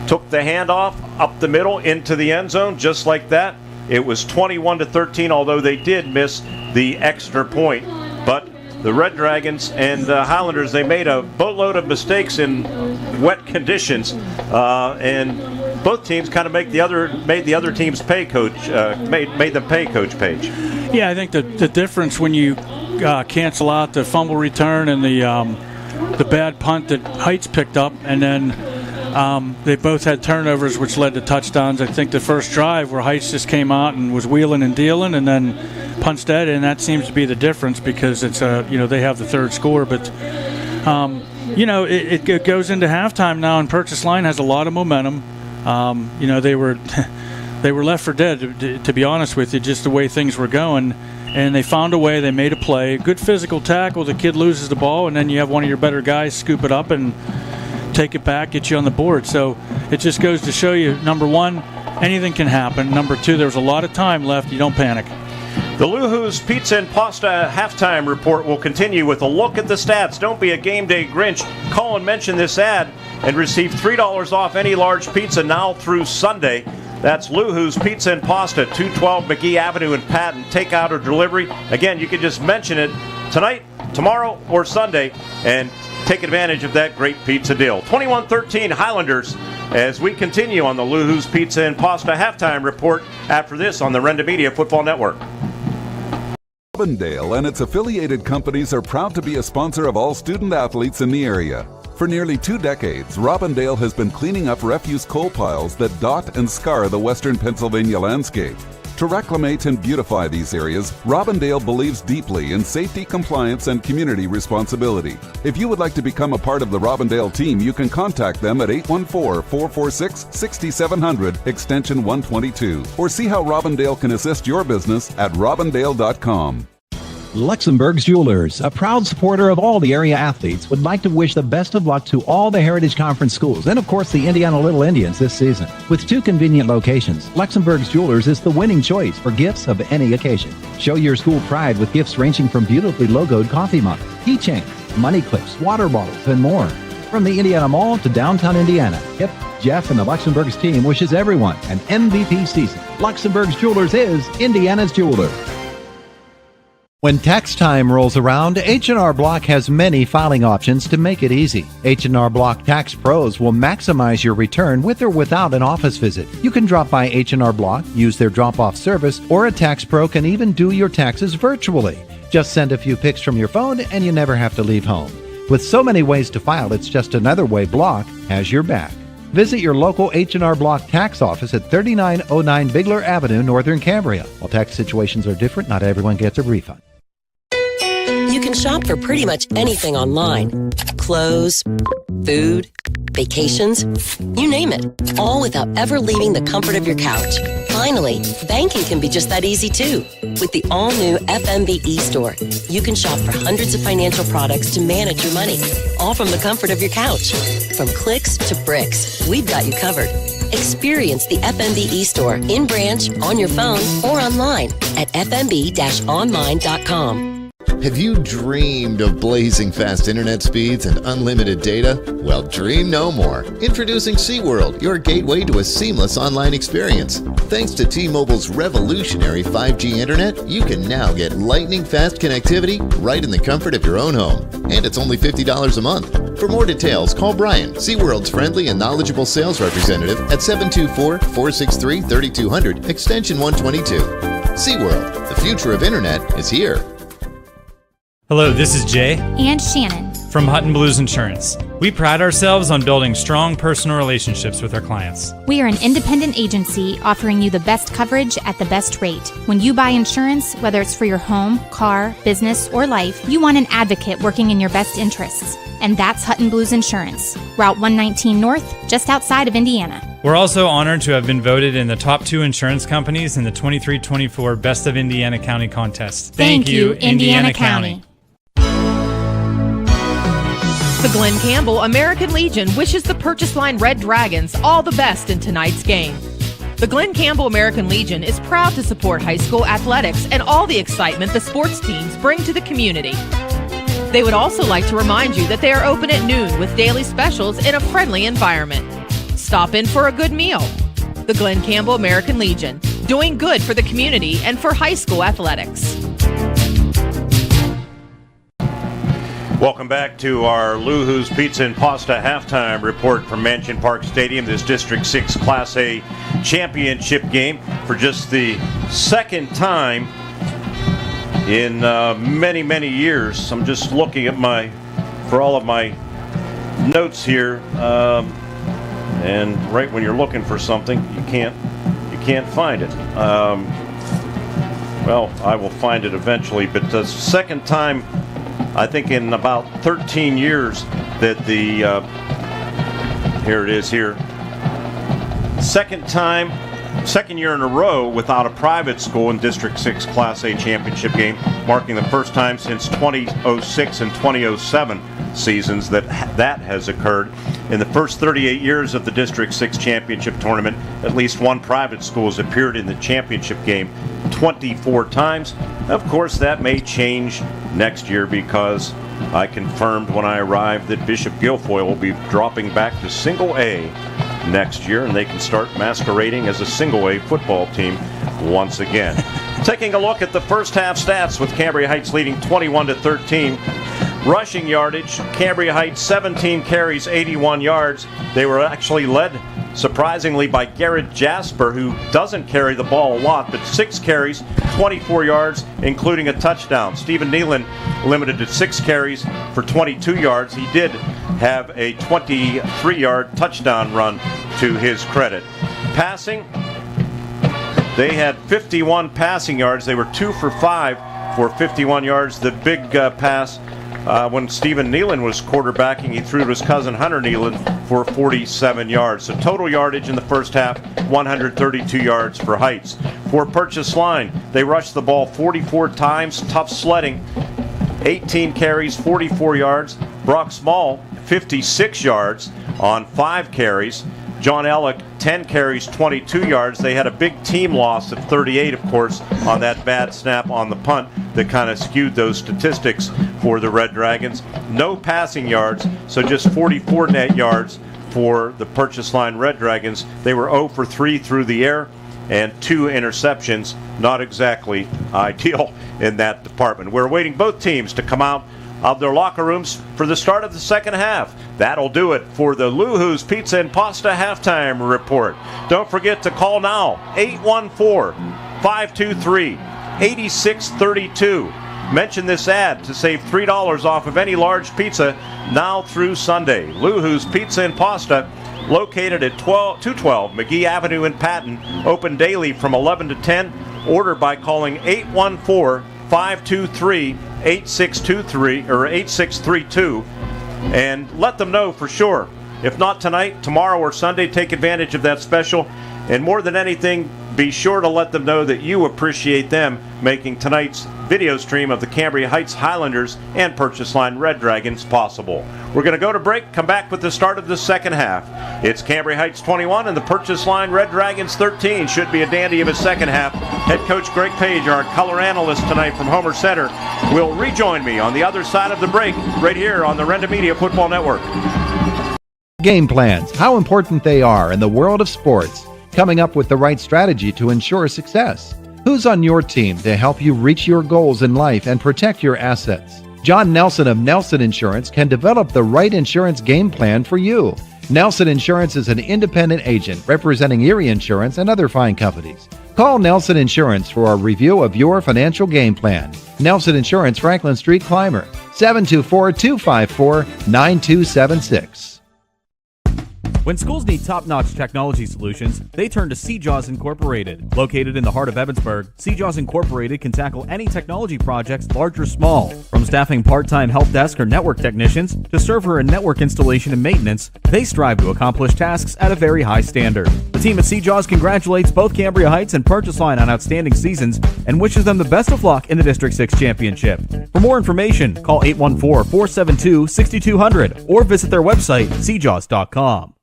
took the handoff up the middle into the end zone just like that. It was 21-13, although they did miss the extra point. But the Red Dragons and Highlanders, they made a boatload of mistakes in wet conditions, and both teams kind of made the other teams pay, Coach. Made them pay, Coach Page. Yeah, I think the difference when you cancel out the fumble return and the bad punt that Heights picked up, and then they both had turnovers, which led to touchdowns. I think the first drive where Heights just came out and was wheeling and dealing, and then punched that in. That seems to be the difference because it's they have the third score, but it goes into halftime now, and Purchase Line has a lot of momentum. They were left for dead, to be honest with you, just the way things were going. And they found a way. They made a play. Good physical tackle. The kid loses the ball, and then you have one of your better guys scoop it up and take it back, get you on the board. So it just goes to show you, number one, anything can happen. Number two, there's a lot of time left. You don't panic. The Luhu's Pizza and Pasta halftime report will continue with a look at the stats. Don't be a game day Grinch. Call and mention this ad and receive $3 off any large pizza now through Sunday. That's Luhu's Pizza and Pasta, 212 McGee Avenue in Patton. Takeout or delivery. Again, you can just mention it tonight, tomorrow, or Sunday and take advantage of that great pizza deal. 21-13 Highlanders as we continue on the Luhu's Pizza and Pasta halftime report after this on the Renda Media Football Network. Robindale and its affiliated companies are proud to be a sponsor of all student athletes in the area. For nearly 2 decades, Robindale has been cleaning up refuse coal piles that dot and scar the western Pennsylvania landscape. To reclimate and beautify these areas, Robindale believes deeply in safety, compliance, and community responsibility. If you would like to become a part of the Robindale team, you can contact them at 814-446-6700, extension 122, or see how Robindale can assist your business at robindale.com. Luxembourg's Jewelers, a proud supporter of all the area athletes, would like to wish the best of luck to all the Heritage Conference schools and, of course, the Indiana Little Indians this season. With 2 convenient locations, Luxembourg's Jewelers is the winning choice for gifts of any occasion. Show your school pride with gifts ranging from beautifully logoed coffee mugs, keychains, money clips, water bottles, and more. From the Indiana Mall to downtown Indiana, Hip, Jeff, and the Luxembourg's team wishes everyone an MVP season. Luxembourg's Jewelers is Indiana's jeweler. When tax time rolls around, H&R Block has many filing options to make it easy. H&R Block Tax Pros will maximize your return with or without an office visit. You can drop by H&R Block, use their drop-off service, or a tax pro can even do your taxes virtually. Just send a few pics from your phone and you never have to leave home. With so many ways to file, it's just another way Block has your back. Visit your local H&R Block tax office at 3909 Bigler Avenue, Northern Cambria. While tax situations are different, not everyone gets a refund. You can shop for pretty much anything online. Clothes, food, vacations, you name it. All without ever leaving the comfort of your couch. Finally, banking can be just that easy too. With the all-new FMB e-store, you can shop for hundreds of financial products to manage your money, all from the comfort of your couch. From clicks to bricks, we've got you covered. Experience the FMB e-store in branch, on your phone, or online at fmb-online.com. Have you dreamed of blazing fast internet speeds and unlimited data? Well, dream no more. Introducing SeaWorld, your gateway to a seamless online experience. Thanks to T-Mobile's revolutionary 5G internet, you can now get lightning-fast connectivity right in the comfort of your own home. And it's only $50 a month. For more details, call Brian, SeaWorld's friendly and knowledgeable sales representative at 724-463-3200, extension 122. SeaWorld, the future of internet is here. Hello, this is Jay and Shannon from Hutton Blues Insurance. We pride ourselves on building strong personal relationships with our clients. We are an independent agency offering you the best coverage at the best rate. When you buy insurance, whether it's for your home, car, business, or life, you want an advocate working in your best interests. And that's Hutton Blues Insurance, Route 119 North, just outside of Indiana. We're also honored to have been voted in the top 2 insurance companies in the 23-24 Best of Indiana County contest. Thank you, Indiana County. The Glen Campbell American Legion wishes the Purchase Line Red Dragons all the best in tonight's game. The Glen Campbell American Legion is proud to support high school athletics and all the excitement the sports teams bring to the community. They would also like to remind you that they are open at noon with daily specials in a friendly environment. Stop in for a good meal. The Glen Campbell American Legion, doing good for the community and for high school athletics. Welcome back to our Luhu's Pizza and Pasta halftime report from Mansion Park Stadium. This District 6 Class A championship game for just the second time in many, many years. I'm just looking at for all of my notes here, and right when you're looking for something, you can't find it. Well, I will find it eventually, but the second time, I think in about 13 years that here it is here. Second year in a row without a private school in District 6 Class A championship game, marking the first time since 2006 and 2007 seasons that has occurred. In the first 38 years of the District 6 championship tournament, at least one private school has appeared in the championship game 24 times. Of course, that may change next year because I confirmed when I arrived that Bishop Guilfoyle will be dropping back to single A next year, and they can start masquerading as a single A football team once again. Taking a look at the first half stats with Cambria Heights leading 21-13. Rushing yardage, Cambria Heights 17 carries, 81 yards. They were actually led, surprisingly, by Garrett Jasper, who doesn't carry the ball a lot, but 6 carries, 24 yards, including a touchdown. Stephen Nealon limited to 6 carries for 22 yards. He did have a 23-yard touchdown run to his credit. Passing, they had 51 passing yards. They were 2 for 5 for 51 yards. The big pass when Stephen Nealon was quarterbacking, he threw to his cousin Hunter Nealon for 47 yards. So total yardage in the first half, 132 yards for Heights. For Purchase Line, they rushed the ball 44 times, tough sledding, 18 carries, 44 yards. Brock Small, 56 yards on 5 carries. John Ellick, 10 carries, 22 yards. They had a big team loss of 38, of course, on that bad snap on the punt that kind of skewed those statistics for the Red Dragons. No passing yards, so just 44 net yards for the Purchase Line Red Dragons. They were 0 for 3 through the air and 2 interceptions. Not exactly ideal in that department. We're waiting both teams to come out of their locker rooms for the start of the second half. That'll do it for the Luhu's Pizza and Pasta halftime report. Don't forget to call now, 814-523-8632. Mention this ad to save $3 off of any large pizza now through Sunday. Luhu's Pizza and Pasta, located at 212 McGee Avenue in Patton, open daily from 11 to 10. Order by calling 814-523-8623 or 8632 and let them know for sure. If not tonight, tomorrow or Sunday, take advantage of that special. And more than anything, be sure to let them know that you appreciate them making tonight's video stream of the Cambria Heights Highlanders and Purchase Line Red Dragons possible. We're going to go to break, come back with the start of the second half. It's Cambria Heights 21 and the Purchase Line Red Dragons 13. Should be a dandy of a second half. Head coach Greg Page, our color analyst tonight from Homer Center, will rejoin me on the other side of the break right here on the Renda Media Football Network. Game plans, how important they are in the world of sports. Coming up with the right strategy to ensure success. Who's on your team to help you reach your goals in life and protect your assets? John Nelson of Nelson Insurance can develop the right insurance game plan for you. Nelson Insurance is an independent agent representing Erie Insurance and other fine companies. Call Nelson Insurance for a review of your financial game plan. Nelson Insurance, Franklin Street, Clymer, 724-254-9276. When schools need top-notch technology solutions, they turn to CJAWS Incorporated. Located in the heart of Evansburg, CJAWS Incorporated can tackle any technology projects, large or small. From staffing part-time help desk or network technicians to server and network installation and maintenance, they strive to accomplish tasks at a very high standard. The team at CJAWS congratulates both Cambria Heights and Purchase Line on outstanding seasons and wishes them the best of luck in the District 6 Championship. For more information, call 814-472-6200 or visit their website, cjaws.com.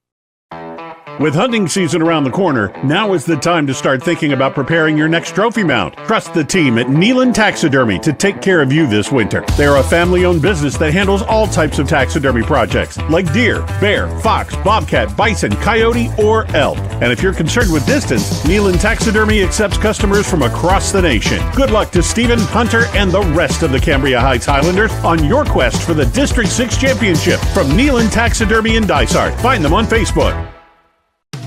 With hunting season around the corner, now is the time to start thinking about preparing your next trophy mount. Trust the team at Neelan Taxidermy to take care of you this winter. They are a family-owned business that handles all types of taxidermy projects, like deer, bear, fox, bobcat, bison, coyote, or elk. And if you're concerned with distance, Neelan Taxidermy accepts customers from across the nation. Good luck to Stephen, Hunter, and the rest of the Cambria Heights Highlanders on your quest for the District 6 Championship. From Neelan Taxidermy in Dysart. Find them on Facebook.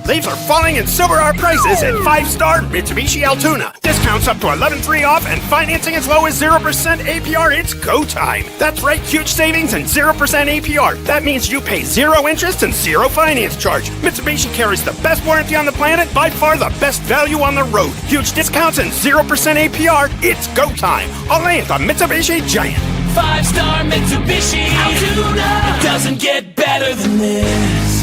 Leaves are falling in Silver Hour prices at 5-star Mitsubishi Altoona. Discounts up to 11.3 off and financing as low as 0% APR. It's go time. That's right, huge savings and 0% APR. That means you pay 0 interest and 0 finance charge. Mitsubishi carries the best warranty on the planet, by far the best value on the road. Huge discounts and 0% APR. It's go time. Only at the Mitsubishi Giant. 5-star Mitsubishi Altoona. It doesn't get better than this.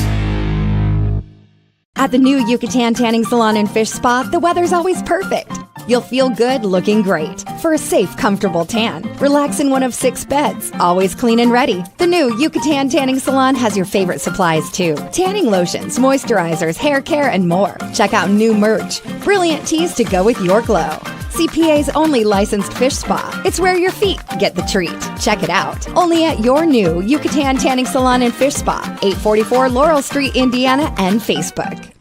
At the new Yucatan Tanning Salon and Fish Spa, the weather's always perfect. You'll feel good looking great. For a safe, comfortable tan, relax in one of 6 beds, always clean and ready. The new Yucatan Tanning Salon has your favorite supplies too. Tanning lotions, moisturizers, hair care, and more. Check out new merch, brilliant teas to go with your glow. CPA's only licensed fish spa. It's where your feet get the treat. Check it out. Only at your new Yucatan Tanning Salon and Fish Spa, 844 Laurel Street, Indiana, and Facebook.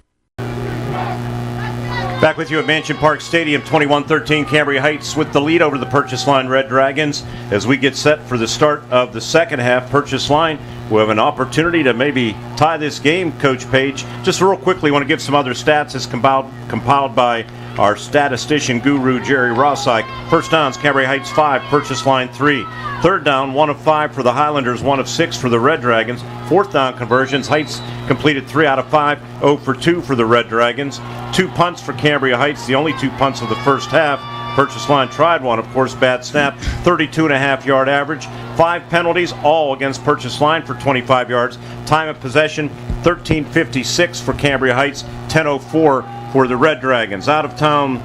Back with you at Mansion Park Stadium, 21-13 Cambria Heights with the lead over the Purchase Line Red Dragons. As we get set for the start of the second half, Purchase Line will have an opportunity to maybe tie this game, Coach Page. Just real quickly, want to give some other stats as compiled by our statistician guru, Jerry Rossike. First downs, Cambria Heights 5, Purchase Line 3. Third down, 1 of 5 for the Highlanders, 1 of 6 for the Red Dragons. Fourth down conversions, Heights completed 3 out of 5, 0 for 2 for the Red Dragons. 2 punts for Cambria Heights, the only 2 punts of the first half. Purchase Line tried one, of course, bad snap, 32.5-yard average. 5 penalties, all against Purchase Line for 25 yards. Time of possession, 13:56 for Cambria Heights, 10:04 for the Red Dragons. Out of town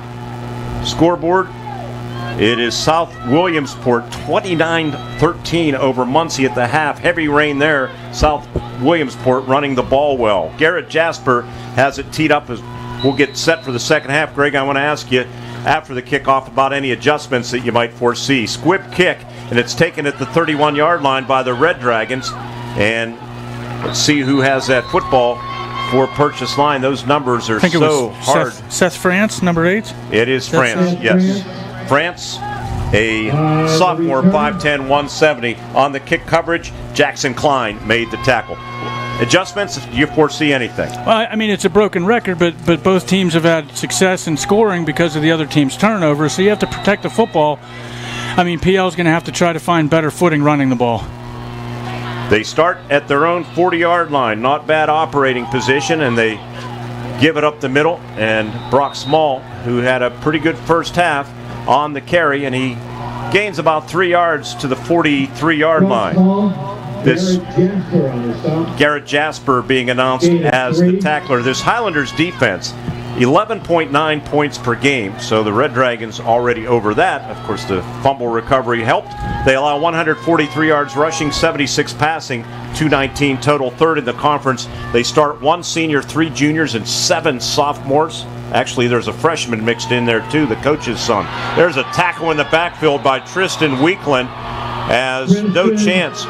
scoreboard, it is South Williamsport 29-13 over Muncie at the half. Heavy rain there. South Williamsport running the ball well. Garrett Jasper has it teed up as we'll get set for the second half. Greg, I want to ask you after the kickoff about any adjustments that you might foresee. Squib kick, and it's taken at the 31-yard line by the Red Dragons. And let's see who has that football for Purchase Line. Those numbers are so hard. Seth France, number 8? It is France, yes. France, a sophomore, 5'10", 170. On the kick coverage, Jackson Klein made the tackle. Adjustments, do you foresee anything? Well, I mean, it's a broken record, but both teams have had success in scoring because of the other team's turnover, so you have to protect the football. I mean, PL's going to have to try to find better footing running the ball. They start at their own 40-yard line. Not bad operating position, and they give it up the middle. And Brock Small, who had a pretty good first half on the carry, and he gains about 3 yards to the 43-yard line. This Garrett Jasper being announced as the tackler. This Highlanders defense, 11.9 points per game, so the Red Dragons already over that. Of course, the fumble recovery helped. They allow 143 yards rushing, 76 passing, 219 total, third in the conference. They start 1 senior, 3 juniors, and 7 sophomores. Actually, there's a freshman mixed in there, too, the coach's son. There's a tackle in the backfield by Tristan Weekland, as no chance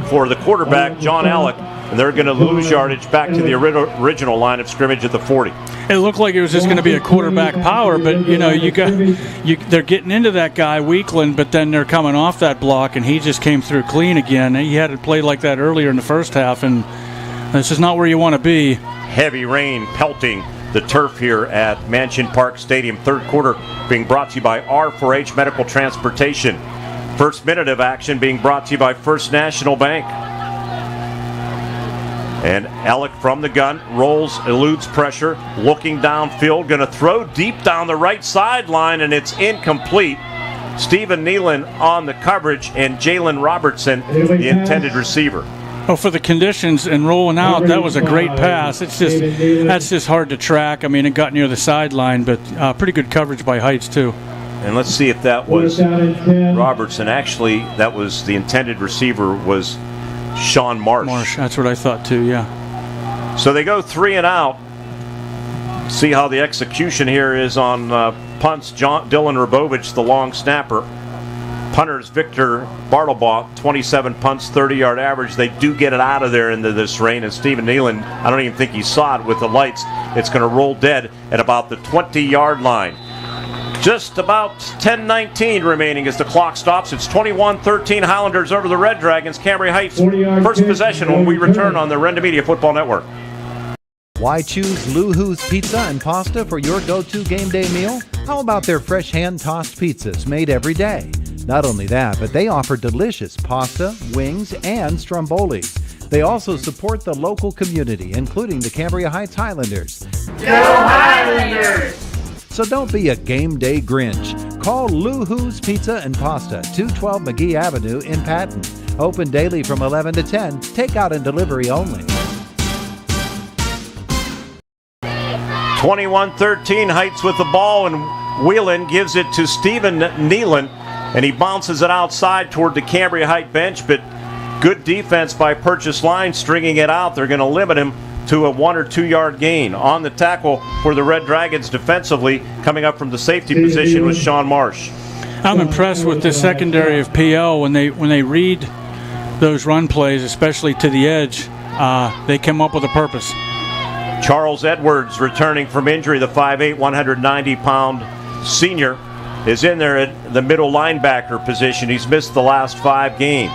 for the quarterback, John Alec, and they're going to lose yardage back to the original line of scrimmage at the 40. It looked like it was just going to be a quarterback power, but they're getting into that guy Weekland, but then they're coming off that block, and he just came through clean again. He hadn't played like that earlier in the first half, and this is not where you want to be. Heavy rain pelting the turf here at Mansion Park Stadium. Third quarter being brought to you by R4H Medical Transportation. First minute of action being brought to you by First National Bank. And Alec from the gun, rolls, eludes pressure, looking downfield, going to throw deep down the right sideline, and it's incomplete. Stephen Nealon on the coverage, and Jalen Robertson, the intended receiver. Oh, for the conditions and rolling out, that was a great pass. That's just hard to track. I mean, it got near the sideline, but pretty good coverage by Heights, too. And let's see if that was Robertson. Actually, that was the intended receiver was Sean Marsh. That's what I thought, too, yeah. So they go 3 and out. See how the execution here is on punts. Dylan Rabovich, the long snapper. Punters Victor Bartlebaugh, 27 punts, 30-yard average. They do get it out of there into this rain. And Stephen Nealon, I don't even think he saw it with the lights. It's going to roll dead at about the 20-yard line. Just about 10:19 remaining as the clock stops. It's 21-13 Highlanders over the Red Dragons. Cambria Heights first possession when we return on the Renda Media Football Network. Why choose Lou Who's Pizza and Pasta for your go-to game day meal? How about their fresh hand-tossed pizzas made every day? Not only that, but they offer delicious pasta, wings, and strombolis. They also support the local community, including the Cambria Heights Highlanders. Go Highlanders! So don't be a game day Grinch. Call Lou Who's Pizza and Pasta, 212 McGee Avenue in Patton. Open daily from 11 to 10, takeout and delivery only. 21-13 Heights with the ball, and Whelan gives it to Stephen Nealon, and he bounces it outside toward the Cambria Heights bench, but good defense by Purchase Line stringing it out. They're going to limit him to a 1 or 2 yard gain. On the tackle for the Red Dragons defensively, coming up from the safety position was Sean Marsh. I'm impressed with the secondary of PL when they read those run plays, especially to the edge. They come up with a purpose. Charles Edwards, returning from injury, the 5'8", 190-pound senior, is in there at the middle linebacker position. He's missed the last 5 games.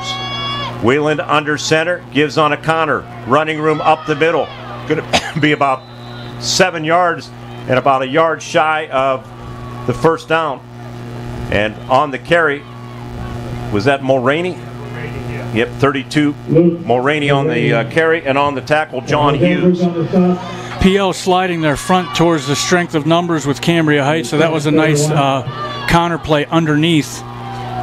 Whelan under center, gives on a Connor. Running room up the middle. Going to be about 7 yards and about a yard shy of the first down. And on the carry, was that Mulroney? Yep, 32. Mulroney on the carry, and on the tackle, John Hughes. PL sliding their front towards the strength of numbers with Cambria Heights, so that was a nice counter play underneath.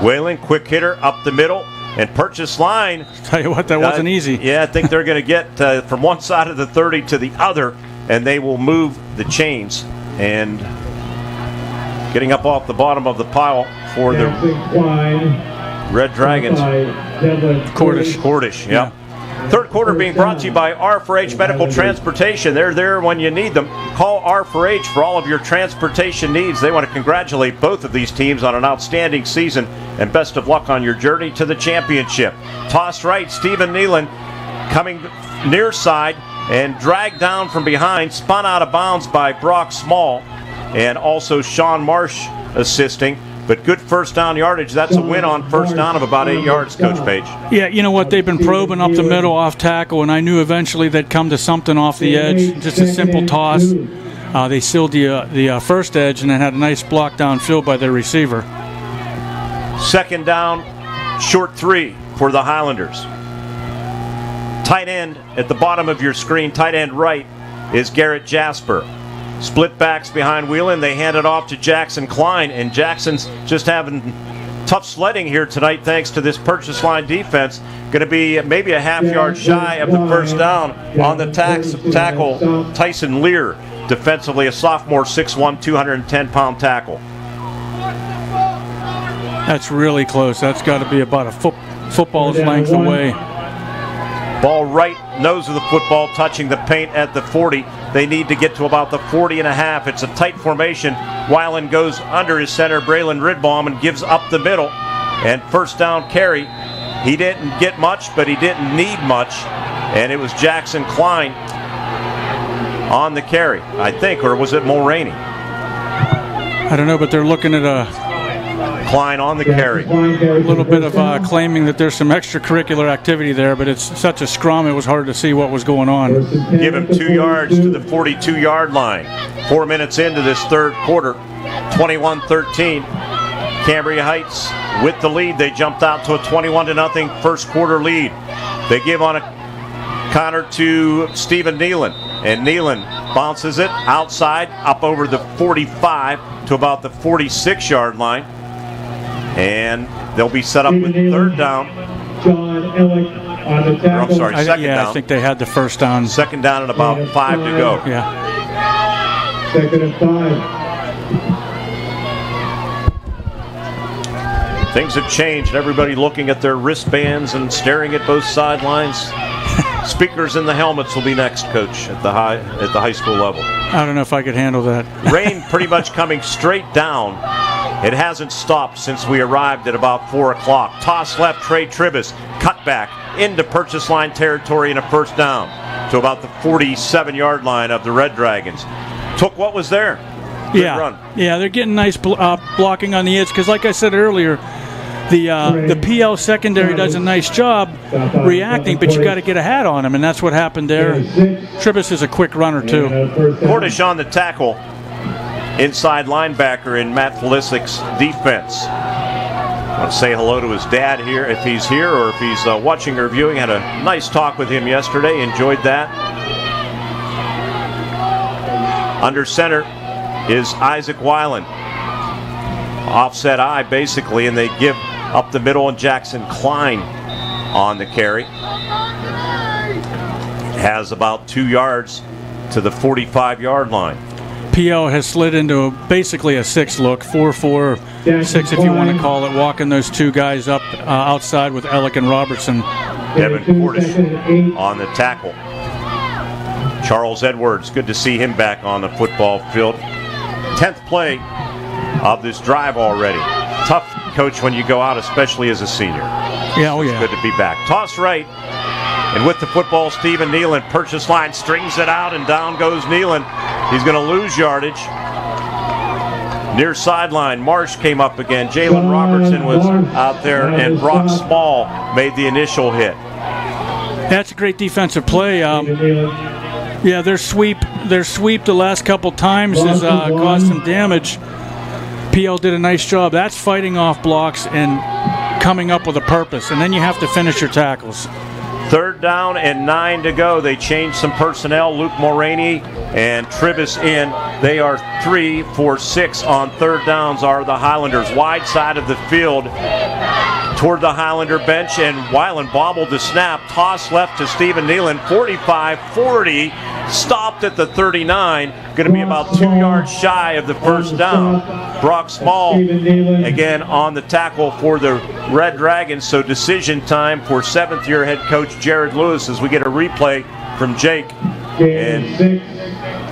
Whelan, quick hitter up the middle, and Purchase Line. Tell you what, that wasn't easy. Yeah, I think they're going to get from one side of the 30 to the other, and they will move the chains. And getting up off the bottom of the pile for the Red Dragons. Cordish, yeah. Third quarter being brought to you by R4H Medical Transportation. They're there when you need them. Call R4H for all of your transportation needs. They want to congratulate both of these teams on an outstanding season, and best of luck on your journey to the championship. Tossed right, Stephen Nealon coming near side and dragged down from behind, spun out of bounds by Brock Small, and also Sean Marsh assisting. But good first down yardage. That's a win on first down of about 8 yards, Coach Page. Yeah, you know what? They've been probing up the middle off tackle, and I knew eventually they'd come to something off the edge. Just a simple toss. They sealed the first edge and then had a nice block downfield by their receiver. Second down, short 3 for the Highlanders. Tight end at the bottom of your screen, tight end right, is Garrett Jasper. Split backs behind Whelan. They hand it off to Jackson Klein, and Jackson's just having tough sledding here tonight thanks to this Purchase Line defense. Going to be maybe a half yard shy of the first down on the tackle, Tyson Lear, defensively a sophomore, 6'1", 210-pound tackle. That's really close. That's got to be about a football's length away. Ball right, nose of the football, touching the paint at the 40. They need to get to about the 40 and a half. It's a tight formation. Weiland goes under his center, Braylon Ridbaum, and gives up the middle. And first down carry. He didn't get much, but he didn't need much. And it was Jackson Klein on the carry, I think, or was it Mulroney? I don't know, but they're looking at a Klein on the carry. A little bit of claiming that there's some extracurricular activity there, but it's such a scrum, it was hard to see what was going on. Give him 2 yards to the 42-yard line. 4 minutes into this third quarter, 21-13. Cambria Heights with the lead. They jumped out to a 21-0 first quarter lead. They give on a Connor to Stephen Nealon. And Nealon bounces it outside, up over the 45 to about the 46-yard line. And they'll be set up with third down. John Ellick on the tackle. Second down. I think they had the first down. Second down and about 5 to go. Yeah. Second and 5. Things have changed. Everybody looking at their wristbands and staring at both sidelines. Speakers in the helmets will be next, Coach, at the high school level. I don't know if I could handle that. Rain pretty much coming straight down. It hasn't stopped since we arrived at about 4 o'clock. Toss left, Trey Tribus, cut back into purchase line territory and a first down to about the 47-yard line of the Red Dragons. Took what was there. Good run. Yeah, they're getting nice blocking on the edge because, like I said earlier, the PL secondary does a nice job reacting, but you got to get a hat on them, and that's what happened there. Tribus is a quick runner too. Cordish on the tackle, inside linebacker in Matt Felicic's defense. I want to say hello to his dad here, if he's here or if he's watching or viewing. Had a nice talk with him yesterday. Enjoyed that. Under center is Isaac Weiland. Offset eye, basically, and they give up the middle, and Jackson Klein on the carry. Has about 2 yards to the 45-yard line. PL has slid into basically a 6 look, 4-4-6 if you want to call it, walking those two guys up outside with Ellick and Robertson. Devin Cordish on the tackle. Charles Edwards, good to see him back on the football field. 10th play of this drive already. Tough, Coach, when you go out, especially as a senior. Yeah, oh yeah. It's good to be back. Toss right, and with the football, Stephen Nealon, purchase line, strings it out, and down goes Nealon. He's going to lose yardage. Near sideline, Marsh came up again. Jalen Robertson was out there, and Brock Small made the initial hit. That's a great defensive play. Yeah, their sweep the last couple times has caused some damage. PL did a nice job. That's fighting off blocks and coming up with a purpose, and then you have to finish your tackles. Third down and 9 to go. They changed some personnel. Luke Mulraney and Tribus in. They are 3 for 6 on third downs are the Highlanders. Wide side of the field toward the Highlander bench, and Weiland bobbled the snap. Toss left to Stephen Nealon. 45-40. Stopped at the 39. Going to be about 2 yards shy of the first down. Brock Small again on the tackle for the Red Dragons. So decision time for 7th-year head coach Jared Lewis as we get a replay from Jake. And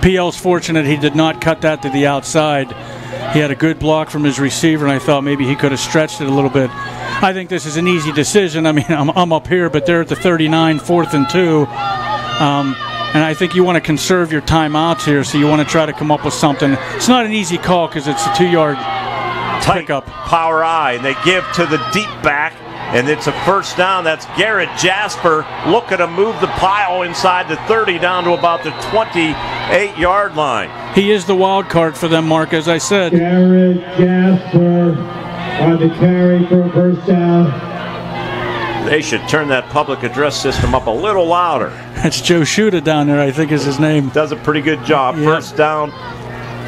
PL's fortunate he did not cut that to the outside. He had a good block from his receiver, and I thought maybe he could have stretched it a little bit. I think this is an easy decision. I mean, I'm up here, but they're at the 39, 4th and 2. And I think you want to conserve your timeouts here, so you want to try to come up with something. It's not an easy call because it's a 2-yard pickup. Power eye, and they give to the deep back, and it's a first down. That's Garrett Jasper looking to move the pile inside the 30 down to about the 28-yard line. He is the wild card for them, Mark, as I said. Garrett Jasper on the carry for a first down. They should turn that public address system up a little louder. That's Joe Shuda down there, I think is his name. Does a pretty good job. Yeah. First down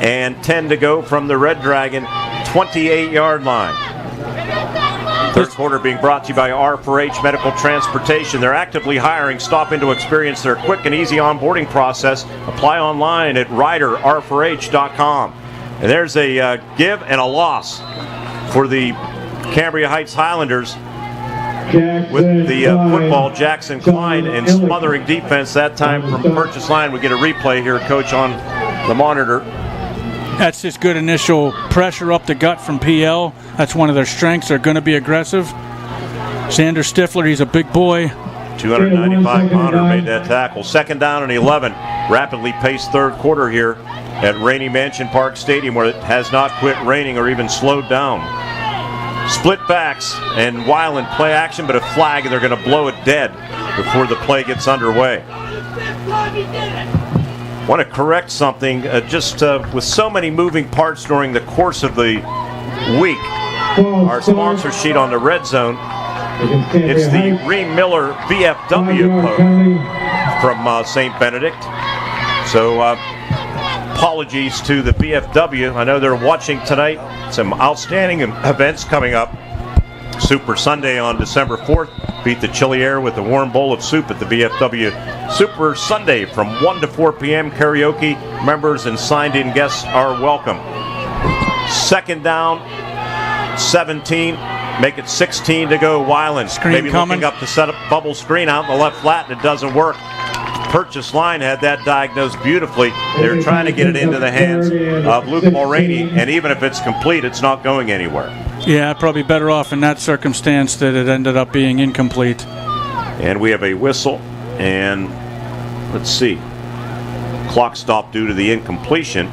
and 10 to go from the Red Dragon 28-yard line. Third quarter being brought to you by R4H Medical Transportation. They're actively hiring. Stop in to experience their quick and easy onboarding process. Apply online at rider4h.com. And there's a give and a loss for the Cambria Heights Highlanders. With the football, Jackson Klein, and smothering defense that time from purchase line. We get a replay here, Coach, on the monitor. That's just good initial pressure up the gut from PL. That's one of their strengths. They're going to be aggressive. Xander Stifler, he's a big boy. 295-pounder made that tackle. Second down and 11. Rapidly paced third quarter here at Rainey Mansion Park Stadium, where it has not quit raining or even slowed down. Split backs and Weiland play action, but a flag, and they're going to blow it dead before the play gets underway. Want to correct something, with so many moving parts during the course of the week. Our sponsor sheet on the Red Zone, it's the Ream Miller VFW code. from St. Benedict. So apologies to the VFW. I know they're watching tonight. Some outstanding events coming up. Super Sunday on December 4th. Beat the chilly air with a warm bowl of soup at the VFW Super Sunday from 1 to 4 p.m. Karaoke. Members and signed-in guests are welcome. Second down, 17. Make it 16 to go. Weiland Screen maybe coming. looking up to set up bubble screen out in the left flat, and it doesn't work. Purchase Line had that diagnosed beautifully. They're trying to get it into the hands of Luke Mulroney, and even if it's complete, it's not going anywhere. Yeah, probably better off in that circumstance that it ended up being incomplete. And we have a whistle, and let's see. Clock stopped due to the incompletion.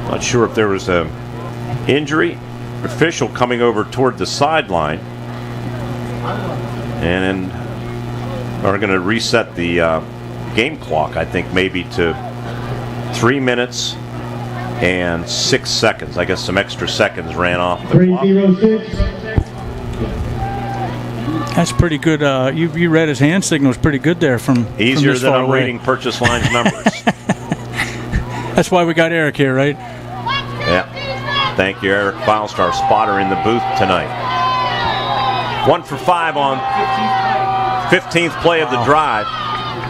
Not sure if there was a injury. Official coming over toward the sideline, and are going to reset the game clock, I think, maybe to 3 minutes and 6 seconds. I guess some extra seconds ran off the clock. 3:06. That's pretty good. You read his hand signals pretty good there from Easier this than far I'm away. reading Purchase Line's numbers. That's why we got Eric here, right? Yeah. Thank you, Eric Faust, our spotter in the booth tonight. 1 for 5 on 15th play of the drive.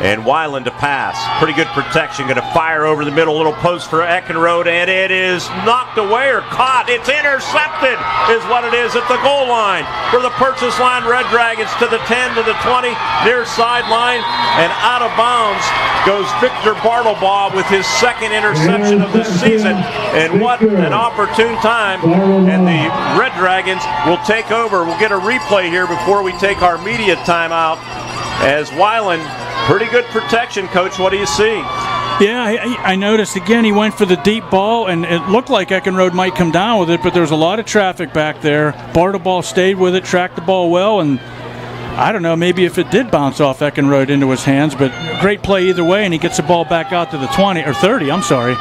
And Weiland to pass. Pretty good protection. Going to fire over the middle. Little post for Eckenrode. And it is knocked away or caught. It's intercepted is what it is at the goal line. For the Purchase Line Red Dragons to the 10, to the 20. Near sideline. And out of bounds goes Victor Bartlebaugh with his second interception of the season. And what an opportune time. And the Red Dragons will take over. We'll get a replay here before we take our media timeout. As Weiland, pretty good protection, Coach. What do you see? Yeah, I noticed again he went for the deep ball, and it looked like Eckenrode might come down with it, but there was a lot of traffic back there. Bartlebaugh stayed with it, tracked the ball well, and I don't know, maybe if it did bounce off Eckenrode into his hands, but great play either way, and he gets the ball back out to the 20, or 30, I'm sorry.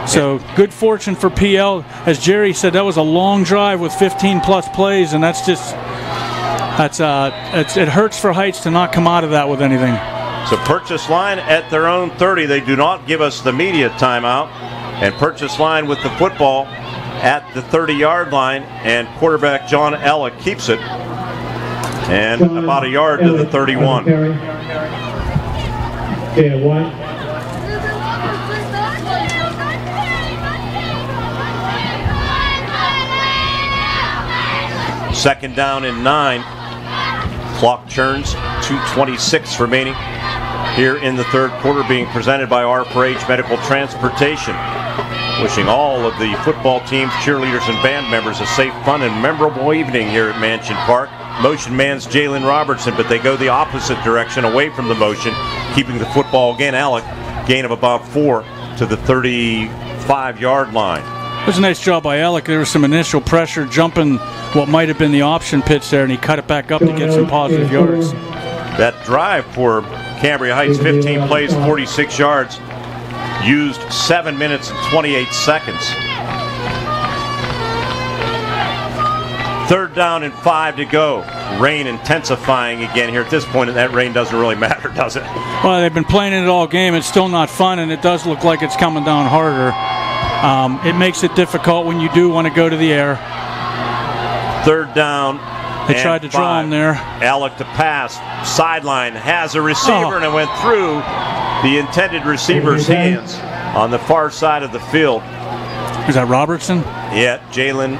So good fortune for PL. As Jerry said, that was a long drive with 15-plus plays, and that's just... it hurts for Heights to not come out of that with anything. So Purchase Line at their own 30. They do not give us the media timeout. And Purchase Line with the football at the 30-yard line. And quarterback John Ella keeps it. And about a yard to the 31. Okay, 1. Second down and 9. Clock churns, 2:26 remaining here in the third quarter, being presented by R4H Medical Transportation. Wishing all of the football teams, cheerleaders, and band members a safe, fun, and memorable evening here at Mansion Park. Motion man's Jalen Robertson, but they go the opposite direction, away from the motion, keeping the football again. Alec, gain of about 4 to the 35-yard line. It was a nice job by Alec. There was some initial pressure jumping what might have been the option pitch there, and he cut it back up to get some positive yards. That drive for Cambria Heights, 15 plays, 46 yards, used 7 minutes and 28 seconds. Third down and 5 to go. Rain intensifying again here at this point, and that rain doesn't really matter, does it? Well, they've been playing it all game. It's still not fun, and it does look like it's coming down harder. It makes it difficult when you do want to go to the air. Third down. They tried to draw him there. Alec to pass. Sideline has a receiver, and it went through the intended receiver's hands on the far side of the field. Is that Robertson? Yeah, Jalen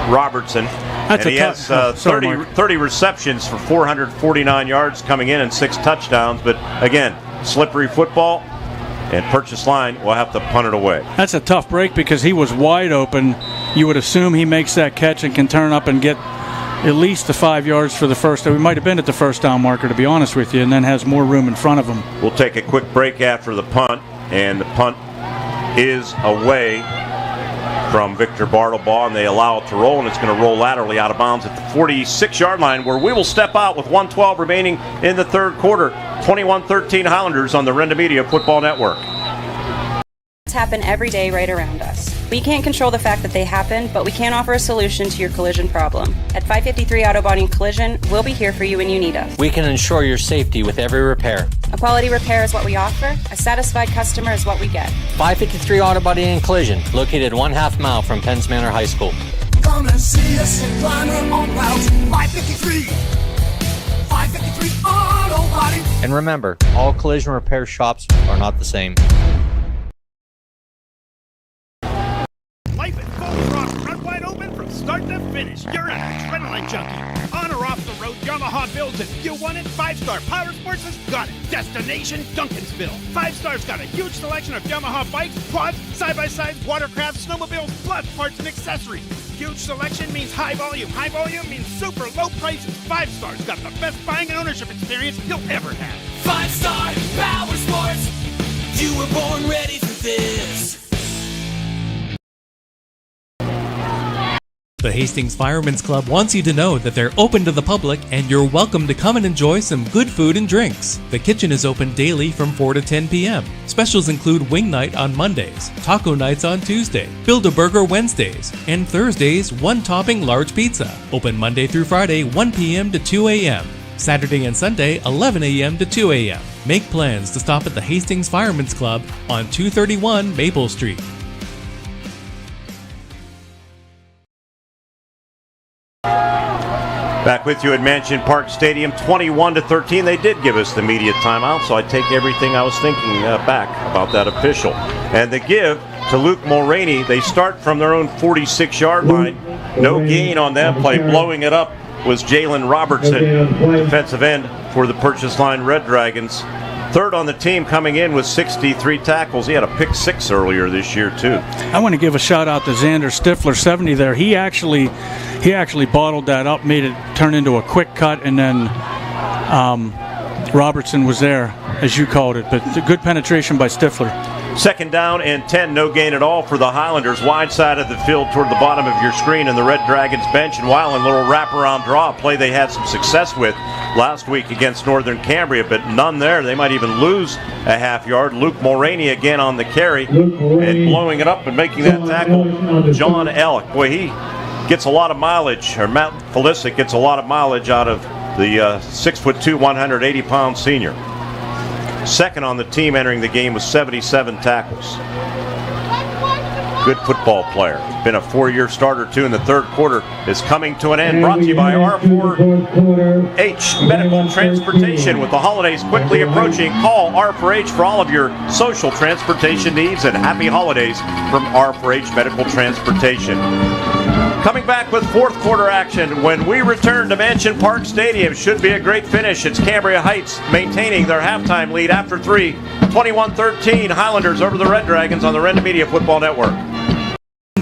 Robertson. That's and he has 30 receptions for 449 yards coming in and 6 touchdowns. But again, slippery football. And Purchase Line will have to punt it away. That's a tough break because he was wide open. You would assume he makes that catch and can turn up and get at least the 5 yards for the first. We might have been at the first down marker, to be honest with you, and then has more room in front of him. We'll take a quick break after the punt, and the punt is away from Victor Bartlebaugh, and they allow it to roll, and it's going to roll laterally out of bounds at the 46-yard line, where we will step out with 1:12 remaining in the third quarter. 21-13 Highlanders on the Renda Media Football Network. happen every day right around us. We can't control the fact that they happen, but we can offer a solution to your collision problem. At 553 Auto Body and Collision, we'll be here for you when you need us. We can ensure your safety with every repair. A quality repair is what we offer. A satisfied customer is what we get. 553 Auto Body and Collision, located 1/2 mile from Penns Manor High School. Come and see us in Kleiner on Route 553. 553 Auto Body. And remember, all collision repair shops are not the same. Life is full throttle, run wide open from start to finish. You're an adrenaline junkie. On or off the road, Yamaha builds it. You want it? 5-Star Power Sports has got it. Destination Duncansville. 5-Star's got a huge selection of Yamaha bikes, quads, side-by-sides, watercraft, snowmobiles, plus parts and accessories. Huge selection means high volume. High volume means super low prices. 5-Star's got the best buying and ownership experience you'll ever have. 5-Star Power Sports. You were born ready for this. The Hastings Firemen's Club wants you to know that they're open to the public and you're welcome to come and enjoy some good food and drinks. The kitchen is open daily from 4 to 10 p.m. Specials include wing night on Mondays, taco nights on Tuesday, Build-A-Burger Wednesdays, and Thursdays, one-topping large pizza. Open Monday through Friday, 1 p.m. to 2 a.m. Saturday and Sunday, 11 a.m. to 2 a.m. Make plans to stop at the Hastings Firemen's Club on 231 Maple Street. Back with you at Mansion Park Stadium, 21-13. They did give us the media timeout, so I take everything I was thinking back about that official. And the give to Luke Mulroney. They start from their own 46-yard line. No gain on that play. Blowing it up was Jalen Robertson, defensive end for the Purchase Line Red Dragons. Third on the team, coming in with 63 tackles. He had a pick 6 earlier this year, too. I want to give a shout-out to Xander Stifler, 70 there. He actually bottled that up, made it turn into a quick cut, and then Robertson was there, as you called it. But good penetration by Stifler. Second down and 10, no gain at all for the Highlanders. Wide side of the field toward the bottom of your screen, and the Red Dragons bench. And Weiland, little wraparound draw, play they had some success with last week against Northern Cambria, but none there. They might even lose a half yard. Luke Mulroney again on the carry and blowing it up and making that tackle. John Ellick, boy, he gets a lot of mileage, or Matt Felicic gets a lot of mileage out of the 6'2", 180-pound senior. Second on the team entering the game with 77 tackles. Good football player. Been a 4-year starter, too, in the third quarter. Is coming to an end. Brought to you by R4H Medical Transportation. With the holidays quickly approaching, call R4H for all of your social transportation needs, and happy holidays from R4H Medical Transportation. Coming back with fourth quarter action when we return to Mansion Park Stadium. Should be a great finish. It's Cambria Heights maintaining their halftime lead after 3. 21-13, Highlanders over the Red Dragons on the Renda Media Football Network.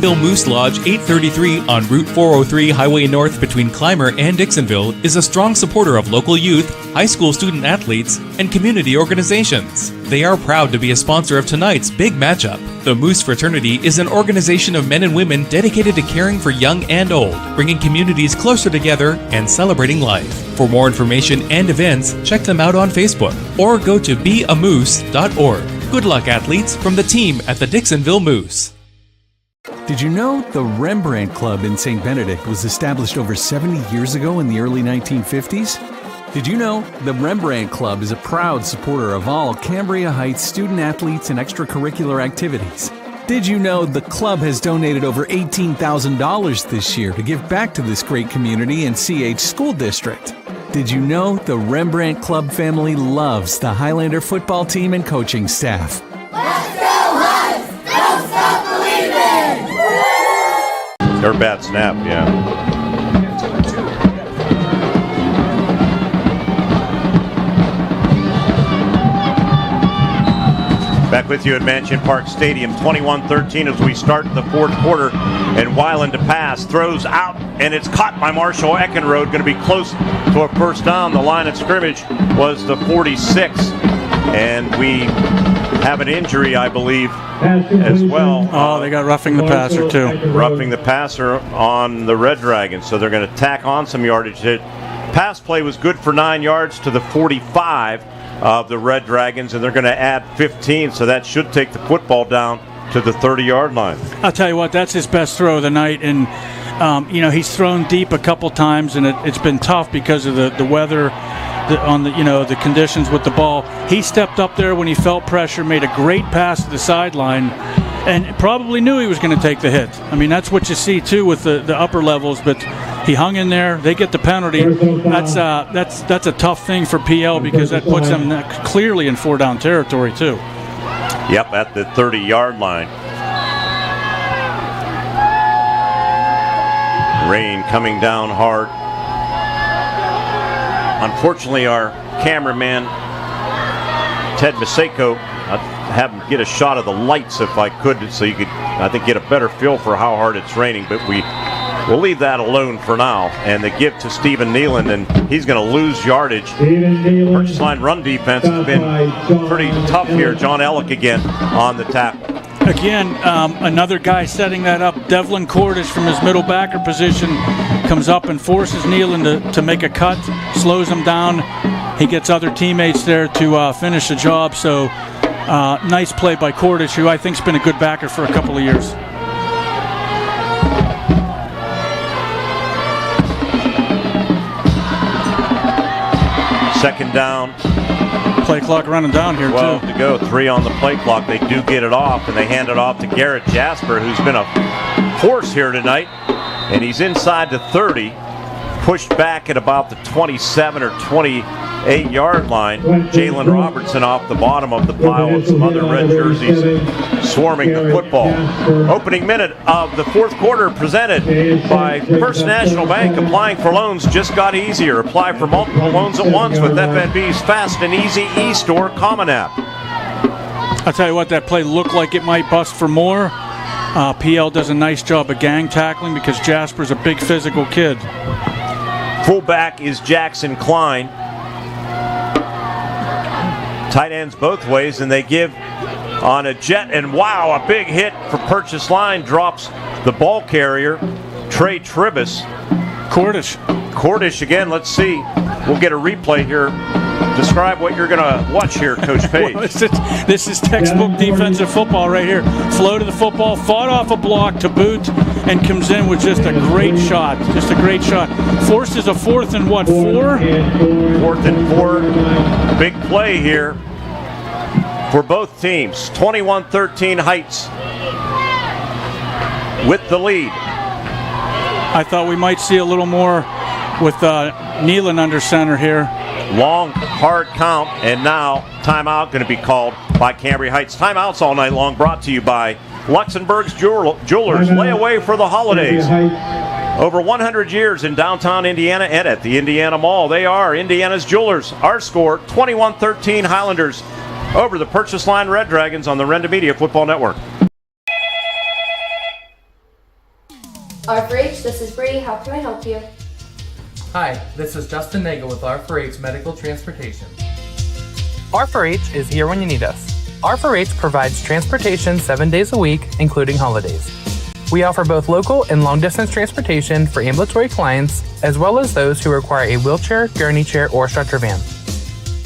Moose Lodge 833 on Route 403 Highway North between Clymer and Dixonville is a strong supporter of local youth, high school student athletes, and community organizations. They are proud to be a sponsor of tonight's big matchup. The Moose Fraternity is an organization of men and women dedicated to caring for young and old, bringing communities closer together and celebrating life. For more information and events, check them out on Facebook or go to beamoose.org. Good luck, athletes, from the team at the Dixonville Moose. Did you know the Rembrandt Club in St. Benedict was established over 70 years ago in the early 1950s? Did you know the Rembrandt Club is a proud supporter of all Cambria Heights student athletes and extracurricular activities? Did you know the club has donated over $18,000 this year to give back to this great community and CH School District? Did you know the Rembrandt Club family loves the Highlander football team and coaching staff? Let's go Huns! Don't stop believing! Their bad snap, yeah. Back with you at Mansion Park Stadium, 21-13 as we start the fourth quarter. And Weiland to pass, throws out, and it's caught by Marshall Eckenrode. Going to be close to a first down. The line of scrimmage was the 46. And we have an injury, I believe, as well. Oh, they got roughing the passer, too. Roughing the passer on the Red Dragons. So they're going to tack on some yardage. The pass play was good for 9 yards to the 45 of the Red Dragons, and they're going to add 15, so that should take the football down to the 30-yard line. I'll tell you what, that's his best throw of the night. And, he's thrown deep a couple times, and it's been tough because of the weather, the conditions with the ball. He stepped up there when he felt pressure, made a great pass to the sideline, and probably knew he was going to take the hit. I mean, that's what you see, too, with the upper levels, but he hung in there. They get the penalty. That's a tough thing for PL because that puts them clearly in 4-down territory, too. Yep, at the 30-yard line. Rain coming down hard. Unfortunately, our cameraman, Ted Maseko, I'd have him get a shot of the lights if I could, so you could, I think, get a better feel for how hard it's raining. But we'll leave that alone for now. And the give to Stephen Nealon, and he's going to lose yardage. Purchase line run defense has been pretty tough here. John Ellick again on the tackle. Again, another guy setting that up. Devlin Cordish from his middle backer position comes up and forces Nealon to make a cut, slows him down. He gets other teammates there to finish the job. So nice play by Cordish, who I think has been a good backer for a couple of years. Second down. Play clock running down here, 12 too. to go, 3 on the play clock. They do get it off, and they hand it off to Garrett Jasper, who's been a force here tonight. And he's inside the 30, pushed back at about the 27 or 28-yard line. Jalen Robertson off the bottom of the pile of some other red jerseys swarming the football. Opening minute of the fourth quarter presented by First National Bank. Applying for loans just got easier. Apply for multiple loans at once with FNB's Fast and Easy eStore Common App. I'll tell you what, that play looked like it might bust for more. PL does a nice job of gang tackling because Jasper's a big physical kid. Fullback is Jackson Klein. Tight ends both ways, and they give on a jet, and wow, a big hit for Purchase Line. Drops the ball carrier, Trey Tribus. Cordish again, let's see. We'll get a replay here. Describe what you're going to watch here, Coach Page. Well, this is textbook defensive football right here. Flow to the football, fought off a block to boot, and comes in with just a great shot. Forces a 4th and 4? 4th and 4. Big play here for both teams. 21-13 Heights with the lead. I thought we might see a little more with Nealon under center here. Long, hard count, and now timeout going to be called by Cambria Heights. Timeouts all night long brought to you by Luxembourg's Jewelers. Lay away for the holidays. Over 100 years in downtown Indiana and at the Indiana Mall. They are Indiana's Jewelers. Our score, 21-13 Highlanders over the Purchase Line Red Dragons on the Renda Media Football Network. R4H, this is Bree. How can I help you? Hi, this is Justin Nagel with R4H Medical Transportation. R4H is here when you need us. R4H provides transportation 7 days a week, including holidays. We offer both local and long-distance transportation for ambulatory clients, as well as those who require a wheelchair, gurney chair, or stretcher van.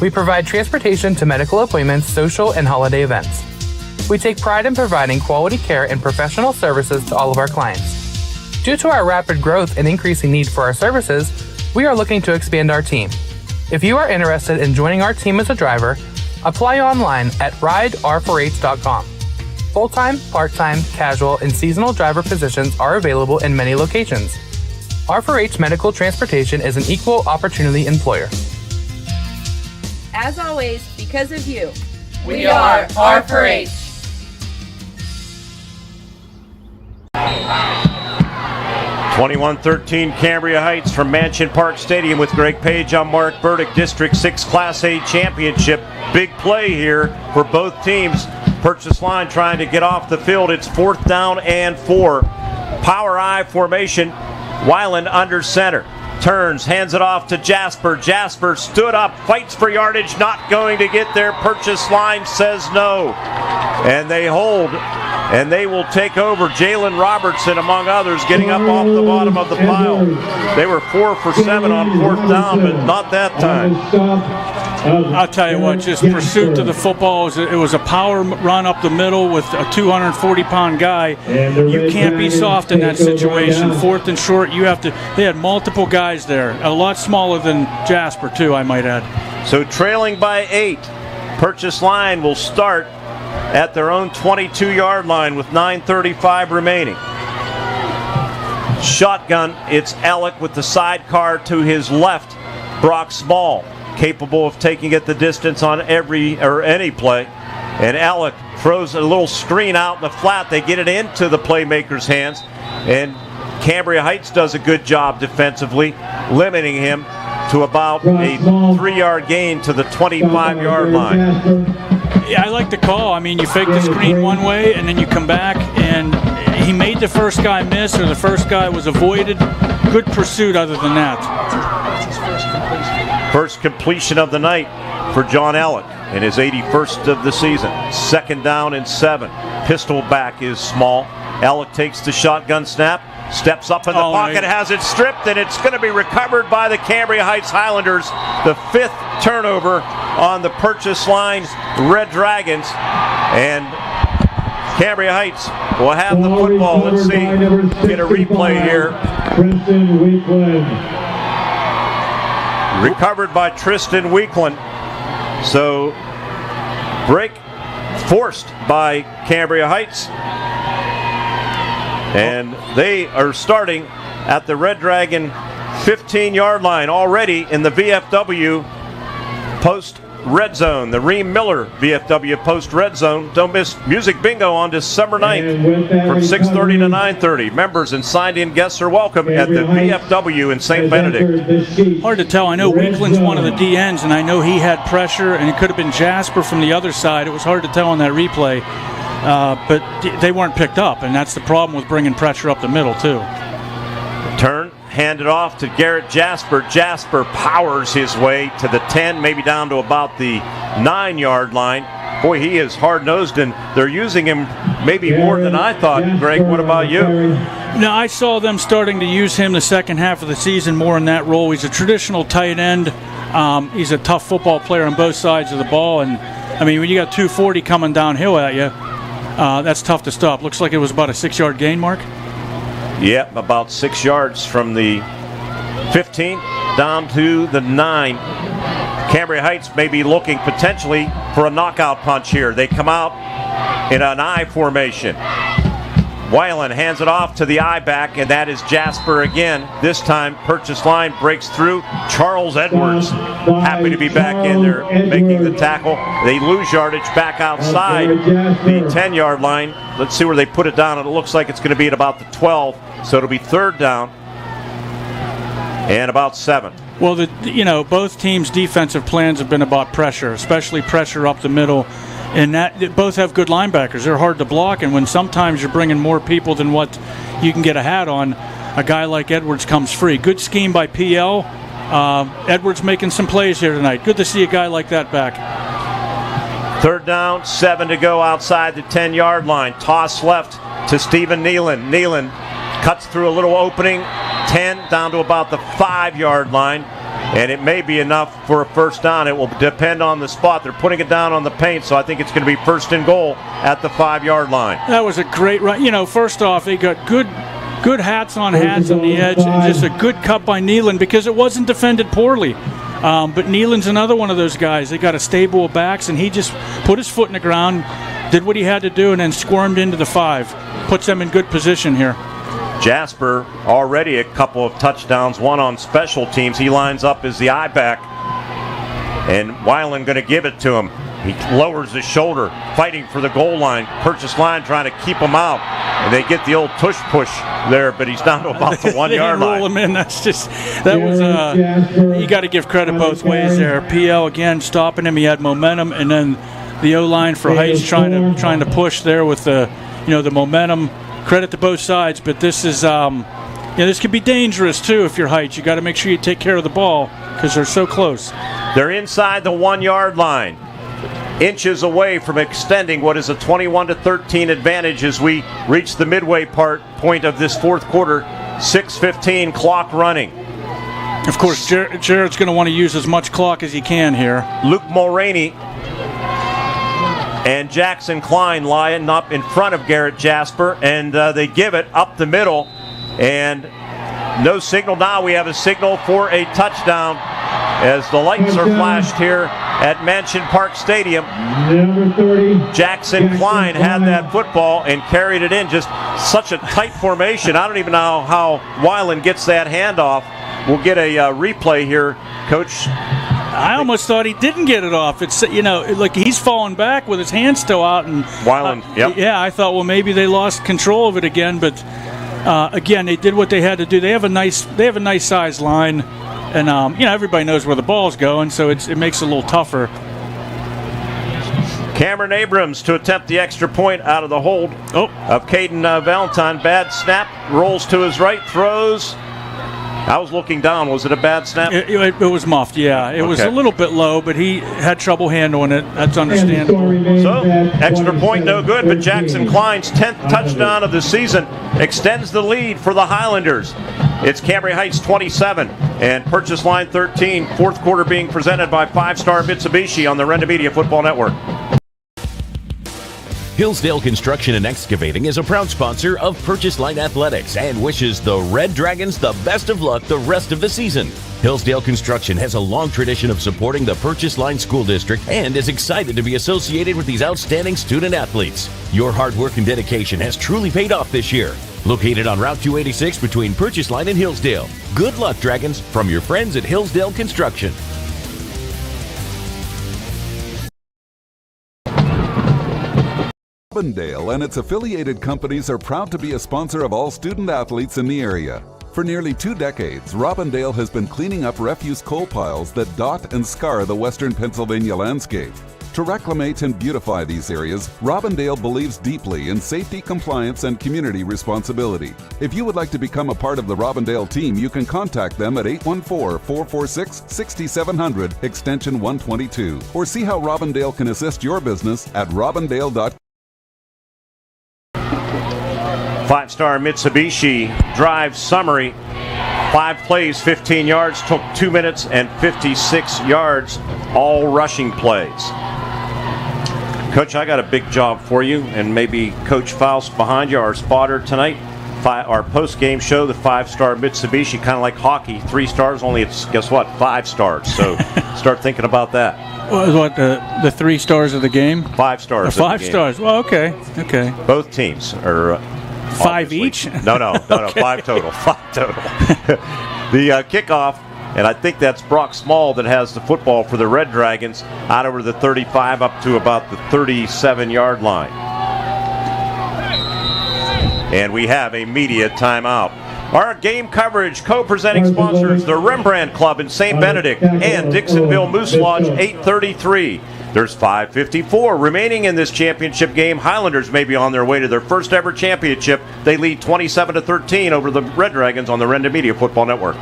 We provide transportation to medical appointments, social, and holiday events. We take pride in providing quality care and professional services to all of our clients. Due to our rapid growth and increasing need for our services, we are looking to expand our team. If you are interested in joining our team as a driver, apply online at rider4h.com. Full-time, part-time, casual, and seasonal driver positions are available in many locations. R4H Medical Transportation is an equal opportunity employer. As always, because of you, we are R4H. 21-13 Cambria Heights from Mansion Park Stadium with Greg Page. I'm Mark Burdick. District 6 Class A Championship. Big play here for both teams. Purchase Line trying to get off the field. It's 4th down and 4. Power I formation. Weiland under center. Turns, hands it off to Jasper. Jasper stood up, fights for yardage, not going to get there. Purchase Line says no. And they hold, and they will take over. Jalen Robertson, among others, getting up off the bottom of the pile. They were 4 for 7 on 4th down, but not that time. I'll tell you what, just pursuit to the football. It was a power run up the middle with a 240-pound guy. You can't be soft in that situation. 4th and short, they had multiple guys there. A lot smaller than Jasper, too, I might add. So trailing by 8, Purchase Line will start at their own 22-yard line with 9:35 remaining. Shotgun, it's Alec with the sidecar to his left. Brock Small, capable of taking it the distance on any play. And Alec throws a little screen out in the flat. They get it into the playmaker's hands. And Cambria Heights does a good job defensively, limiting him to about a 3-yard gain to the 25-yard line. Yeah, I like the call. I mean, you fake the screen one way, and then you come back, and he made the first guy miss, or the first guy was avoided. Good pursuit other than that. First completion of the night for John Alec in his 81st of the season. 2nd down and 7. Pistol back is Small. Alec takes the shotgun snap, steps up in the pocket, has it stripped, and it's going to be recovered by the Cambria Heights Highlanders. The 5th turnover on the Purchase Line Red Dragons. And Cambria Heights will have the football. Let's see, get a replay here. Recovered by Tristan Weekland. So break forced by Cambria Heights. And they are starting at the Red Dragon 15-yard line already in the VFW post red zone. The Reem Miller VFW post red zone. Don't miss Music Bingo on December 9th from 6:30 to 9:30. Members and signed-in guests are welcome at the VFW in St. Benedict. Hard to tell. I know Weekland's one of the DNs, and I know he had pressure, and it could have been Jasper from the other side. It was hard to tell on that replay, but they weren't picked up, and that's the problem with bringing pressure up the middle, too. Turn. Handed off to Garrett Jasper. Jasper powers his way to the 10, maybe down to about the 9-yard line. Boy, he is hard-nosed, and they're using him maybe more than I thought. Greg, what about you? No, I saw them starting to use him the second half of the season more in that role. He's a traditional tight end. He's a tough football player on both sides of the ball. And, I mean, when you got 240 coming downhill at you, that's tough to stop. Looks like it was about a 6-yard gain, Mark. Yep, about 6 yards from the 15 down to the 9. Cambria Heights may be looking potentially for a knockout punch here. They come out in an I formation. Weiland hands it off to the I back, and that is Jasper again. This time, Purchase Line breaks through. Charles Edwards, happy to be back in there, making the tackle. They lose yardage back outside the 10-yard line. Let's see where they put it down. It looks like it's going to be at about the 12, so it'll be 3rd down and about 7. Well, both teams' defensive plans have been about pressure, especially pressure up the middle. And that both have good linebackers. They're hard to block, and when sometimes you're bringing more people than what you can get a hat on, a guy like Edwards comes free. Good scheme by PL. Edwards making some plays here tonight. Good to see a guy like that back. 3rd down, 7 to go outside the 10-yard line. Toss left to Stephen Nealon. Nealon cuts through a little opening, 10 down to about the 5-yard line. And it may be enough for a 1st down. It will depend on the spot. They're putting it down on the paint, so I think it's going to be 1st and goal at the 5-yard line. That was a great run. First off, they got good hats on the edge, and just a good cut by Nealon because it wasn't defended poorly. But Nealon's another one of those guys. They got a stable of backs, and he just put his foot in the ground, did what he had to do, and then squirmed into the 5. Puts them in good position here. Jasper already a couple of touchdowns, one on special teams. He lines up as the I-back, and Weiland going to give it to him. He lowers his shoulder, fighting for the goal line. Purchase Line trying to keep him out, and they get the old tush push there, but he's down to about the 1-yard line. Roll him in. You got to give credit both ways there. PL again stopping him. He had momentum, and then the O-line for Heights trying to push there with the momentum. Credit to both sides, but this is this could be dangerous too if you're Heights. You got to make sure you take care of the ball because they're so close. They're inside the 1-yard line, inches away from extending what is a 21-13 advantage as we reach the midway point of this 4th quarter. 6:15 clock running. Of course, Jared's going to want to use as much clock as he can here. Luke Mulroney and Jackson Klein lying up in front of Garrett Jasper, and they give it up the middle, and no signal. Now we have a signal for a touchdown as the lights are flashed here at Mansion Park Stadium. Number 30. Jackson Klein had that football and carried it in. Just such a tight formation. I don't even know how Weiland gets that handoff. We'll get a replay here, Coach. I almost thought he didn't get it off. It's, like he's falling back with his hand still out. And Weiland, yep. Yeah, I thought, well, maybe they lost control of it again. But again, they did what they had to do. They have a nice size line, and everybody knows where the ball's going, so it makes it a little tougher. Cameron Abrams to attempt the extra point out of the hold of Caden Valentine. Bad snap, rolls to his right, throws. I was looking down. Was it a bad snap? It was muffed, yeah. It was a little bit low, but he had trouble handling it. That's understandable. So, extra point, no good, but Jackson Klein's 10th touchdown of the season extends the lead for the Highlanders. It's Cambria Heights 27 and Purchase Line 13. Fourth quarter being presented by 5-Star Mitsubishi on the Renda Media Football Network. Hillsdale Construction and Excavating is a proud sponsor of Purchase Line Athletics and wishes the Red Dragons the best of luck the rest of the season. Hillsdale Construction has a long tradition of supporting the Purchase Line School District and is excited to be associated with these outstanding student athletes. Your hard work and dedication has truly paid off this year. Located on Route 286 between Purchase Line and Hillsdale. Good luck, Dragons, from your friends at Hillsdale Construction. Robindale and its affiliated companies are proud to be a sponsor of all student athletes in the area. For nearly 2 decades, Robindale has been cleaning up refuse coal piles that dot and scar the western Pennsylvania landscape. To reclimate and beautify these areas, Robindale believes deeply in safety, compliance, and community responsibility. If you would like to become a part of the Robindale team, you can contact them at 814-446-6700, extension 122, or see how Robindale can assist your business at robindale.com. 5-Star Mitsubishi drive summary. 5 plays, 15 yards, took 2 minutes and 56 yards, all rushing plays. Coach, I got a big job for you, and maybe Coach Faust behind you, our spotter tonight. Our post-game show, the 5-Star Mitsubishi, kind of like hockey, 3 stars, only it's, guess what, 5 stars. So start thinking about that. What, the 3 stars of the game? 5 stars. 5 stars. Well, okay. Both teams are 5 each? No, 5 total. 5 total. The kickoff, and I think that's Brock Small that has the football for the Red Dragons, out over the 35 up to about the 37-yard line. And we have a media timeout. Our game coverage co-presenting sponsors, the Rembrandt Club in St. Benedict and Dixonville Moose Lodge 833. There's 5:54 remaining in this championship game. Highlanders may be on their way to their first ever championship. They lead 27-13 over the Red Dragons on the Renda Media Football Network.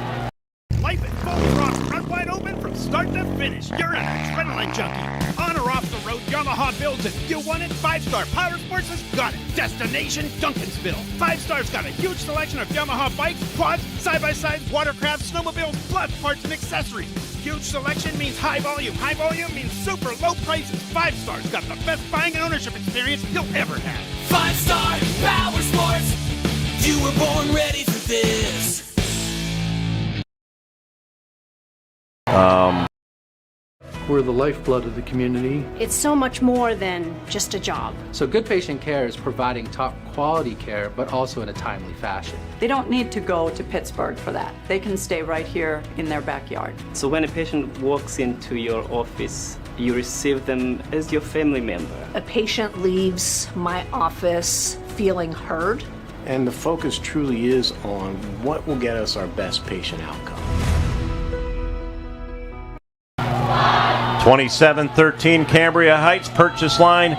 Life is full of rocks, run wide open from start to finish. You're an adrenaline junkie. On or off the road, Yamaha builds it. You want it? 5-Star Power Sports has got it. Destination Duncansville. 5-Star's got a huge selection of Yamaha bikes, quads, side-by-sides, watercrafts, snowmobiles, plus parts and accessories. Huge selection means high volume. High volume means super low prices. 5-Star's got the best buying and ownership experience you'll ever have. 5-Star Power Sports. You were born ready for this. We're the lifeblood of the community. It's so much more than just a job. So good patient care is providing top quality care, but also in a timely fashion. They don't need to go to Pittsburgh for that. They can stay right here in their backyard. So when a patient walks into your office, you receive them as your family member. A patient leaves my office feeling heard. And the focus truly is on what will get us our best patient outcome. 27-13 Cambria Heights. Purchase Line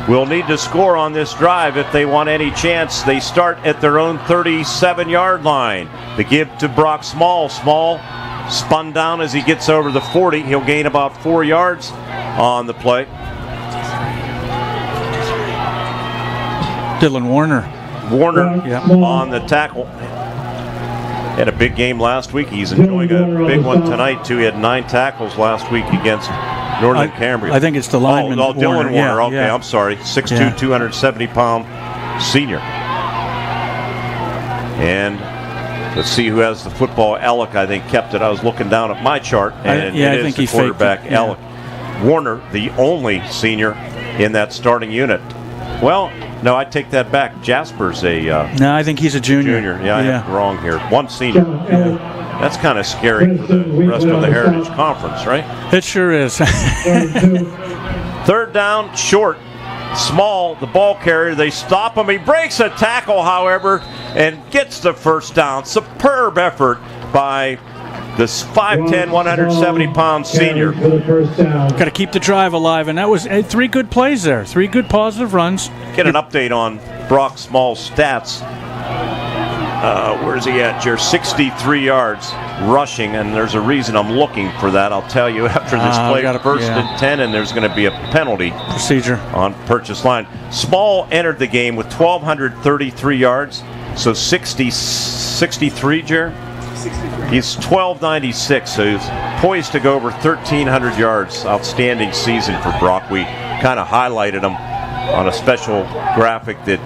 will need to score on this drive if they want any chance. They start at their own 37-yard line. The give to Brock Small. Small spun down as he gets over the 40. He'll gain about 4 yards on the play. Dylan Warner on the tackle. Had a big game last week. He's enjoying a big one tonight, too. He had 9 tackles last week against Northern Cambria. I think it's the lineman. Dylan Warner. Yeah, okay, yeah. I'm sorry. 6'2", 270-pound senior. And let's see who has the football. Alec, I think, kept it. I was looking down at my chart, and I think the he quarterback, faked it. Alec Warner, the only senior in that starting unit. Well, no, I take that back. Jasper's No, I think he's a junior. Yeah, I have it wrong here. One senior. That's kind of scary for the rest of the Heritage Conference, right? It sure is. Third down, short. Small, the ball carrier. They stop him. He breaks a tackle, however, and gets the first down. Superb effort by this 5'10", 170-pound senior. Got to keep the drive alive, and that was 3 good plays there. 3 good positive runs. Get an update on Brock Small's stats. Where's he at, Jer? 63 yards rushing, and there's a reason I'm looking for that. I'll tell you after this play. First and 10, and there's going to be a penalty procedure on purchase line. Small entered the game with 1,233 yards, so 63, Jer? 63. He's 1,296, so he's poised to go over 1,300 yards. Outstanding season for Brock. We kind of highlighted him on a special graphic that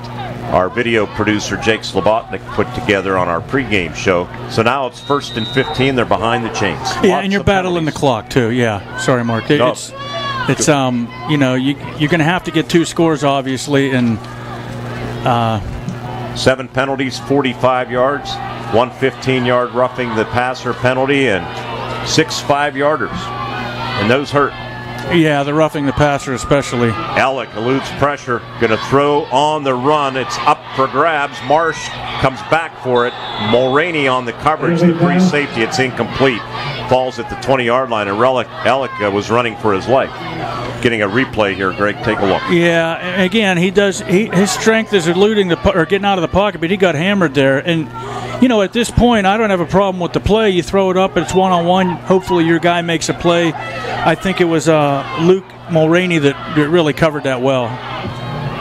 our video producer Jake Slobotnik put together on our pregame show. So now it's 1st and 15. They're behind the chains. Yeah, and you're battling the clock too. Yeah, sorry, Mark. It's you know, you're going to have to get 2 scores, obviously, and 7 penalties, 45 yards, 1 15-yard roughing the passer penalty, and 6 5-yarders, and those hurt. Yeah, the roughing the passer especially. Alec eludes pressure, going to throw on the run. It's up for grabs. Marsh comes back for it. Mulroney on the coverage, the free safety. It's incomplete. Falls at the 20-yard line, and Alec was running for his life. Getting a replay here, Greg. Take a look. Yeah, again, his strength is eluding or getting out of the pocket, but he got hammered there. And you know, at this point, I don't have a problem with the play. You throw it up, it's one-on-one. Hopefully your guy makes a play. I think it was Luke Mulroney that really covered that well.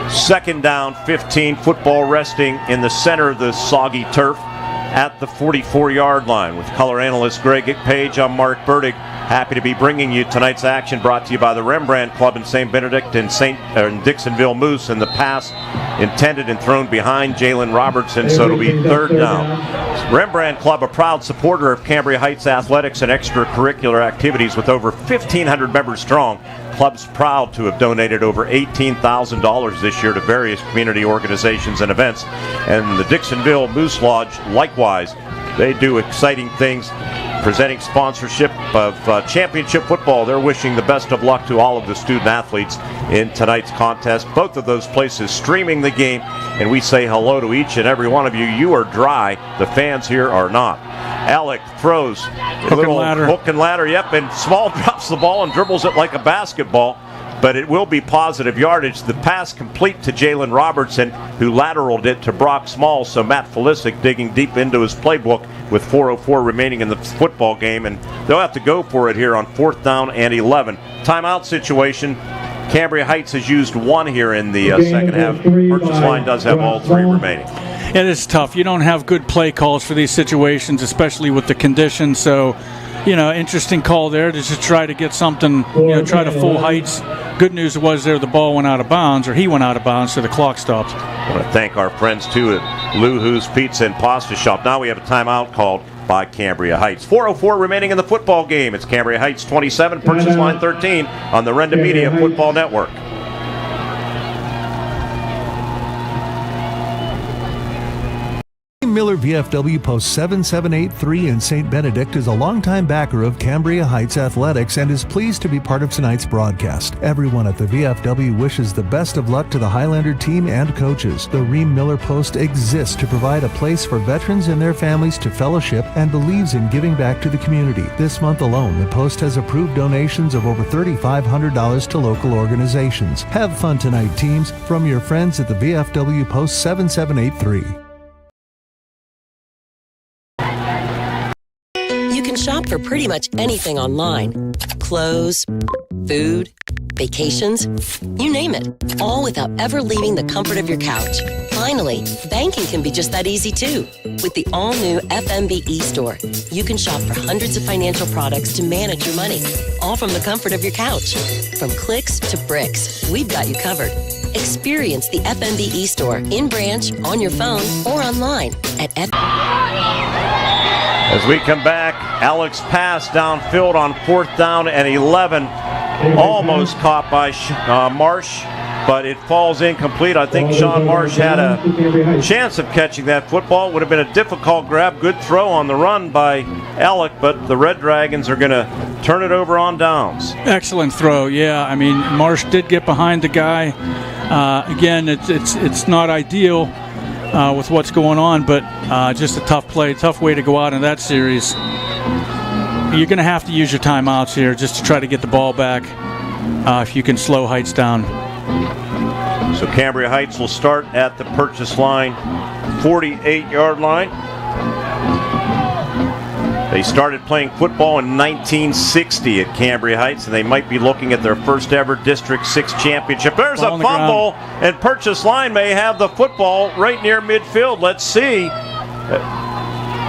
2nd down, 15. Football resting in the center of the soggy turf at the 44-yard line. With color analyst Greg Page, I'm Mark Burdick. Happy to be bringing you tonight's action, brought to you by the Rembrandt Club in St. Benedict and Dixonville Moose. And the pass intended and thrown behind Jalen Robertson, so it'll be 3rd down. Rembrandt Club, a proud supporter of Cambria Heights athletics and extracurricular activities with over 1,500 members strong. Club's proud to have donated over $18,000 this year to various community organizations and events. And the Dixonville Moose Lodge, likewise, they do exciting things, presenting sponsorship of championship football. They're wishing the best of luck to all of the student athletes in tonight's contest. Both of those places streaming the game, and we say hello to each and every one of you. You are dry. The fans here are not. Alec throws a little hook and ladder, yep, and Small drops the ball and dribbles it like a basketball, but it will be positive yardage. The pass complete to Jalen Robertson, who lateraled it to Brock Small, so Matt Felisic digging deep into his playbook with 4:04 remaining in the football game, and they'll have to go for it here on 4th down and 11. Timeout situation. Cambria Heights has used 1 here in the second half. Purchase line does have all 3 remaining. It is tough. You don't have good play calls for these situations, especially with the conditions. So, you know, interesting call there to just try to get something, you know, try to full Heights. Good news was there the ball went out of bounds, or he went out of bounds, so the clock stopped. I want to thank our friends, too, at Lou Who's Pizza and Pasta Shop. Now we have a timeout called by Cambria Heights. 4:04 remaining in the football game. It's Cambria Heights 27, purchase line 13 on the Renda Media Football Network. Miller VFW Post 7783 in St. Benedict is a longtime backer of Cambria Heights Athletics and is pleased to be part of tonight's broadcast. Everyone at the VFW wishes the best of luck to the Highlander team and coaches. The Ream Miller Post exists to provide a place for veterans and their families to fellowship and believes in giving back to the community. This month alone, the Post has approved donations of over $3,500 to local organizations. Have fun tonight, teams, from your friends at the VFW Post 7783. You can shop for pretty much anything online. Clothes, food, vacations, you name it. All without ever leaving the comfort of your couch. Finally, banking can be just that easy too. With the all-new FMB eStore, you can shop for hundreds of financial products to manage your money, all from the comfort of your couch. From clicks to bricks, we've got you covered. Experience the FMB eStore in branch, on your phone, or online at As we come back, Alex pass downfield on 4th down and 11. Almost caught by Marsh, but it falls incomplete. I think Sean Marsh had a chance of catching that football. It would have been a difficult grab. Good throw on the run by Alec, but the Red Dragons are going to turn it over on downs. Excellent throw, yeah. I mean, Marsh did get behind the guy. Again, it's not ideal with what's going on, but just a tough play, tough way to go out in that series. You're going to have to use your timeouts here just to try to get the ball back if you can slow Heights down. So Cambria Heights will start at the purchase line, 48-yard line. They started playing football in 1960 at Cambria Heights, and they might be looking at their first ever District 6 championship. There's a fumble, and purchase line may have the football right near midfield. Let's see.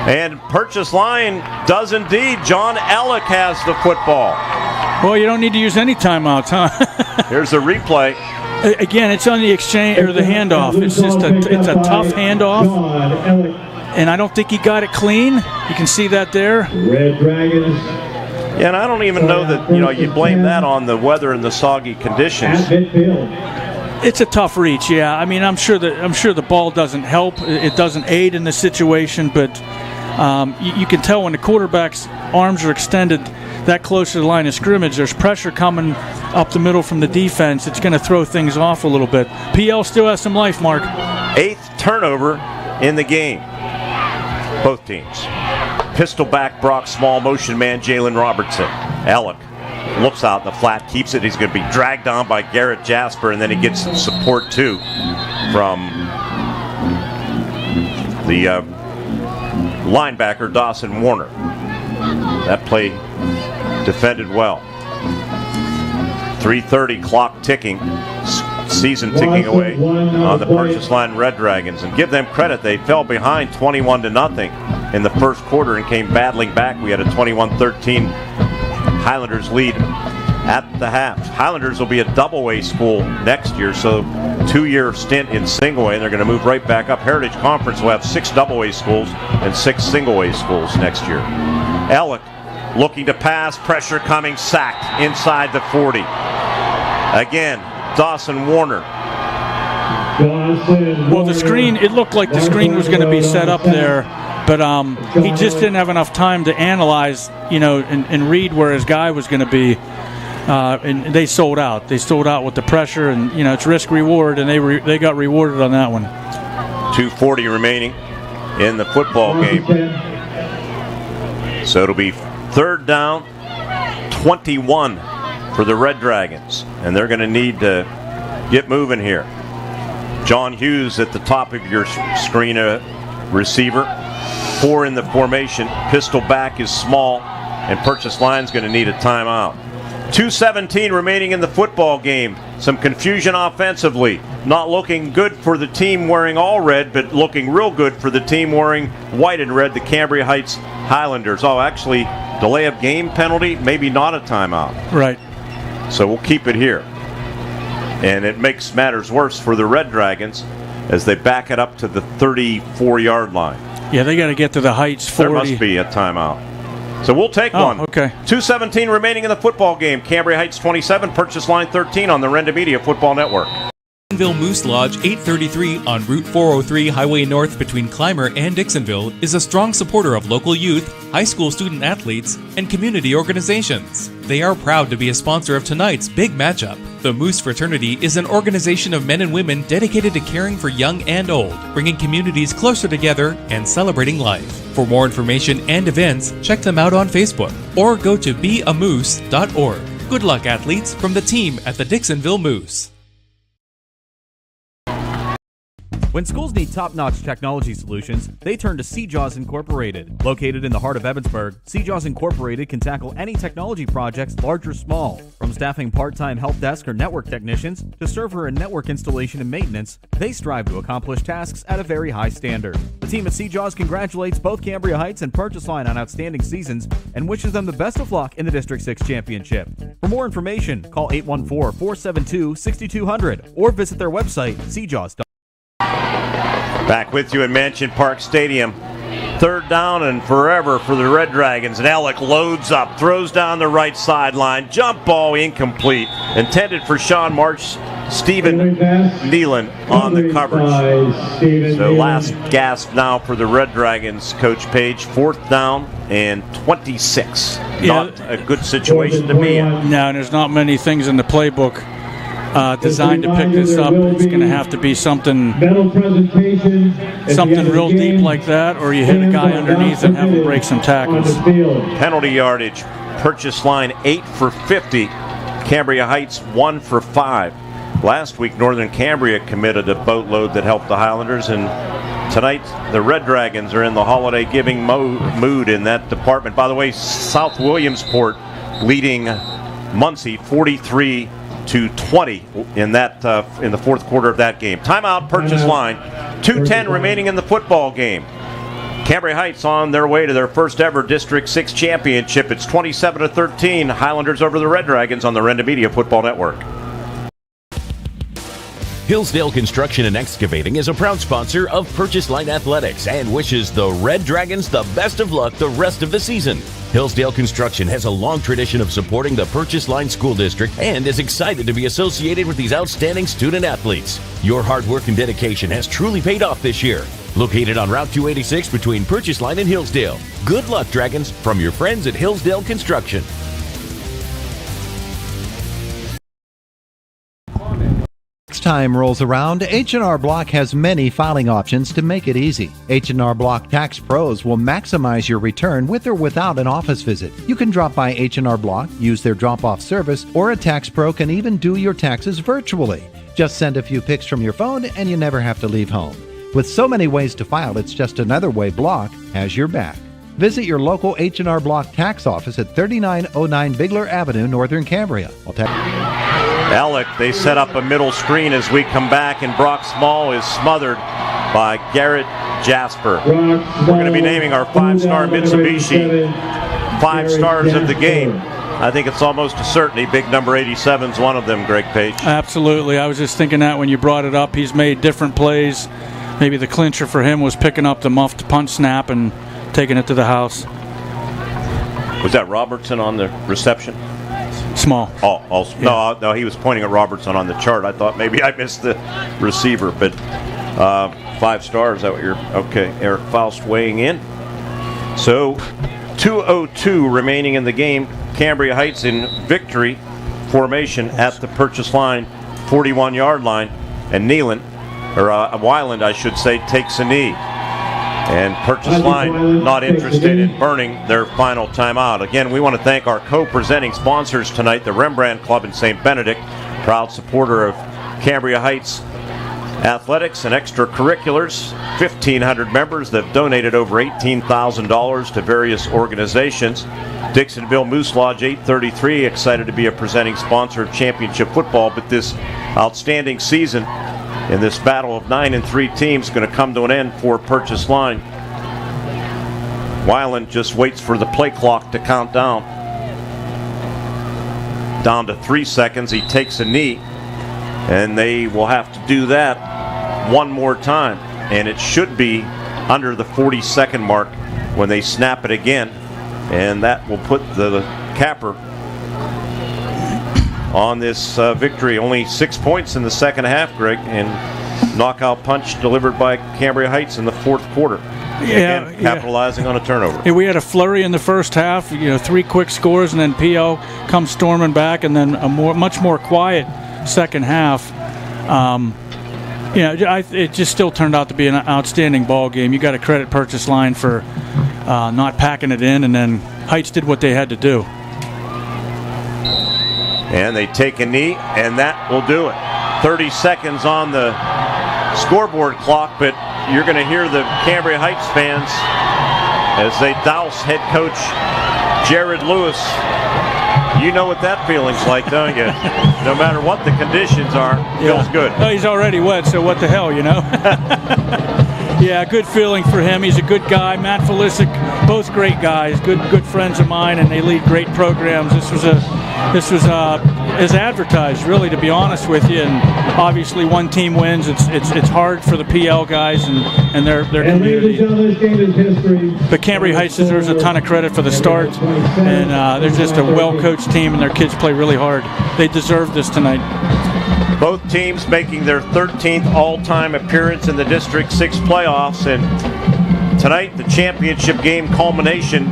And purchase line does indeed. John Ellick has the football. Well, you don't need to use any timeouts, huh? Here's the replay. Again, it's on the exchange or the handoff. It's just it's a tough handoff, and I don't think he got it clean. You can see that there. Red Dragons. Yeah, and I don't even know that you blame that on the weather and the soggy conditions. It's a tough reach, yeah. I mean, I'm sure the ball doesn't help. It doesn't aid in the situation, but you can tell when the quarterback's arms are extended that close to the line of scrimmage, there's pressure coming up the middle from the defense. It's going to throw things off a little bit. PL still has some life, Mark. 8th turnover in the game. Both teams. Pistol back Brock, small motion man Jalen Robertson. Alec looks out in the flat, keeps it. He's going to be dragged on by Garrett Jasper, and then he gets some support too from the linebacker Dawson Warner. That play defended well. 3:30 clock ticking, season ticking away on the purchase line Red Dragons. And give them credit, they fell behind 21-0 in the first quarter and came battling back. We had a 21-13 Highlanders lead at the half. Highlanders will be a double-A school next year, so 2-year stint in single-A, and they're going to move right back up. Heritage Conference will have 6 double-A schools and 6 single-A schools next year. Alec looking to pass, pressure coming, sacked inside the 40. Again, Dawson Warner. Well, the screen, it looked like the screen was going to be set up there, but he just didn't have enough time to analyze, and read where his guy was going to be. And they sold out. They sold out with the pressure, and it's risk reward, and they got rewarded on that one. 2:40 remaining in the football game. So it'll be 3rd down, 21 for the Red Dragons, and they're going to need to get moving here. John Hughes at the top of your screen, receiver. 4 in the formation. Pistol back is small, and purchase line's going to need a timeout. 2:17 remaining in the football game. Some confusion offensively. Not looking good for the team wearing all red, but looking real good for the team wearing white and red, the Cambria Heights Highlanders. Oh, actually, delay of game penalty, maybe not a timeout. Right. So we'll keep it here. And it makes matters worse for the Red Dragons as they back it up to the 34-yard line. Yeah, they got to get to the Heights 40. There must be a timeout. So we'll take one. Okay. 2:17 remaining in the football game. Cambria Heights 27, purchase line 13 on the Renda Media Football Network. Dixonville Moose Lodge 833 on Route 403 Highway North between Clymer and Dixonville is a strong supporter of local youth, high school student athletes, and community organizations. They are proud to be a sponsor of tonight's big matchup. The Moose Fraternity is an organization of men and women dedicated to caring for young and old, bringing communities closer together and celebrating life. For more information and events, check them out on Facebook or go to beamoose.org. Good luck, athletes, from the team at the Dixonville Moose. When schools need top-notch technology solutions, they turn to CJAWS Incorporated. Located in the heart of Evansburg, CJAWS Incorporated can tackle any technology projects, large or small. From staffing part-time help desk or network technicians to server and network installation and maintenance, they strive to accomplish tasks at a very high standard. The team at CJAWS congratulates both Cambria Heights and Purchase Line on outstanding seasons and wishes them the best of luck in the District 6 Championship. For more information, call 814-472-6200 or visit their website, cjaws.com. Back with you in Mansion Park Stadium. Third down and forever for the Red Dragons. And Alec loads up, throws down the right sideline. Jump ball incomplete. Intended for Sean March. Stephen Nealon on the coverage. So last gasp now for the Red Dragons, Coach Page. 4th down and 26. Not a good situation to be in. No, there's not many things in the playbook designed to pick this up. It's going to have to be something real deep like that, or you hit a guy underneath and have him break some tackles. Penalty yardage. Purchase Line 8 for 50. Cambria Heights 1 for 5. Last week, Northern Cambria committed a boatload that helped the Highlanders, and tonight the Red Dragons are in the holiday giving mood in that department. By the way, South Williamsport leading Muncie 43-20 in the fourth quarter of that game. Timeout, Purchase Line. 2:10 remaining in the football game. Cambria Heights on their way to their first ever District 6 championship. It's 27-13. Highlanders over the Red Dragons on the Renda Media Football Network. Hillsdale Construction and Excavating is a proud sponsor of Purchase Line Athletics and wishes the Red Dragons the best of luck the rest of the season. Hillsdale Construction has a long tradition of supporting the Purchase Line School District and is excited to be associated with these outstanding student athletes. Your hard work and dedication has truly paid off this year. Located on Route 286 between Purchase Line and Hillsdale. Good luck, Dragons, from your friends at Hillsdale Construction. Time rolls around, H&R Block has many filing options to make it easy. H&R Block Tax Pros will maximize your return with or without an office visit. You can drop by H&R Block, use their drop-off service, or a tax pro can even do your taxes virtually. Just send a few pics from your phone and you never have to leave home. With so many ways to file, it's just another way Block has your back. Visit your local H&R Block tax office at 3909 Bigler Avenue, Northern Cambria. Alec, they set up a middle screen as we come back, and Brock Small is smothered by Garrett Jasper. We're going to be naming our 5-star Mitsubishi 5 stars of the game. I think it's almost a certainty. Big number 87 is one of them, Greg Page. Absolutely. I was just thinking that when you brought it up. He's made different plays. Maybe the clincher for him was picking up the muffed punt snap and taking it to the house. Was that Robertson on the reception? Small. Yeah. No, he was pointing at Robertson on the chart. I thought maybe I missed the receiver, but 5 stars. Is that what you're okay? Eric Faust weighing in. So 2:02 remaining in the game. Cambria Heights in victory formation at the Purchase Line, 41-yard line, and Weiland, I should say, takes a knee. And Purchase Line not interested in burning their final timeout. Again, we want to thank our co-presenting sponsors tonight, the Rembrandt Club in St. Benedict, proud supporter of Cambria Heights athletics and extracurriculars. 1,500 members that have donated over $18,000 to various organizations. Dixonville Moose Lodge 833, excited to be a presenting sponsor of championship football, but this outstanding season in this battle of 9-3 teams going to come to an end for Purchase Line. Weiland just waits for the play clock to count down. Down to 3 seconds. He takes a knee, and they will have to do that one more time. And it should be under the 40-second mark when they snap it again. And that will put the capper on this victory. Only 6 points in the second half, Greg, and knockout punch delivered by Cambria Heights in the fourth quarter. Again, capitalizing on a turnover. Yeah, we had a flurry in the first half, 3 quick scores, and then PO comes storming back, and then a much more quiet second half. It just still turned out to be an outstanding ball game. You got to credit Purchase Line for not packing it in, and then Heights did what they had to do. And they take a knee, and that will do it. 30 seconds on the scoreboard clock, but you're going to hear the Cambria Heights fans as they douse head coach Jared Lewis. You know what that feeling's like, don't you? No matter what the conditions are, feels good. Oh, he's already wet, so what the hell, you know? Yeah, good feeling for him. He's a good guy. Matt Felisic, both great guys, good friends of mine, and they lead great programs. This was as advertised, really, to be honest with you. And obviously, one team wins. It's hard for the PL guys and their community. But Cambria Heights deserves a ton of credit for the start, and they're just a well-coached team, and their kids play really hard. They deserve this tonight. Both teams making their 13th all-time appearance in the District 6 playoffs, and tonight the championship game culmination,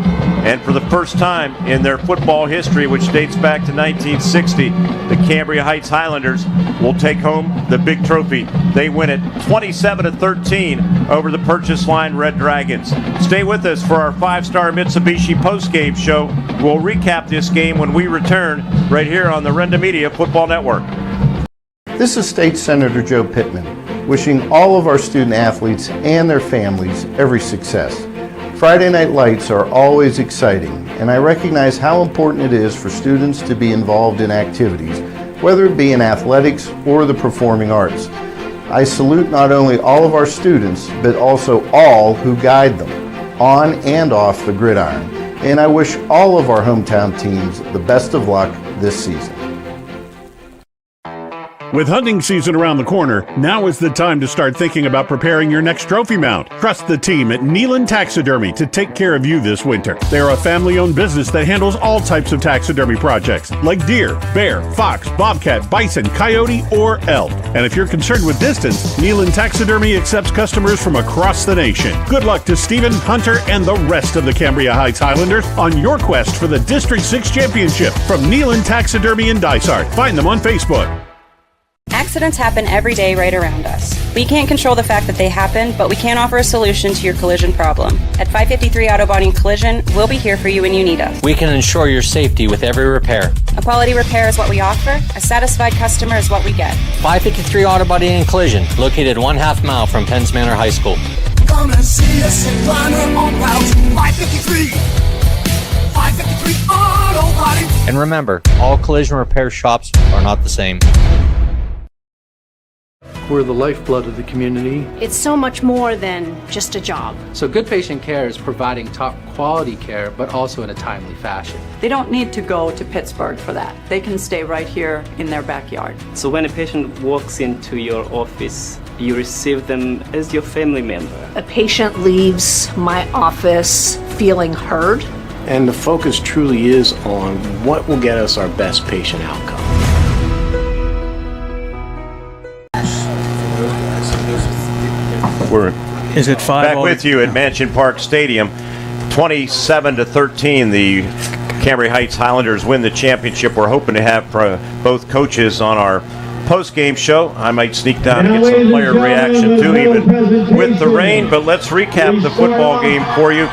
and for the first time in their football history, which dates back to 1960, the Cambria Heights Highlanders will take home the big trophy. They win it 27-13 over the Purchase Line Red Dragons. Stay with us for our 5-star Mitsubishi postgame show. We'll recap this game when we return right here on the Renda Media Football Network. This is State Senator Joe Pittman, wishing all of our student athletes and their families every success. Friday Night Lights are always exciting, and I recognize how important it is for students to be involved in activities, whether it be in athletics or the performing arts. I salute not only all of our students, but also all who guide them, on and off the gridiron, and I wish all of our hometown teams the best of luck this season. With hunting season around the corner, now is the time to start thinking about preparing your next trophy mount. Trust the team at Nealon Taxidermy to take care of you this winter. They are a family-owned business that handles all types of taxidermy projects, like deer, bear, fox, bobcat, bison, coyote, or elk. And if you're concerned with distance, Nealon Taxidermy accepts customers from across the nation. Good luck to Stephen, Hunter, and the rest of the Cambria Heights Highlanders on your quest for the District 6 Championship from Nealon Taxidermy in Dysart. Find them on Facebook. Accidents happen every day right around us. We can't control the fact that they happen, but we can offer a solution to your collision problem. At 553 Auto Body and Collision, we'll be here for you when you need us. We can ensure your safety with every repair. A quality repair is what we offer. A satisfied customer is what we get. 553 Auto Body and Collision, located 1/2 mile from Penns Manor High School. Come and see us in Liner on Route 553. 553 Auto Body. And remember, all collision repair shops are not the same. We're the lifeblood of the community. It's so much more than just a job. So good patient care is providing top quality care, but also in a timely fashion. They don't need to go to Pittsburgh for that. They can stay right here in their backyard. So when a patient walks into your office, you receive them as your family member. A patient leaves my office feeling heard. And the focus truly is on what will get us our best patient outcome. Is it 5? Back with you at Mansion Park Stadium. 27-13, the Cambria Heights Highlanders win the championship. We're hoping to have both coaches on our post-game show. I might sneak down and get some player reaction too, even with the rain. But let's recap the football game for you.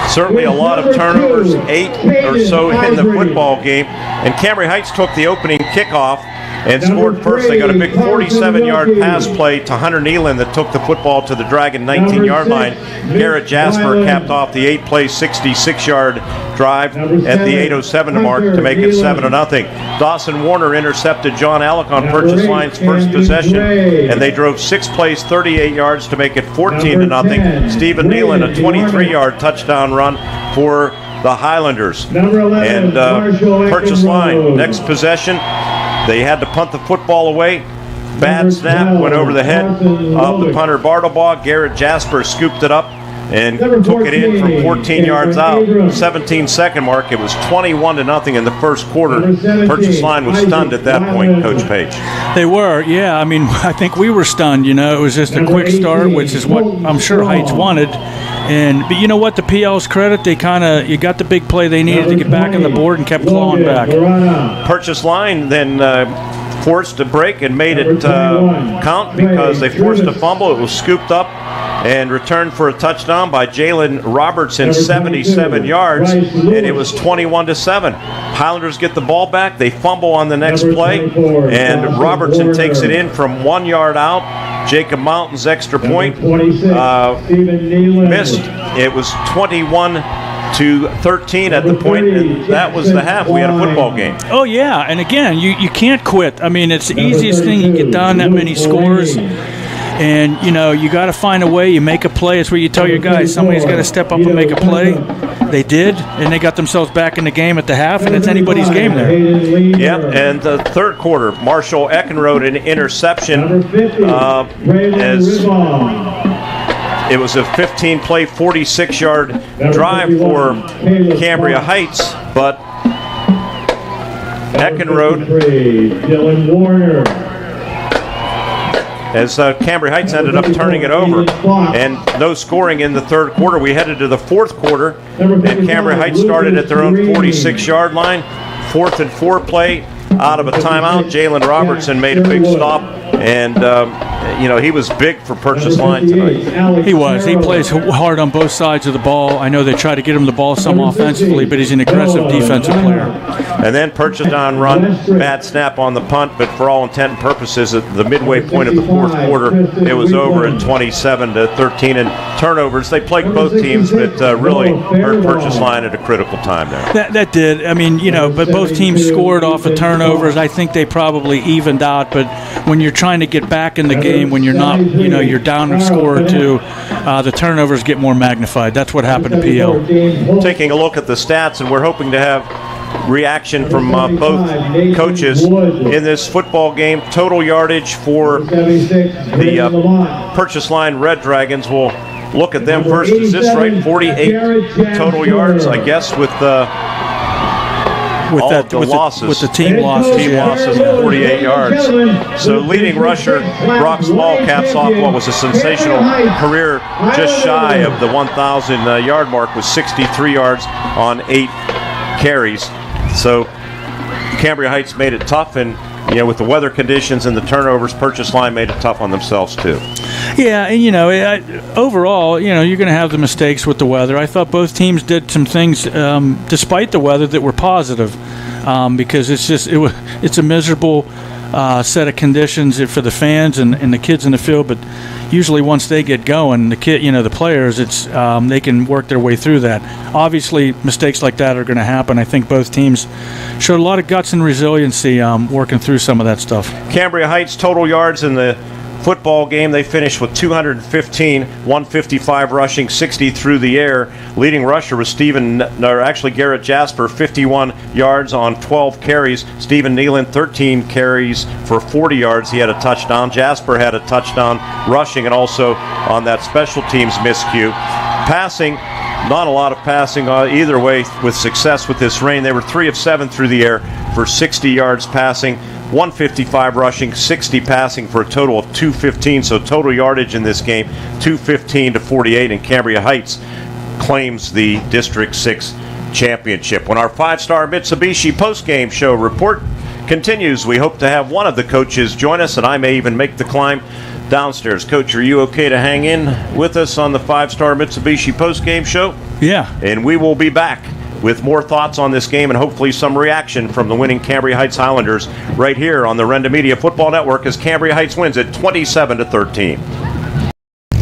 Certainly a lot of turnovers, 8 or so in the football game. And Cambria Heights took the opening kickoff and scored first. They got a big 47-yard pass play to Hunter Nealon that took the football to the Dragon 19-yard line. Garrett Jasper capped off the 8-play, 66-yard drive at the 8:07 mark to make it 7-0. Dawson Warner intercepted John Alec on Purchase Line's first possession, and they drove 6 plays, 38 yards to make it 14-0. Stephen Nealon, a 23-yard touchdown run for the Highlanders. And Purchase Line, next possession, they had to punt the football away. Bad snap, went over the head of the punter Bartlebaugh. Garrett Jasper scooped it up and took it in from 14 yards out. 17-second mark. It was 21-0 in the first quarter. Purchase Line was stunned at that point, Coach Page. They were, yeah. I mean, I think we were stunned. You know, it was just a quick start, which is what I'm sure Heights wanted. But you know what? The PL's credit, you got the big play they needed to get back on the board and kept clawing back. Purchase Line then forced a break and made it count because they forced a fumble. It was scooped up and returned for a touchdown by Jalen Robertson, 77 yards, and it was 21-7. Highlanders get the ball back. They fumble on the next play, and Robertson takes it in from 1 yard out. Jacob Mountain's extra point. Missed. It was 21-13 at the point, and that was the half. We had a football game. Oh, yeah, and again, you can't quit. I mean, it's the easiest thing you get done, that many scores. And, you got to find a way. You make a play. It's where you tell your guys, somebody's got to step up and make a play. They did, and they got themselves back in the game at the half, and it's anybody's game there. Yep, and the third quarter, Marshall Eckenrode an interception. As it was a 15-play, 46-yard drive for Cambria Heights, but Eckenrode, Dylan Warner. As Cambria Heights ended up turning it over, and no scoring in the third quarter. We headed to the fourth quarter, and Cambria Heights started at their own 46-yard line. 4th and 4 play out of a timeout. Jalen Robertson made a big stop, and he was big for Purchase Line tonight. He was. He plays hard on both sides of the ball. I know they try to get him the ball some offensively, but he's an aggressive defensive player. And then Purchase on run, bad snap on the punt, but for all intent and purposes, at the midway point of the fourth quarter, it was over at 27-13. And turnovers, they plagued both teams, but really hurt Purchase Line at a critical time there. That did. I mean, but both teams scored off of turnovers. I think they probably evened out, but when you're trying to get back in the game, when you're not, you're down a score or two, the turnovers get more magnified. That's what happened to PL. Taking a look at the stats, and we're hoping to have reaction from both coaches in this football game. Total yardage for the Purchase Line Red Dragons. We'll look at them first. Is this right? 48 total yards, I guess, with the losses. With the team losses. Team losses, 48 yards. So leading rusher Brock Small caps off what was a sensational career just shy of the 1,000-yard mark with 63 yards on 8 carries. So Cambria Heights made it tough, and with the weather conditions and the turnovers, Purchase Line made it tough on themselves too. Yeah, and overall, you're going to have the mistakes with the weather. I thought both teams did some things, despite the weather, that were positive, because it's a miserable set of conditions for the fans and the kids in the field. But usually, once they get going, the players, they can work their way through that. Obviously, mistakes like that are going to happen. I think both teams showed a lot of guts and resiliency working through some of that stuff. Cambria Heights total yards in the football game, they finished with 215, 155 rushing, 60 through the air. Leading rusher was Garrett Jasper, 51 yards on 12 carries. Stephen Nealon, 13 carries for 40 yards. He had a touchdown. Jasper had a touchdown rushing, and also on that special teams miscue. Passing, not a lot of passing either way with success with this rain. They were 3 of 7 through the air for 60 yards passing. 155 rushing, 60 passing for a total of 215. So total yardage in this game, 215-48, and Cambria Heights claims the District 6 championship. When our 5-star Mitsubishi postgame show report continues, we hope to have one of the coaches join us, and I may even make the climb downstairs. Coach, are you okay to hang in with us on the 5-star Mitsubishi postgame show? Yeah. And we will be back with more thoughts on this game and hopefully some reaction from the winning Cambria Heights Highlanders right here on the Renda Media Football Network as Cambria Heights wins at 27-13.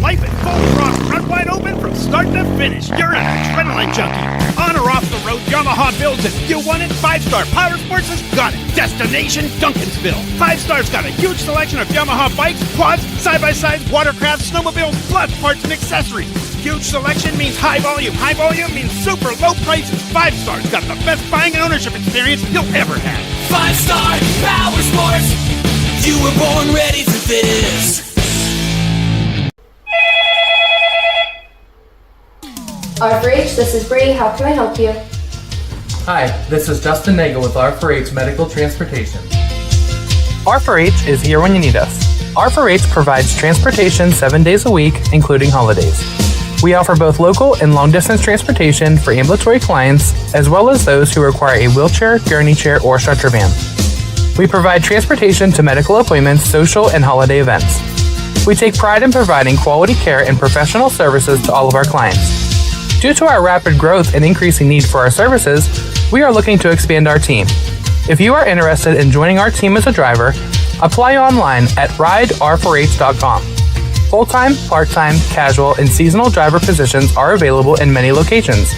Life in full throttle, run wide open from start to finish. You're an adrenaline junkie. On or off the road, Yamaha builds it. You want it? 5-Star Power Sports has got it. Destination Duncansville. 5-Star's got a huge selection of Yamaha bikes, quads, side-by-sides, watercrafts, snowmobiles, plus parts and accessories. Huge selection means high volume. High volume means super low prices. 5-Star's got the best buying and ownership experience you'll ever have. 5-Star Power Sports. You were born ready for this. R4H, this is Bree. How can I help you? Hi, this is Justin Nagel with R4H Medical Transportation. R4H is here when you need us. R4H provides transportation 7 days a week, including holidays. We offer both local and long-distance transportation for ambulatory clients, as well as those who require a wheelchair, gurney chair, or stretcher van. We provide transportation to medical appointments, social, and holiday events. We take pride in providing quality care and professional services to all of our clients. Due to our rapid growth and increasing need for our services, we are looking to expand our team. If you are interested in joining our team as a driver, apply online at rider4h.com. Full-time, part-time, casual, and seasonal driver positions are available in many locations.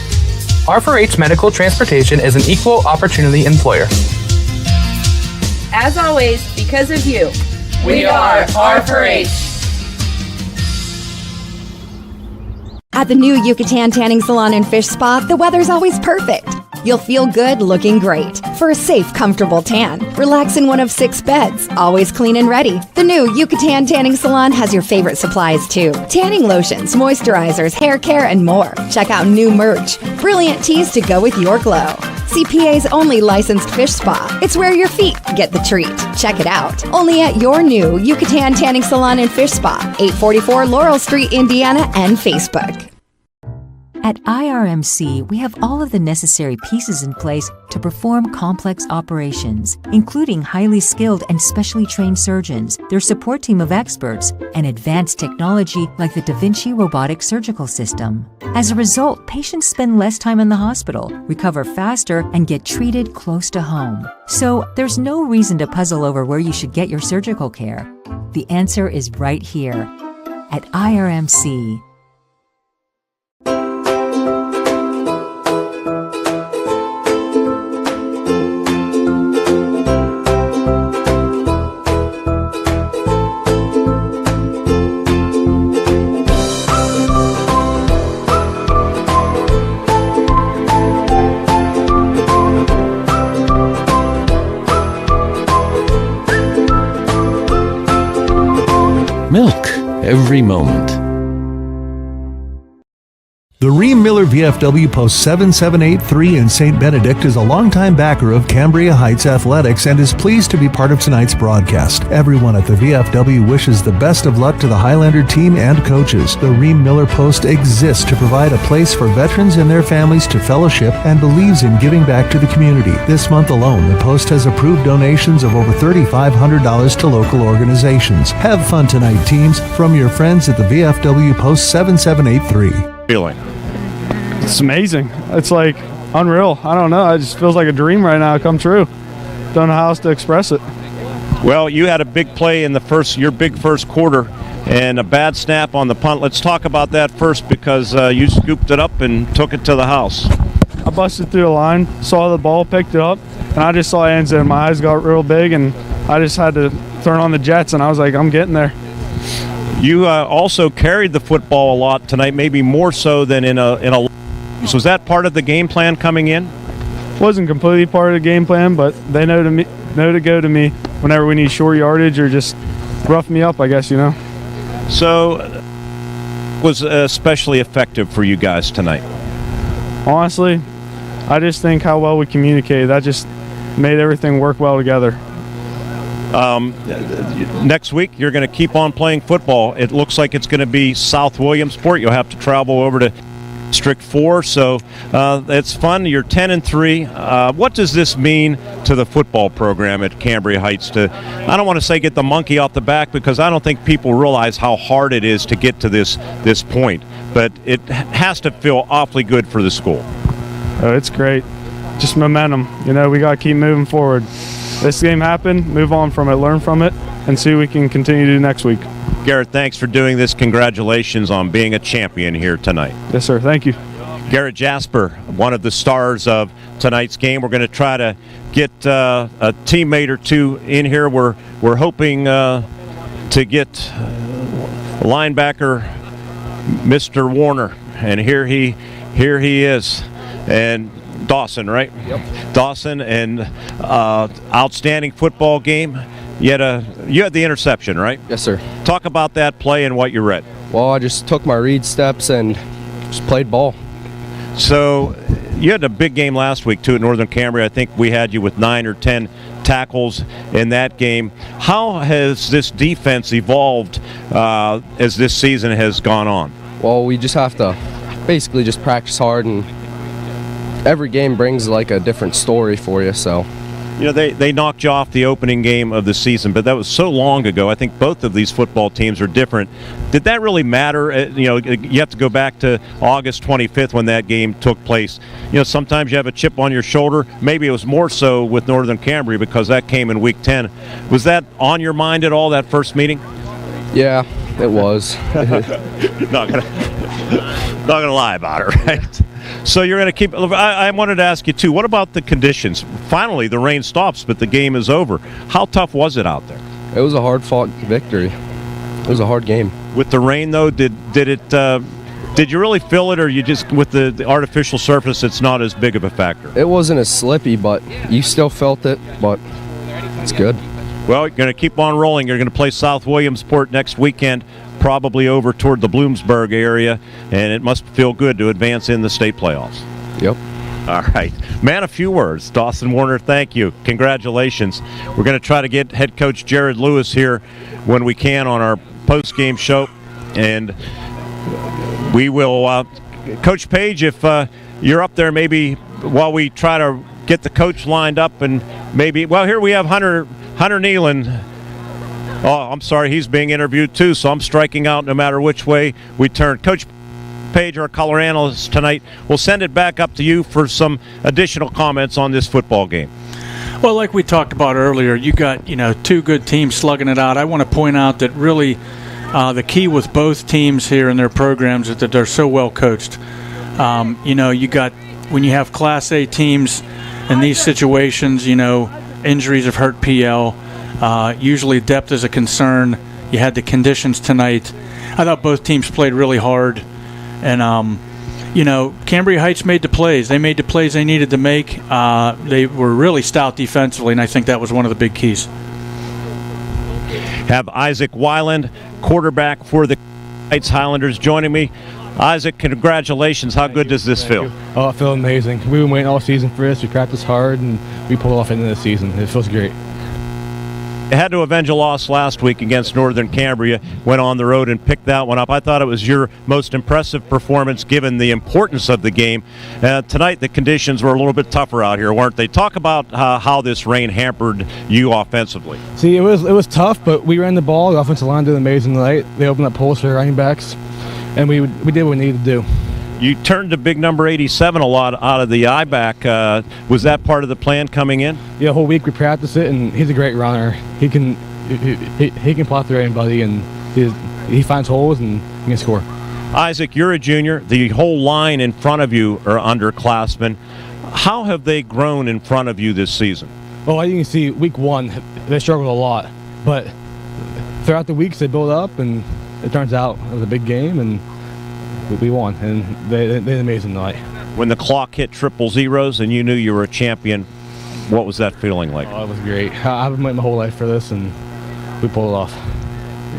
R4H Medical Transportation is an equal opportunity employer. As always, because of you, we are R4H. At the new Yucatan Tanning Salon and Fish Spa, the weather's always perfect. You'll feel good looking great. For a safe, comfortable tan, relax in one of 6 beds, always clean and ready. The new Yucatan Tanning Salon has your favorite supplies too. Tanning lotions, moisturizers, hair care, and more. Check out new merch, brilliant teas to go with your glow. CPA's only licensed fish spa. It's where your feet get the treat. Check it out. Only at your new Yucatan Tanning Salon and Fish Spa, 844 Laurel Street, Indiana, and Facebook. At IRMC, we have all of the necessary pieces in place to perform complex operations, including highly skilled and specially trained surgeons, their support team of experts, and advanced technology like the Da Vinci robotic surgical system. As a result, patients spend less time in the hospital, recover faster, and get treated close to home. So there's no reason to puzzle over where you should get your surgical care. The answer is right here at IRMC. Milk every moment. The Ream Miller VFW Post 7783 in St. Benedict is a longtime backer of Cambria Heights Athletics and is pleased to be part of tonight's broadcast. Everyone at the VFW wishes the best of luck to the Highlander team and coaches. The Ream Miller Post exists to provide a place for veterans and their families to fellowship and believes in giving back to the community. This month alone, the Post has approved donations of over $3,500 to local organizations. Have fun tonight, teams, from your friends at the VFW Post 7783. Feeling? It's amazing. It's like unreal. I don't know. It just feels like a dream right now come true. Don't know how else to express it. Well, you had a big play in your big first quarter and a bad snap on the punt. Let's talk about that first because you scooped it up and took it to the house. I busted through the line, saw the ball, picked it up, and I just saw ends and my eyes got real big and I just had to turn on the jets and I was like, I'm getting there. You also carried the football a lot tonight, maybe more so than in a. So was that part of the game plan coming in? Wasn't completely part of the game plan, but they know to go to me whenever we need short yardage or just rough me up, I guess, you know. So was especially effective for you guys tonight? Honestly, I just think how well we communicated. That just made everything work well together. Next week, you're going to keep on playing football. It looks like it's going to be South Williamsport. You'll have to travel over to District 4, so it's fun. You're 10-3. What does this mean to the football program at Cambria Heights? I don't want to say get the monkey off the back because I don't think people realize how hard it is to get to this point, but it has to feel awfully good for the school. Oh, it's great. Just momentum. You know, we got to keep moving forward. This game happened, move on from it, learn from it, and see what we can continue to do next week. Garrett, thanks for doing this. Congratulations on being a champion here tonight. Yes, sir. Thank you. Garrett Jasper, one of the stars of tonight's game. We're going to try to get a teammate or two in here. We're hoping to get linebacker Mr. Warner, and here he is, and Dawson, right? Yep. Dawson, and outstanding football game. You had the interception, right? Yes, sir. Talk about that play and what you read. Well, I just took my read steps and just played ball. So you had a big game last week, too, at Northern Cambria. I think we had you with 9 or 10 tackles in that game. How has this defense evolved as this season has gone on? Well, we just have to basically just practice hard, and every game brings like a different story for you, so. You know, they knocked you off the opening game of the season, but that was so long ago. I think both of these football teams are different. Did that really matter? You know, you have to go back to August 25th when that game took place. You know, sometimes you have a chip on your shoulder. Maybe it was more so with Northern Cambria because that came in Week 10. Was that on your mind at all, that first meeting? Yeah, It was. Not gonna lie about it, right? So you're going to keep. I wanted to ask you too. What about the conditions? Finally, the rain stops, but the game is over. How tough was it out there? It was a hard-fought victory. It was a hard game. With the rain, though, did you really feel it, or you just with the artificial surface, it's not as big of a factor? It wasn't as slippy, but you still felt it. But it's good. Well, you're going to keep on rolling. You're going to play South Williamsport next weekend, probably over toward the Bloomsburg area, and it must feel good to advance in the state playoffs. Yep. All right. Man, a few words. Dawson Warner, thank you. Congratulations. We're going to try to get head coach Jared Lewis here when we can on our post-game show, and we will, Coach Page, if you're up there maybe while we try to get the coach lined up and maybe, well, here we have Hunter Nealon. Oh, I'm sorry, he's being interviewed too, so I'm striking out no matter which way we turn. Coach Page, our color analyst tonight, we'll send it back up to you for some additional comments on this football game. Well, like we talked about earlier, you got two good teams slugging it out. I want to point out that really the key with both teams here in their programs is that they're so well coached. You got when you have Class A teams in these situations, injuries have hurt PL. Usually depth is a concern. You had the conditions tonight. I thought both teams played really hard. And, Cambria Heights made the plays. They made the plays they needed to make. They were really stout defensively, and I think that was one of the big keys. Have Isaac Weiland, quarterback for the Heights Highlanders, joining me. Isaac, congratulations. How good does this feel? Oh, it feels amazing. We've been waiting all season for this. We practiced hard, and we pulled off into the season. It feels great. Had to avenge a loss last week against Northern Cambria, went on the road and picked that one up. I thought it was your most impressive performance given the importance of the game. Tonight the conditions were a little bit tougher out here, weren't they? Talk about how this rain hampered you offensively. See, it was tough, but we ran the ball. The offensive line did amazing tonight. They opened up holes for running backs, and we did what we needed to do. You turned to big number 87 a lot out of the I-back. Was that part of the plan coming in? Yeah, the whole week we practiced it, and he's a great runner. He can plot through anybody, and he finds holes and he can score. Isaac, you're a junior. The whole line in front of you are underclassmen. How have they grown in front of you this season? Well, you can see week one, they struggled a lot, but throughout the weeks they build up, and it turns out it was a big game, and we won, and they did amazing tonight. When the clock hit 000 and you knew you were a champion, what was that feeling like? Oh, it was great. I've been waiting my whole life for this, and we pulled it off.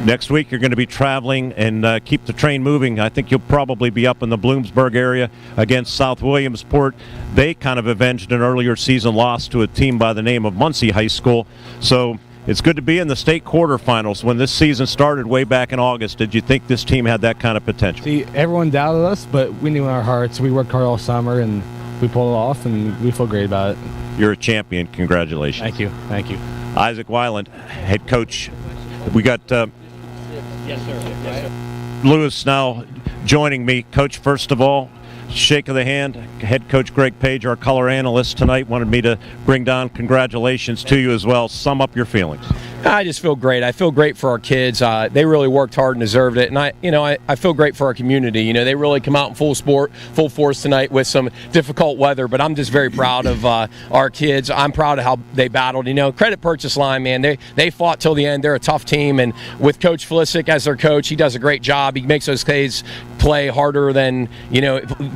Next week you're going to be traveling and keep the train moving. I think you'll probably be up in the Bloomsburg area against South Williamsport. They kind of avenged an earlier season loss to a team by the name of Muncie High School. So it's good to be in the state quarterfinals. When this season started way back in August, did you think this team had that kind of potential? See, everyone doubted us, but we knew in our hearts. We worked hard all summer, and we pulled it off, and we feel great about it. You're a champion. Congratulations. Thank you. Thank you. Isaac Weiland, head coach. We got Lewis now joining me. Coach, first of all, shake of the hand. Head coach Greg Page, our color analyst tonight, wanted me to bring down congratulations to you as well. Sum up your feelings. I just feel great. I feel great for our kids. They really worked hard and deserved it. And I feel great for our community. They really come out in full force tonight with some difficult weather. But I'm just very proud of our kids. I'm proud of how they battled. Credit Purchase Line, man. They fought till the end. They're a tough team. And with Coach Flisick as their coach, he does a great job. He makes those kids play harder than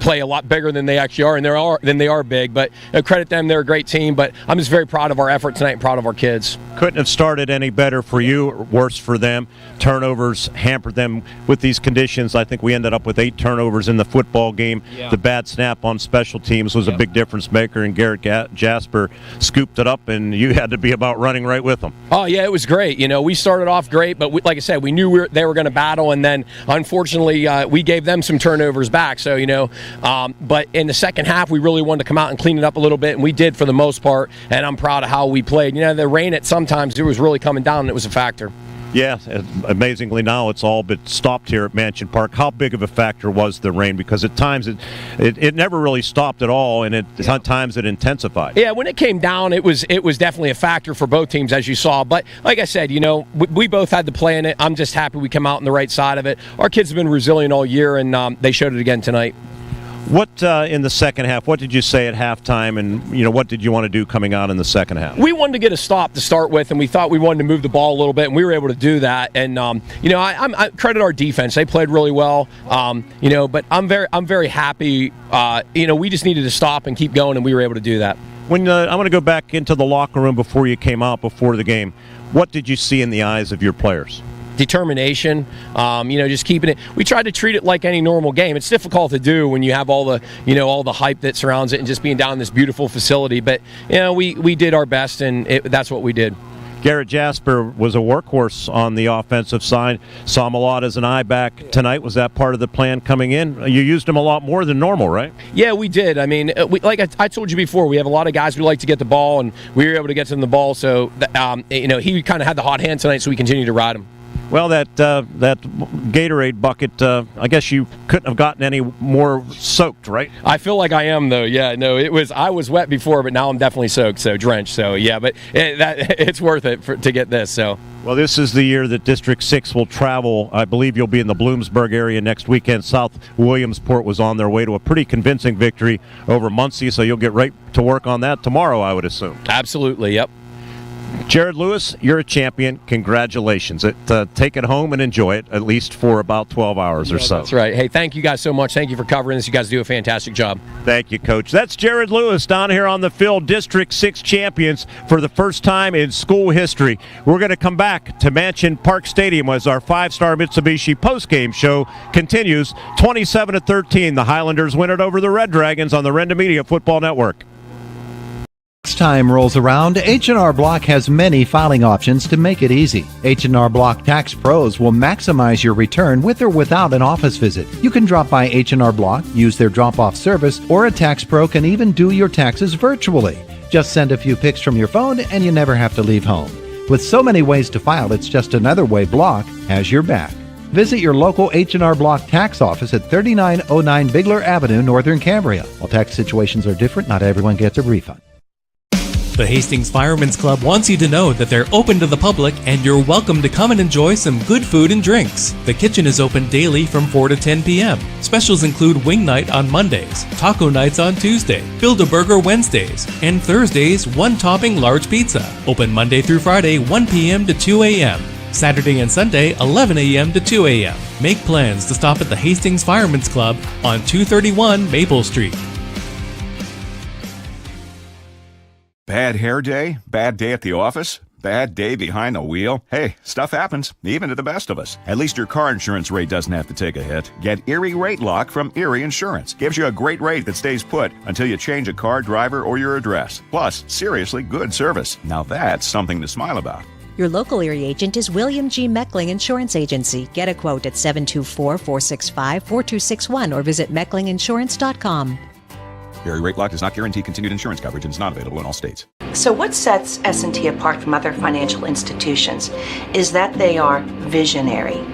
play a lot bigger than they actually are, and they are big. But credit them. They're a great team. But I'm just very proud of our effort tonight and proud of our kids. Couldn't have started any better for you or worse for them. Turnovers hampered them with these conditions. I think we ended up with 8 turnovers in the football game. Yeah. The bad snap on special teams was a big difference maker, and Garrett Jasper scooped it up, and you had to be about running right with them. Oh, yeah, it was great. We started off great, but like I said, we knew they were going to battle, and then unfortunately we gave them some turnovers back. So, but in the second half, we really wanted to come out and clean it up a little bit, and we did for the most part, and I'm proud of how we played. The rain at sometimes it was really coming down, and it was a factor. Yeah, amazingly now it's all but stopped here at Mansion Park. How big of a factor was the rain? Because at times it never really stopped at all, and at times it intensified. Yeah, when it came down, it was definitely a factor for both teams, as you saw. But like I said, we both had to play in it. I'm just happy we come out on the right side of it. Our kids have been resilient all year, and they showed it again tonight. What in the second half? What did you say at halftime, and what did you want to do coming out in the second half? We wanted to get a stop to start with, and we thought we wanted to move the ball a little bit, and we were able to do that. And I credit our defense; they played really well. But I'm very happy. We just needed to stop and keep going, and we were able to do that. When I want to go back into the locker room before you came out before the game, what did you see in the eyes of your players? Determination, just keeping it. We tried to treat it like any normal game. It's difficult to do when you have all the hype that surrounds it and just being down in this beautiful facility. But we did our best, and that's what we did. Garrett Jasper was a workhorse on the offensive side. Saw him a lot as an eye back tonight. Was that part of the plan coming in? You used him a lot more than normal, right? Yeah, we did. I mean, like I told you before, we have a lot of guys who like to get the ball, and we were able to get to them the ball. So, he kind of had the hot hand tonight, so we continued to ride him. Well, that Gatorade bucket, I guess you couldn't have gotten any more soaked, right? I feel like I am, though. Yeah, no, I was wet before, but now I'm definitely soaked, so drenched. So, yeah, but it's worth it to get this. So. Well, this is the year that District 6 will travel. I believe you'll be in the Bloomsburg area next weekend. South Williamsport was on their way to a pretty convincing victory over Muncie, so you'll get right to work on that tomorrow, I would assume. Absolutely, yep. Jared Lewis, you're a champion. Congratulations. Take it home and enjoy it, at least for about 12 hours or so. That's right. Hey, thank you guys so much. Thank you for covering this. You guys do a fantastic job. Thank you, Coach. That's Jared Lewis down here on the field, District 6 champions for the first time in school history. We're going to come back to Mansion Park Stadium as our 5-star Mitsubishi postgame show continues. 27-13, the Highlanders win it over the Red Dragons on the Renda Media Football Network. Next time rolls around, H&R Block has many filing options to make it easy. H&R Block Tax Pros will maximize your return with or without an office visit. You can drop by H&R Block, use their drop-off service, or a tax pro can even do your taxes virtually. Just send a few pics from your phone and you never have to leave home. With so many ways to file, it's just another way Block has your back. Visit your local H&R Block tax office at 3909 Bigler Avenue, Northern Cambria. While tax situations are different, not everyone gets a refund. The Hastings Firemen's Club wants you to know that they're open to the public and you're welcome to come and enjoy some good food and drinks. The kitchen is open daily from 4 to 10 p.m. Specials include wing night on Mondays, taco nights on Tuesday, Build-A-Burger Wednesdays, and Thursdays, one-topping large pizza. Open Monday through Friday, 1 p.m. to 2 a.m. Saturday and Sunday, 11 a.m. to 2 a.m. Make plans to stop at the Hastings Firemen's Club on 231 Maple Street. Bad hair day? Bad day at the office? Bad day behind the wheel? Hey, stuff happens, even to the best of us. At least your car insurance rate doesn't have to take a hit. Get Erie Rate Lock from Erie Insurance. Gives you a great rate that stays put until you change a car, driver, or your address. Plus, seriously good service. Now that's something to smile about. Your local Erie agent is William G. Meckling Insurance Agency. Get a quote at 724-465-4261 or visit mecklinginsurance.com. Erie Rate Lock does not guarantee continued insurance coverage and is not available in all states. So what sets S&T apart from other financial institutions is that they are visionary.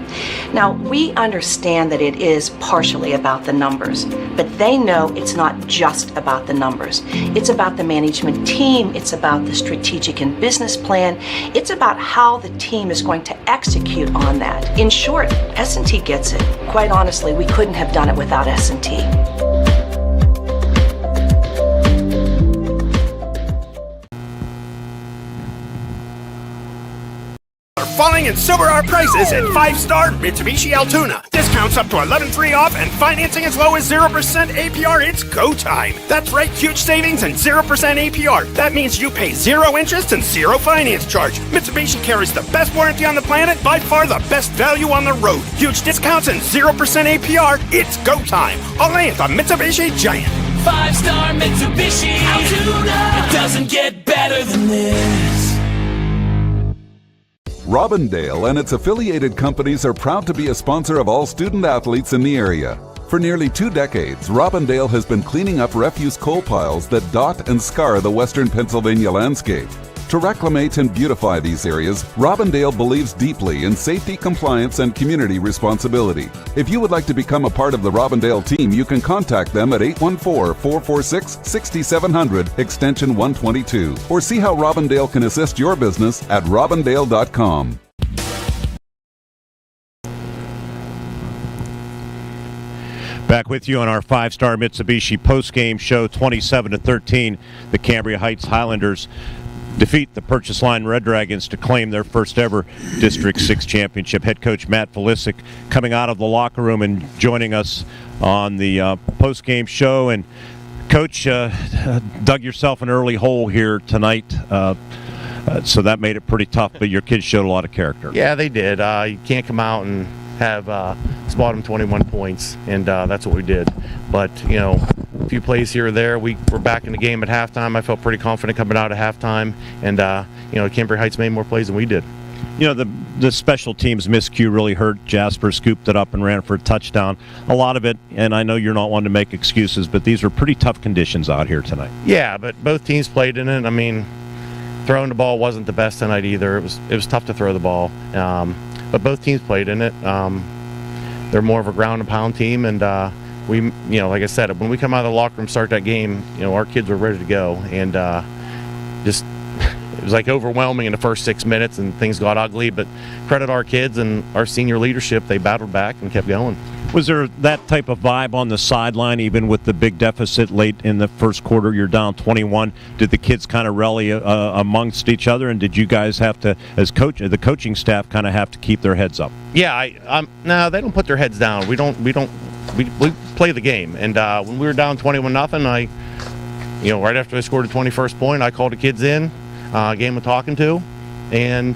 Now, we understand that it is partially about the numbers, but they know it's not just about the numbers. It's about the management team. It's about the strategic and business plan. It's about how the team is going to execute on that. In short, S&T gets it. Quite honestly, we couldn't have done it without S&T. Falling and sober our prices at 5-star Mitsubishi Altoona. Discounts up to 11.3 off and financing as low as 0% APR. It's go time. That's right, huge savings and 0% APR. That means you pay 0 interest and 0 finance charge. Mitsubishi carries the best warranty on the planet, by far the best value on the road. Huge discounts and 0% APR. It's go time. Only at the Mitsubishi Giant. 5-star Mitsubishi Altoona. It doesn't get better than this. Robindale and its affiliated companies are proud to be a sponsor of all student athletes in the area. For nearly 2 decades, Robindale has been cleaning up refuse coal piles that dot and scar the western Pennsylvania landscape. To reclimate and beautify these areas, Robindale believes deeply in safety, compliance, and community responsibility. If you would like to become a part of the Robindale team, you can contact them at 814-446-6700, extension 122, or see how Robindale can assist your business at robindale.com. Back with you on our 5-star Mitsubishi postgame show. 27-13, the Cambria Heights Highlanders defeat the Purchase Line Red Dragons to claim their first ever District 6 championship. Head coach Matt Felisic coming out of the locker room and joining us on the postgame show. And Coach, dug yourself an early hole here tonight, so that made it pretty tough, but your kids showed a lot of character. Yeah, they did. You can't come out and have spot them 21 points, and that's what we did. But, you know, a few plays here or there. We were back in the game at halftime. I felt pretty confident coming out at halftime, and, you know, Cambria Heights made more plays than we did. You know, the special teams miscue really hurt. Jasper scooped it up and ran for a touchdown. A lot of it, and I know you're not one to make excuses, but these are pretty tough conditions out here tonight. Yeah, but both teams played in it. I mean, throwing the ball wasn't the best tonight either. It was tough to throw the ball. But both teams played in it. They're more of a ground and pound team, and we, you know, like I said, when we come out of the locker room, start that game, you know, our kids were ready to go, and just it was like overwhelming in the first 6 minutes, and things got ugly. But credit our kids and our senior leadership; they battled back and kept going. Was there that type of vibe on the sideline, even with the big deficit late in the first quarter? You're down 21. Did the kids kind of rally amongst each other, and did you guys have to, as the coaching staff, kind of have to keep their heads up? Yeah, no, they don't put their heads down. We play the game, and when we were down 21-0, you know, right after I scored the 21st point, I called the kids in, gave them a talking to, and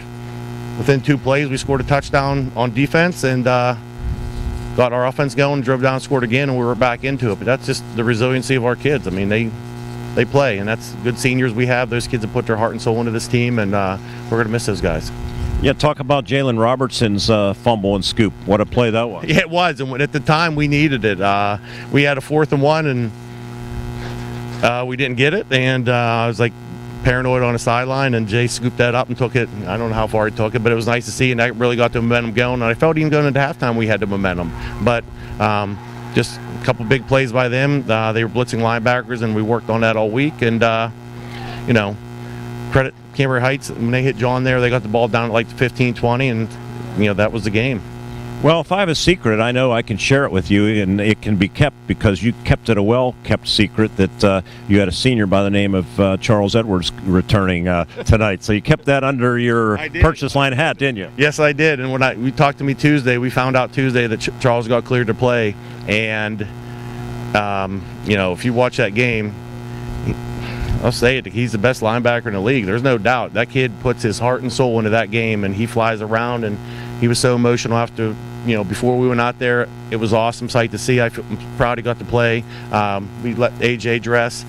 within 2 plays, we scored a touchdown on defense, and got our offense going, drove down, scored again, and we were back into it. But that's just the resiliency of our kids. I mean, they play, and that's good seniors we have. Those kids have put their heart and soul into this team, and we're going to miss those guys. Yeah, talk about Jalen Robertson's fumble and scoop. What a play that was. Yeah, it was, and at the time we needed it. We had a 4th and 1, and we didn't get it, and I was like paranoid on the sideline, and Jay scooped that up and took it. I don't know how far he took it, but it was nice to see, and that really got the momentum going. And I felt even going into halftime we had the momentum. But just a couple big plays by them. They were blitzing linebackers, and we worked on that all week. And, you know, credit Cambria Heights. When they hit John there, they got the ball down at like 15-20, and, you know, that was the game. Well, if I have a secret, I know I can share it with you, and it can be kept because you kept it a well-kept secret that you had a senior by the name of Charles Edwards returning tonight. So you kept that under your Purchase Line hat, didn't you? Yes, I did. And when we talked to me Tuesday, we found out Tuesday that Charles got cleared to play. And, you know, if you watch that game, I'll say it, he's the best linebacker in the league. There's no doubt. That kid puts his heart and soul into that game, and he flies around, and he was so emotional after, you know, before we went out there. It was an awesome sight to see. I'm proud he got to play. We let AJ dress.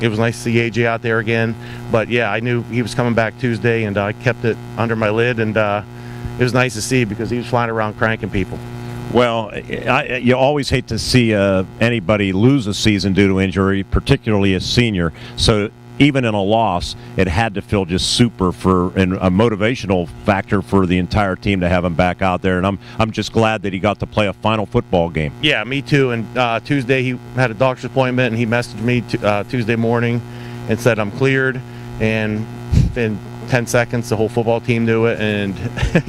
It was nice to see AJ out there again. But, yeah, I knew he was coming back Tuesday, and I kept it under my lid, and it was nice to see because he was flying around cranking people. Well, you always hate to see anybody lose a season due to injury, particularly a senior. So even in a loss, it had to feel just super and a motivational factor for the entire team to have him back out there. And I'm just glad that he got to play a final football game. Yeah, me too. And Tuesday he had a doctor's appointment, and he messaged me Tuesday morning and said, I'm cleared. And in 10 seconds, the whole football team knew it, and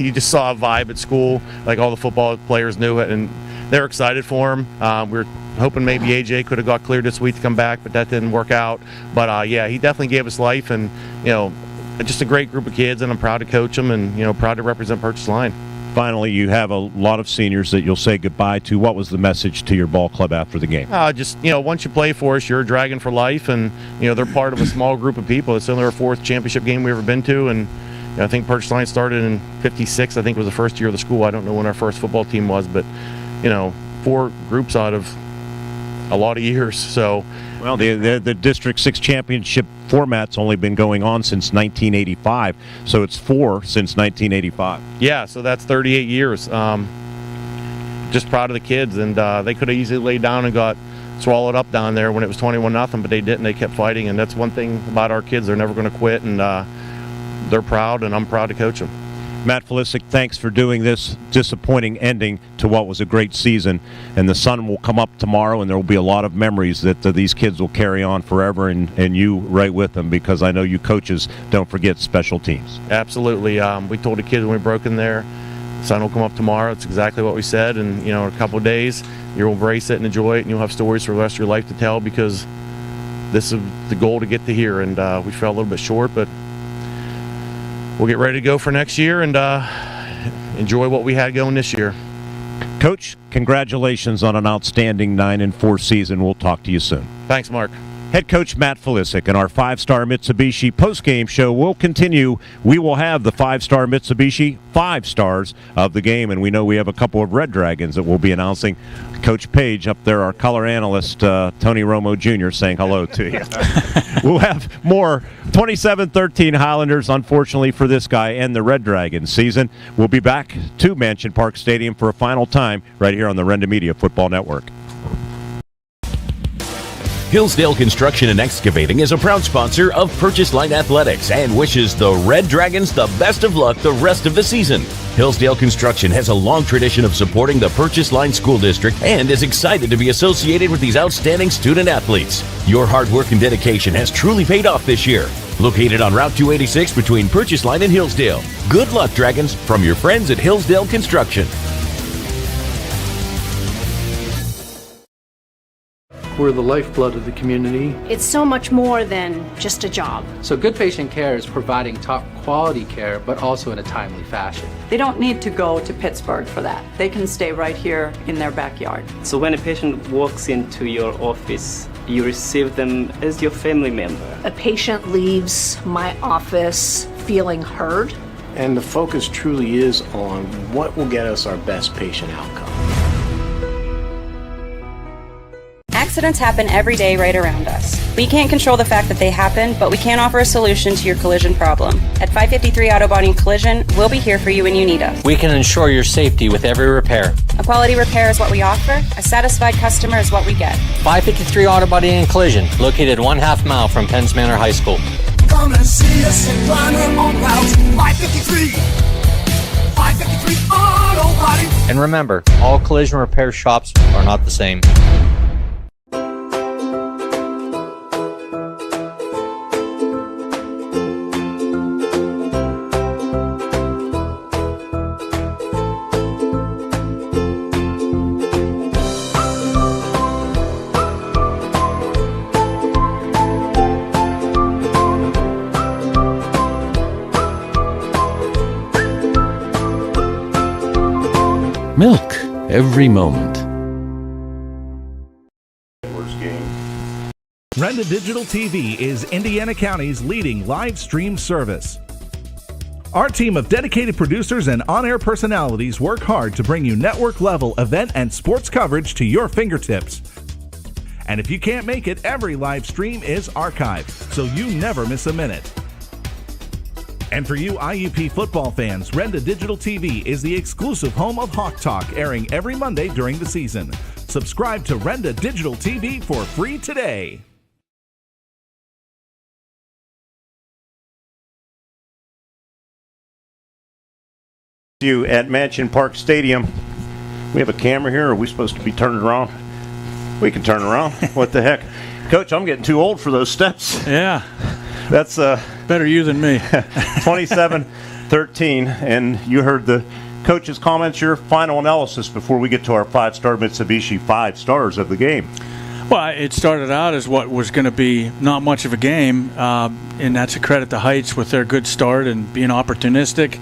you just saw a vibe at school. Like all the football players knew it, and they're excited for him. We were hoping maybe AJ could have got cleared this week to come back, but that didn't work out. But yeah, he definitely gave us life, and you know, just a great group of kids, and I'm proud to coach them, and you know, proud to represent Purchase Line. Finally, you have a lot of seniors that you'll say goodbye to. What was the message to your ball club after the game? Just, you know, once you play for us, you're a Dragon for life, and, you know, they're part of a small group of people. It's only our 4th championship game we've ever been to, and you know, I think Purchase Line started in '56. I think was the first year of the school. I don't know when our first football team was, but, you know, 4 groups out of a lot of years. So, well, the District 6 championship format's only been going on since 1985, so it's 4 since 1985. Yeah, so that's 38 years. Just proud of the kids, and they could have easily laid down and got swallowed up down there when it was 21-0, but they didn't. They kept fighting, and that's one thing about our kids. They're never going to quit, and they're proud, and I'm proud to coach them. Matt Felisic, thanks for doing this disappointing ending to what was a great season. And the sun will come up tomorrow, and there will be a lot of memories that these kids will carry on forever, and you right with them, because I know you coaches don't forget special teams. Absolutely. We told the kids when we broke in there, the sun will come up tomorrow. It's exactly what we said. And, in a couple of days, you'll embrace it and enjoy it, and you'll have stories for the rest of your life to tell, because this is the goal to get to here. And we fell a little bit short, but we'll get ready to go for next year and enjoy what we had going this year. Coach, congratulations on an outstanding 9-4 season. We'll talk to you soon. Thanks, Mark. Head coach Matt Felisic, and our 5-star Mitsubishi postgame show will continue. We will have the 5-star Mitsubishi 5 stars of the game, and we know we have a couple of Red Dragons that we'll be announcing. Coach Page up there, our color analyst, Tony Romo Jr., saying hello to you. We'll have more 27-13 Highlanders, unfortunately for this guy, and the Red Dragons season. We'll be back to Mansion Park Stadium for a final time right here on the Renda Media Football Network. Hillsdale Construction and Excavating is a proud sponsor of Purchase Line Athletics and wishes the Red Dragons the best of luck the rest of the season. Hillsdale Construction has a long tradition of supporting the Purchase Line School District and is excited to be associated with these outstanding student athletes. Your hard work and dedication has truly paid off this year. Located on Route 286 between Purchase Line and Hillsdale. Good luck, Dragons, from your friends at Hillsdale Construction. We're the lifeblood of the community. It's so much more than just a job. So good patient care is providing top quality care, but also in a timely fashion. They don't need to go to Pittsburgh for that. They can stay right here in their backyard. So when a patient walks into your office, you receive them as your family member. A patient leaves my office feeling heard. And the focus truly is on what will get us our best patient outcome. Accidents happen every day right around us. We can't control the fact that they happen, but we can offer a solution to your collision problem. At 553 Auto Body and Collision, we'll be here for you when you need us. We can ensure your safety with every repair. A quality repair is what we offer. A satisfied customer is what we get. 553 Auto Body and Collision, located 1/2 mile from Penns Manor High School. Come and see us in Runner on Route 553. 553 Auto Body. And remember, all collision repair shops are not the same. Milk every moment. Renda Digital TV is Indiana County's leading live stream service. Our team of dedicated producers and on-air personalities work hard to bring you network-level event and sports coverage to your fingertips. And if you can't make it, every live stream is archived, so you never miss a minute. And for you IUP football fans, Renda Digital TV is the exclusive home of Hawk Talk, airing every Monday during the season. Subscribe to Renda Digital TV for free today. You at Mansion Park Stadium. We have a camera here. Are we supposed to be turning around? We can turn around. What the heck? Coach, I'm getting too old for those steps. Yeah. That's better you than me. 27-13, and you heard the coach's comments. Your final analysis before we get to our 5-star Mitsubishi 5 stars of the game. Well, it started out as what was going to be not much of a game, and that's a credit to Heights with their good start and being opportunistic.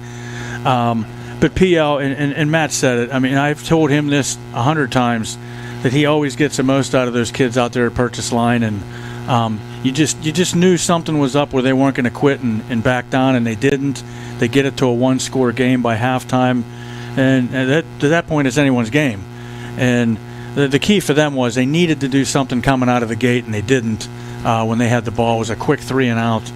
But PL, and Matt said it, I mean, I've told him this 100 times, that he always gets the most out of those kids out there at Purchase Line, and you just knew something was up where they weren't going to quit and back down, and they didn't. They get it to a one-score game by halftime, and to that point, it's anyone's game. And the key for them was they needed to do something coming out of the gate, and they didn't when they had the ball. It was a quick 3-and-out,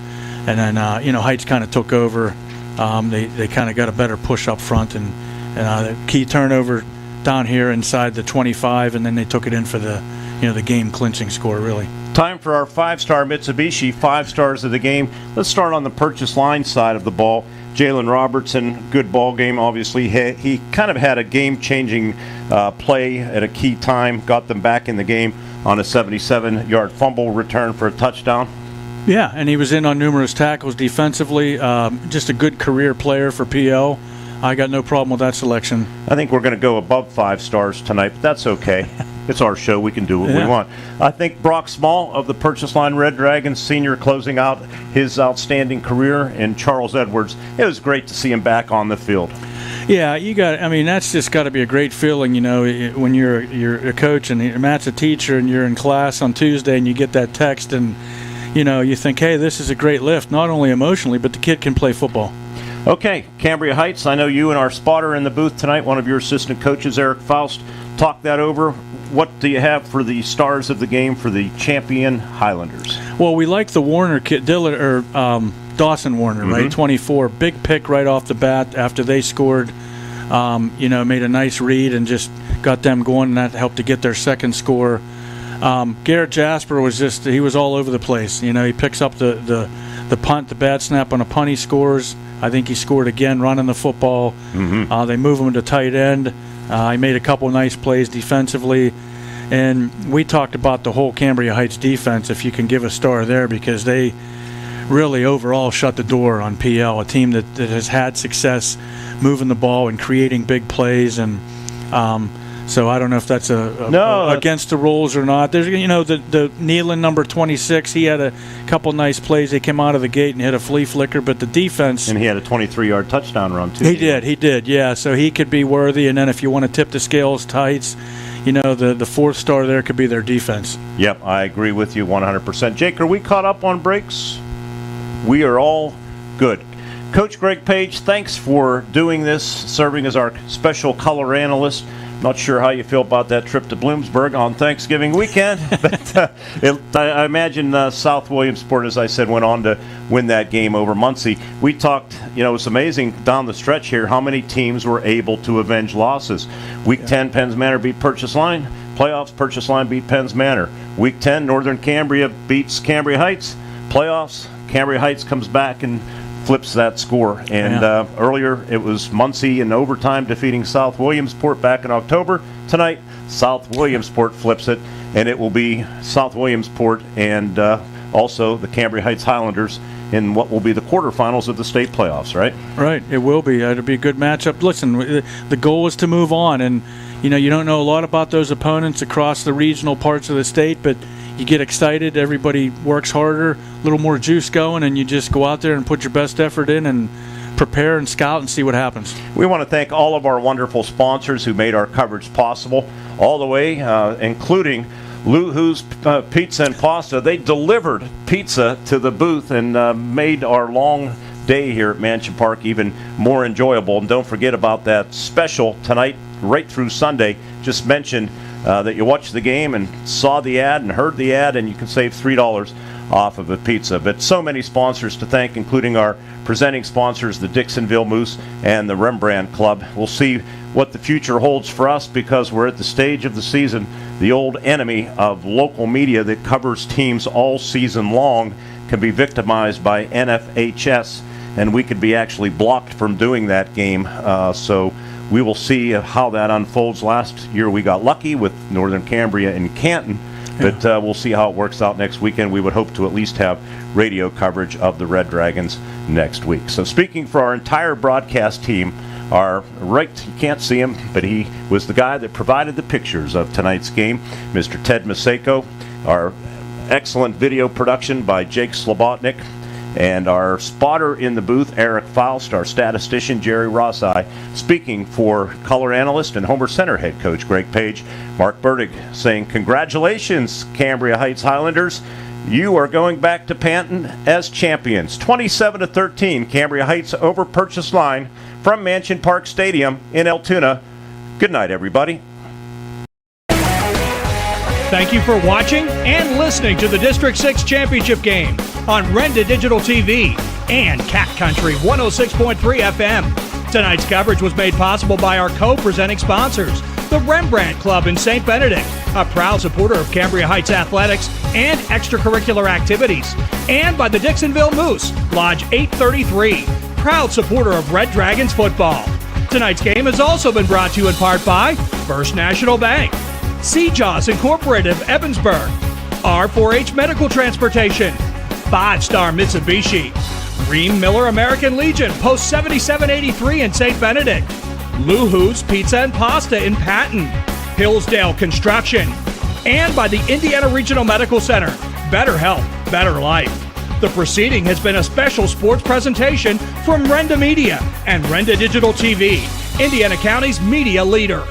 and then Heights kind of took over. They kind of got a better push up front, and the key turnover down here inside the 25, and then they took it in for the game clinching score, really. Time for our 5-star Mitsubishi 5 stars of the game. Let's start on the purchase line side of the ball. Jalen Robertson, good ball game, obviously. He kind of had a game-changing play at a key time, got them back in the game on a 77-yard fumble return for a touchdown. Yeah, and he was in on numerous tackles defensively. Just a good career player for PL. I got no problem with that selection. I think we're going to go above 5 stars tonight, but that's okay. It's our show. We can do what we want. I think Brock Small of the Purchase Line Red Dragons, senior, closing out his outstanding career, and Charles Edwards. It was great to see him back on the field. Yeah, that's just got to be a great feeling, when you're a coach and Matt's a teacher and you're in class on Tuesday and you get that text and, you think, hey, this is a great lift, not only emotionally, but the kid can play football. Okay, Cambria Heights, I know you and our spotter in the booth tonight, one of your assistant coaches, Eric Faust, talk that over. What do you have for the stars of the game for the champion Highlanders? Well, we like the Warner kid, Dawson Warner, right? 24, big pick right off the bat after they scored. Made a nice read and just got them going, and that helped to get their second score. Garrett Jasper he was all over the place. He picks up the punt, the bad snap on a punt, he scores. I think he scored again running the football. They move him to tight end. He made a couple nice plays defensively. And we talked about the whole Cambria Heights defense, if you can give a star there, because they really overall shut the door on PL, a team that has had success moving the ball and creating big plays. And so I don't know if that's against the rules or not. There's the Nealon number 26. He had a couple nice plays. They came out of the gate and hit a flea flicker, but the defense, and he had a 23-yard touchdown run too. He did. Yeah. So he could be worthy. And then if you want to tip the scales to Heights, the fourth star there could be their defense. Yep, I agree with you 100%. Jake, are we caught up on breaks? We are all good. Coach Greg Page, thanks for doing this, serving as our special color analyst. Not sure how you feel about that trip to Bloomsburg on Thanksgiving weekend, but I imagine South Williamsport, as I said, went on to win that game over Muncie. We talked, it's amazing down the stretch here how many teams were able to avenge losses. Week 10, Penns Manor beat Purchase Line. Playoffs, Purchase Line beat Penns Manor. Week 10, Northern Cambria beats Cambria Heights. Playoffs, Cambria Heights comes back and flips that score. And earlier it was Muncie in overtime defeating South Williamsport back in October. Tonight, South Williamsport flips it, and it will be South Williamsport and also the Cambria Heights Highlanders in what will be the quarterfinals of the state playoffs, right? Right, it will be. It'll be a good matchup. Listen, the goal is to move on, and you don't know a lot about those opponents across the regional parts of the state, but you get excited, everybody works harder, a little more juice going, and you just go out there and put your best effort in and prepare and scout and see what happens. We want to thank all of our wonderful sponsors who made our coverage possible, all the way, including Luhu's Pizza and Pasta. They delivered pizza to the booth and made our long day here at Mansion Park even more enjoyable. And don't forget about that special tonight, right through Sunday. Just mentioned that you watched the game and saw the ad and heard the ad, and you can save $3 off of a pizza. But so many sponsors to thank, including our presenting sponsors, the Dixonville Moose and the Rembrandt Club. We'll see what the future holds for us, because we're at the stage of the season, the old enemy of local media that covers teams all season long can be victimized by NFHS, and we could be actually blocked from doing that game. So we will see how that unfolds. Last year we got lucky with Northern Cambria and Canton, but we'll see how it works out next weekend. We would hope to at least have radio coverage of the Red Dragons next week. So speaking for our entire broadcast team, you can't see him, but he was the guy that provided the pictures of tonight's game, Mr. Ted Maseko, our excellent video production by Jake Slobotnik, and our spotter in the booth, Eric Faust, our statistician, Jerry Rossai, speaking for color analyst and Homer Center head coach Greg Page, Mark Burdig, saying, congratulations, Cambria Heights Highlanders. You are going back to Panton as champions. 27-13, Cambria Heights over Purchase Line from Mansion Park Stadium in Altoona. Good night, everybody. Thank you for watching and listening to the District 6 Championship game on Renda Digital TV and Cat Country 106.3 FM. Tonight's coverage was made possible by our co-presenting sponsors, the the Rembrandt Club in St. Benedict, a proud supporter of Cambria Heights athletics and extracurricular activities, and by the Dixonville Moose, Lodge 833, proud supporter of Red Dragons football. Tonight's game has also been brought to you in part by First National Bank, Seajaws Incorporated of Evansburg, R4H Medical Transportation, 5-Star Mitsubishi, Ream Miller American Legion, Post 7783 in St. Benedict, Luhu's Pizza and Pasta in Patton, Hillsdale Construction, and by the Indiana Regional Medical Center. Better health, better life. The proceeding has been a special sports presentation from Renda Media and Renda Digital TV, Indiana County's media leader.